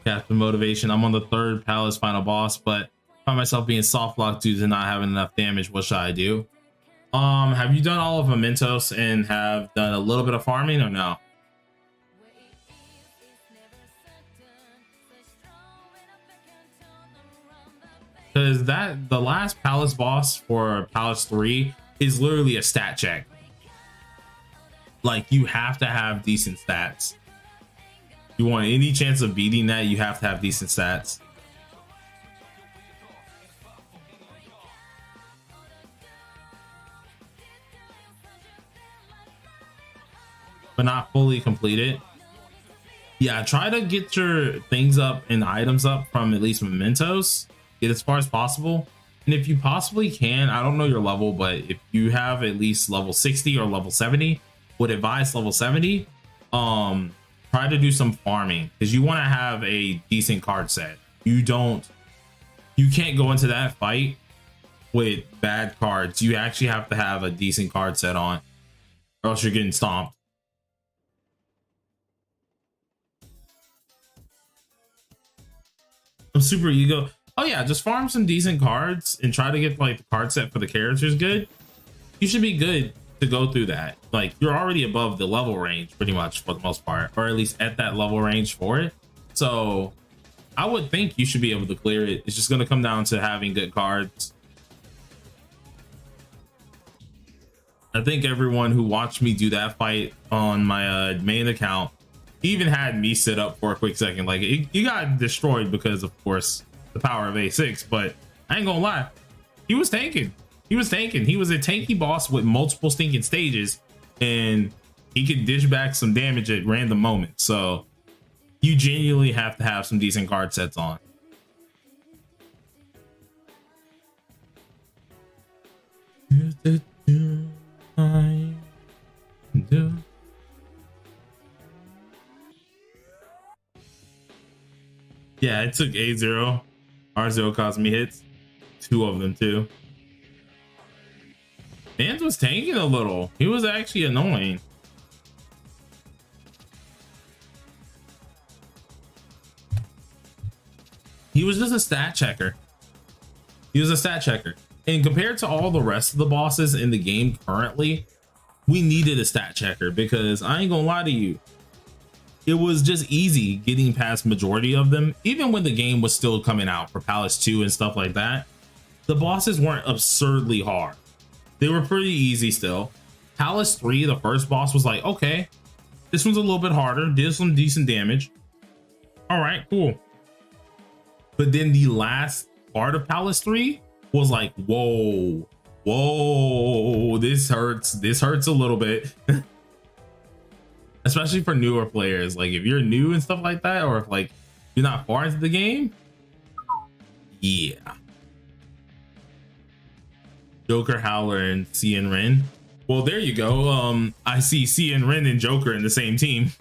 Captain Motivation. I'm on the 3rd Palace final boss, but find myself being soft locked due to not having enough damage. What should I do? Have you done all of Mementos and have done a little bit of farming or no? Because the last Palace boss for Palace 3 is literally a stat check. Like, you have to have decent stats. You want any chance of beating that, you have to have decent stats. But not fully completed. Yeah, try to get your things up and items up from at least Mementos. Get as far as possible. And if you possibly can, I don't know your level, but if you have at least level 60 or level 70, would advise level 70. Try to do some farming because you want to have a decent card set. You can't go into that fight with bad cards. You actually have to have a decent card set on, or else you're getting stomped. I'm super ego. Oh yeah, just farm some decent cards and try to get like the card set for the characters good. You should be good to go through that. Like you're already above the level range pretty much for the most part, or at least at that level range for it. So I would think you should be able to clear it. It's just going to come down to having good cards. I think everyone who watched me do that fight on my main account even had me sit up for a quick second. Like you got destroyed because of course the power of A6, but I ain't gonna lie, he was tanking. He was tanking. He was a tanky boss with multiple stinking stages, and he could dish back some damage at random moments. So you genuinely have to have some decent card sets on. Yeah, it took A0. R0 caused me hits. 2 of them too. Mans was tanking a little. He was actually annoying. He was just a stat checker. He was a stat checker. And compared to all the rest of the bosses in the game currently, we needed a stat checker because I ain't gonna lie to you. It was just easy getting past majority of them. Even when the game was still coming out for Palace 2 and stuff like that, the bosses weren't absurdly hard. They were pretty easy still. Palace 3, the first boss was like, okay, this one's a little bit harder, did some decent damage. All right, cool. But then the last part of Palace 3 was like, whoa, this hurts a little bit. Especially for newer players. Like if you're new and stuff like that, or if like you're not far into the game, yeah. Joker, Howler, and Cien Ren. Well, there you go. I see Cien Ren and Joker in the same team.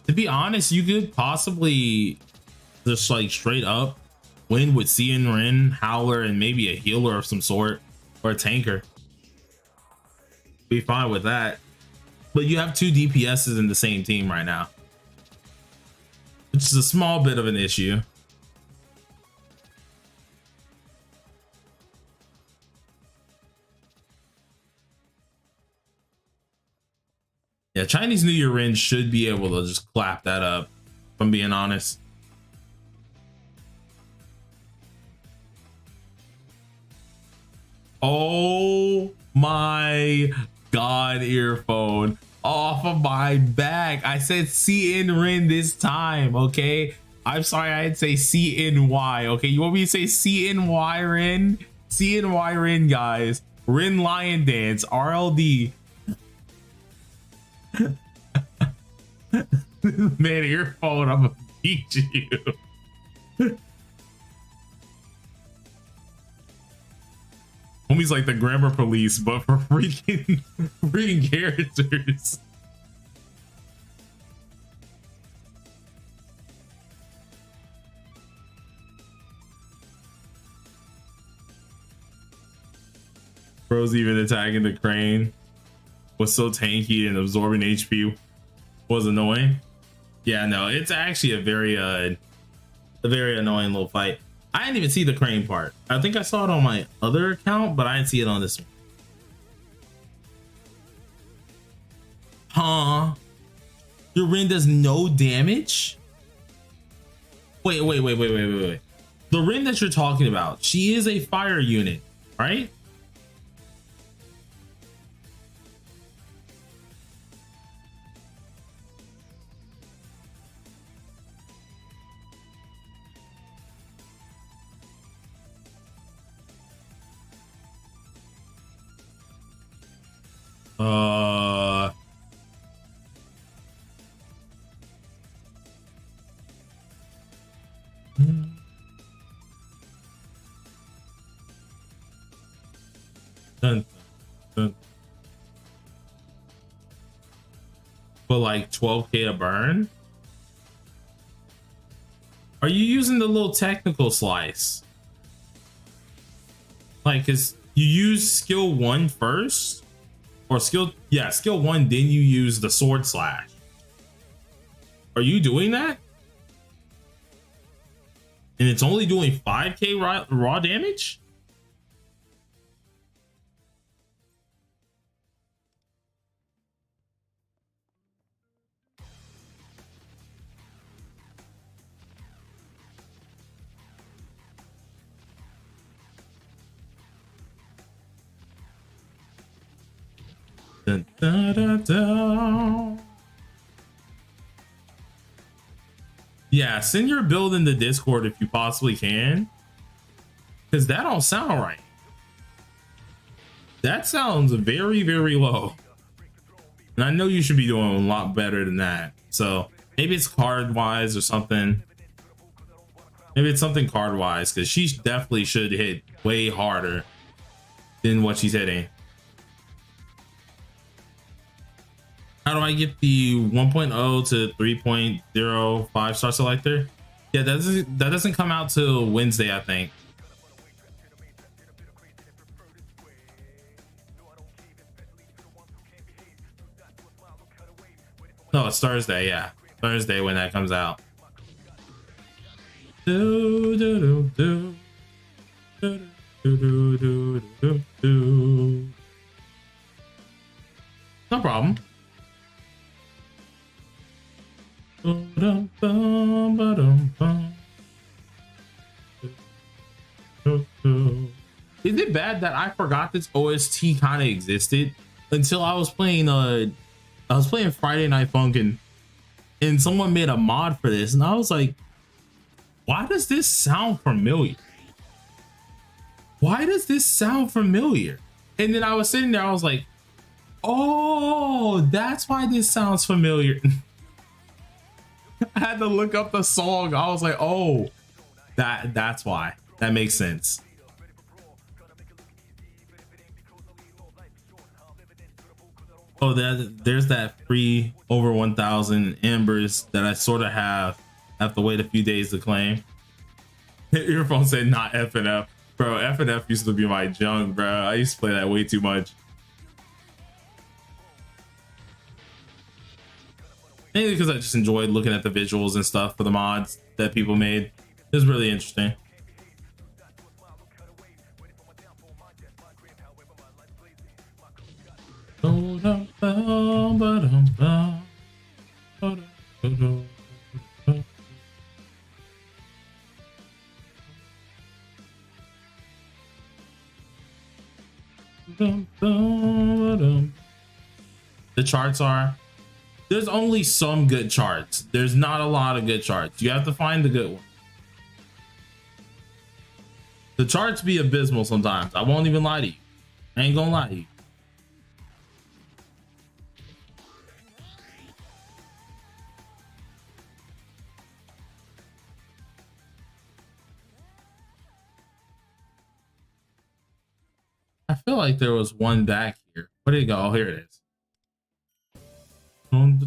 To be honest, you could possibly just like straight up win with Cien Ren, Howler, and maybe a healer of some sort, or a tanker. Be fine with that. But you have 2 DPSs in the same team right now, which is a small bit of an issue. Yeah, Chinese New Year Rin should be able to just clap that up, if I'm being honest. Oh my God, earphone off of my back. I said Cien Ren this time, okay? I'm sorry I didn't say CNY, okay? You want me to say CNY Ren? CNY Ren, guys. Ren Lion Dance, RLD. Man, earphone, I'm gonna beat you. Homie's like the grammar police, but for freaking characters. Bro's even attacking the crane. Was so tanky and absorbing HP was annoying. Yeah, no, it's actually a very annoying little fight. I didn't even see the crane part. I think I saw it on my other account, but I didn't see it on this one. Huh? Your Rin does no damage? Wait. The Rin that you're talking about, she is a fire unit, right? But like 12k to burn. Are you using the little technical slice? Like, cause you use skill 1 first, or skill 1, then you use the sword slash. Are you doing that? And it's only doing 5k raw damage? Dun, dun, dun, dun. Yeah, send your build in the Discord if you possibly can, because that don't sound right. That sounds very, very low. And I know you should be doing a lot better than that. So maybe it's card wise or something. Maybe it's something card wise, because she definitely should hit way harder than what she's hitting. How do I get the 1.0 to 3.0 5-star selector? Yeah, that doesn't come out till Wednesday, I think. No, it's Thursday. Yeah, Thursday when that comes out. Do, do, do, do. Do, do, do, do, do, do. No problem. Is it bad that I forgot this OST kind of existed until I was playing Friday Night Funkin', and someone made a mod for this, and I was like, why does this sound familiar? Why does this sound familiar? And then I was sitting there, I was like, oh, that's why this sounds familiar. I had to look up the song. I was like, oh, that's why. That makes sense. Oh, there's that free over 1,000 embers that I sort of have to wait a few days to claim. Earphone said not FNF. Bro, FNF used to be my junk, bro. I used to play that way too much. Mainly because I just enjoyed looking at the visuals and stuff for the mods that people made. It was really interesting. The charts are, there's only some good charts. There's not a lot of good charts. You have to find the good one. The charts be abysmal sometimes. I won't even lie to you. I ain't gonna lie to you. I feel like there was one back here. Where did it go? Oh, here it is. And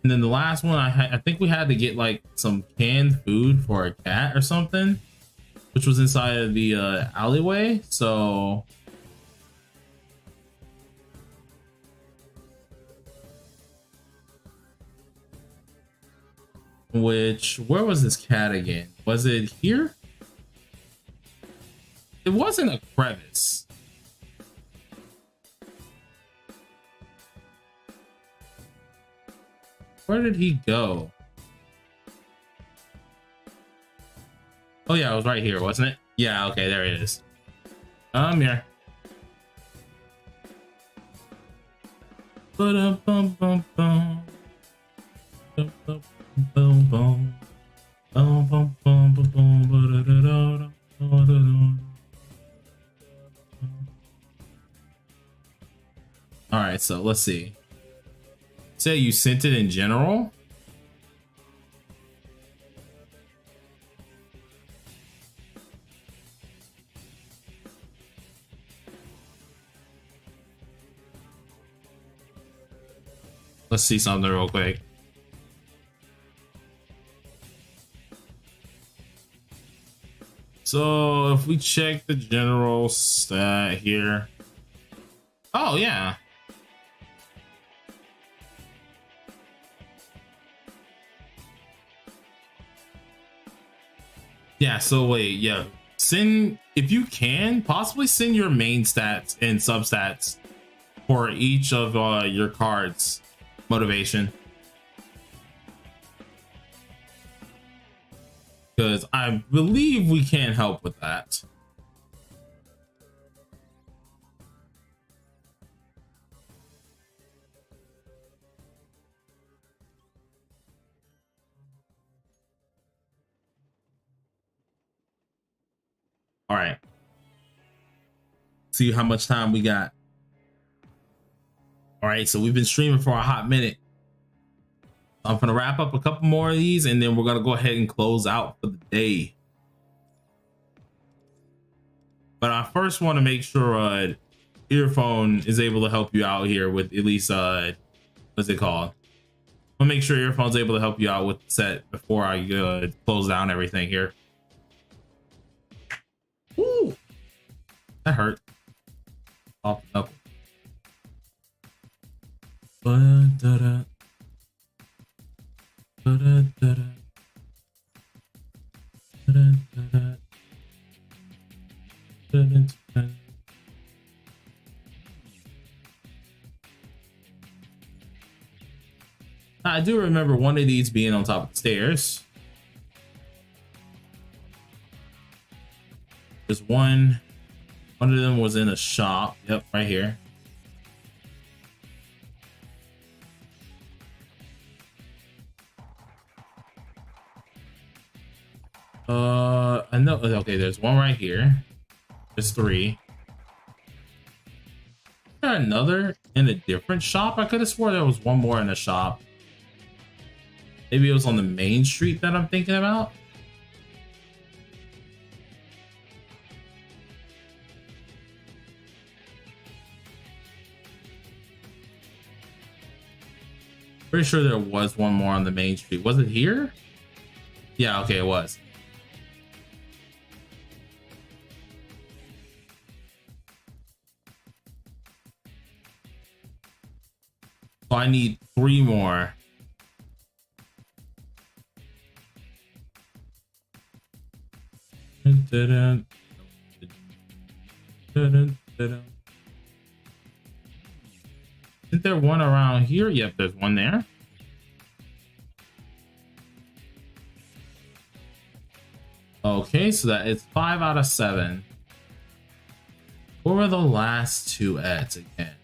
then the last one, I think we had to get like some canned food for a cat or something, which was inside of the alleyway. So where was this cat again? Was it here? It wasn't a crevice. Where did he go? Oh yeah, it was right here, wasn't it? Yeah, okay, there it is. Here. All right, so let's see. Say you sent it in general. Let's see something real quick. So if we check the general stat here. Oh yeah. Yeah, so wait, yeah. Send, if you can, possibly send your main stats and substats for each of your cards motivation. Because I believe we can help with that. All right. See how much time we got. All right, so we've been streaming for a hot minute. I'm gonna wrap up a couple more of these and then we're gonna go ahead and close out for the day. But I first want to make sure Earphone is able to help you out here with at least what's it called? I'll make sure Earphone's able to help you out with the set before I close down everything here. Ooh, that hurt. Off the knuckle. Ba-da-da-da. Da-da-da-da. Da-da-da-da. Da-da-da-da. I do remember one of these being on top of the stairs. There's one of them was in a shop. Yep, right here. I know. Okay, there's one right here. There's 3. Is there another in a different shop? I could have swore there was one more in a shop. Maybe it was on the main street that I'm thinking about. Pretty sure there was one more on the main street. Was it here? Yeah, okay, it was. So I need 3 more. Isn't there one around here? Yep, there's one there. Okay, so that is 5 out of 7. What were the last 2 ads again?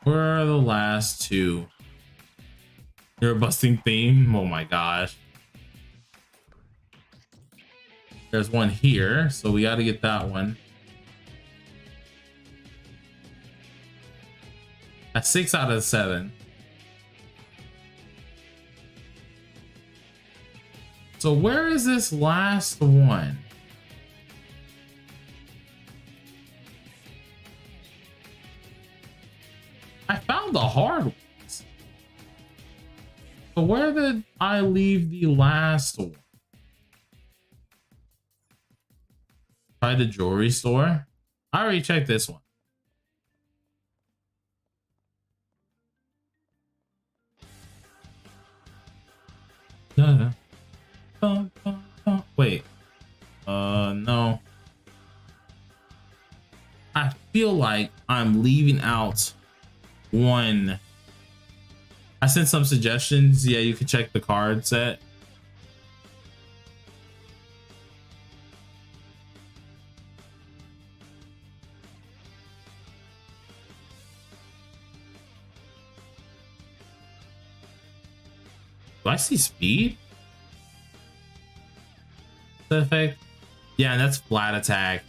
Where are the last 2? You're a busting theme? Oh my gosh. There's one here, so we got to get that one. That's 6 out of 7. So where is this last one? I found the hard ones. But where did I leave the last one? Try the jewelry store. I already checked this one. Wait. No. I feel like I'm leaving out one. I sent some suggestions. Yeah, you can check the card set. Do I see speed? Effect? Yeah, that's flat attack.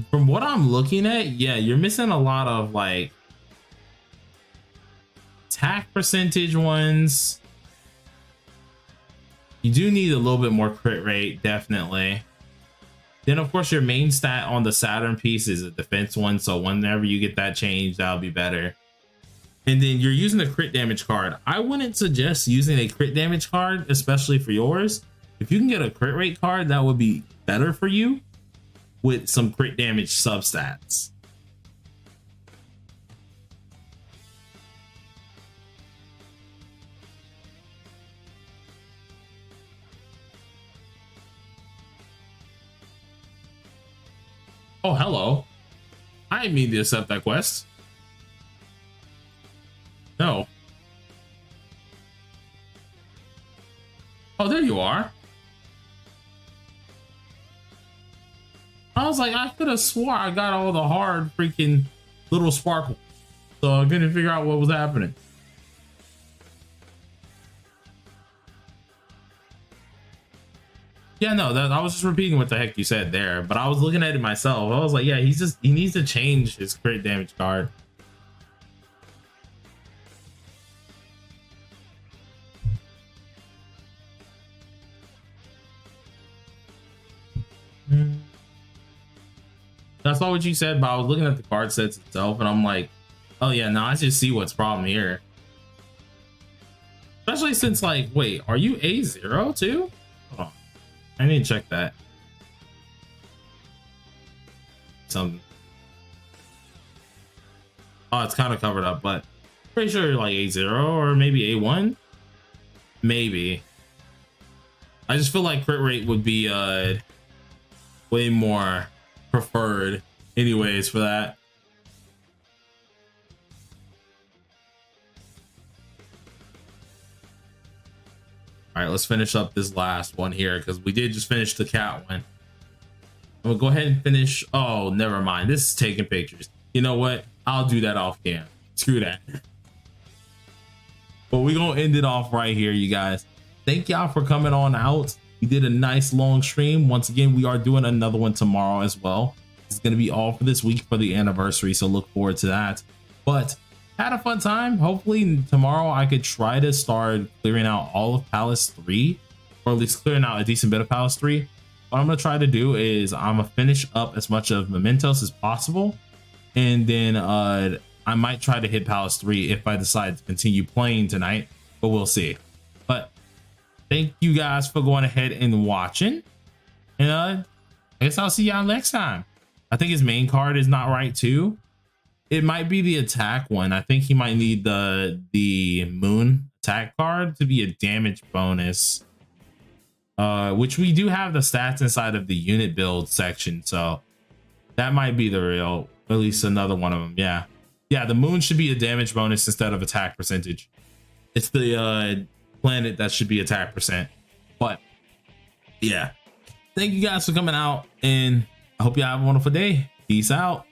From what I'm looking at, yeah, you're missing a lot of like attack percentage ones. You do need a little bit more crit rate, definitely. Then of course your main stat on the Saturn piece is a defense one, so whenever you get that changed, that'll be better. And then you're using a crit damage card. I wouldn't suggest using a crit damage card, especially for yours. If you can get a crit rate card, that would be better for you with some crit damage substats. Oh, hello. I didn't mean to accept that quest. No. Oh, there you are. I was like, I could have swore I got all the hard freaking little sparkles. So I couldn't figure out what was happening. Yeah, no, I was just repeating what the heck you said there, but I was looking at it myself. I was like, yeah, he needs to change his crit damage card. That's not what you said, but I was looking at the card sets itself and I'm like, oh yeah, no, I just see what's problem here. Especially since, like, wait, are you A0 too? Hold on. I need to check that. Something. Oh, it's kind of covered up, but pretty sure like A0 or maybe A1. Maybe. I just feel like crit rate would be way more preferred anyways for that. All right, let's finish up this last one here because we did just finish the cat one. We'll go ahead and finish. Oh, never mind. This is taking pictures. You know what? I'll do that off cam. Screw that. But we're gonna end it off right here, you guys. Thank y'all for coming on out. We did a nice long stream. Once again, we are doing another one tomorrow as well. It's gonna be all for this week for the anniversary, so look forward to that. But had a fun time. Hopefully tomorrow I could try to start clearing out all of Palace 3, or at least clearing out a decent bit of Palace 3. What I'm gonna try to do is I'm gonna finish up as much of Mementos as possible, and then I might try to hit Palace 3 if I decide to continue playing tonight, but we'll see. But thank you guys for going ahead and watching, and I guess I'll see y'all next time. I think his main card is not right too. It might be the attack one. I think he might need the moon attack card to be a damage bonus, which we do have the stats inside of the unit build section, so that might be the real, at least another one of them. Yeah, the moon should be a damage bonus instead of attack percentage. It's the planet that should be attack percent. But yeah, thank you guys for coming out, and I hope you have a wonderful day. Peace out.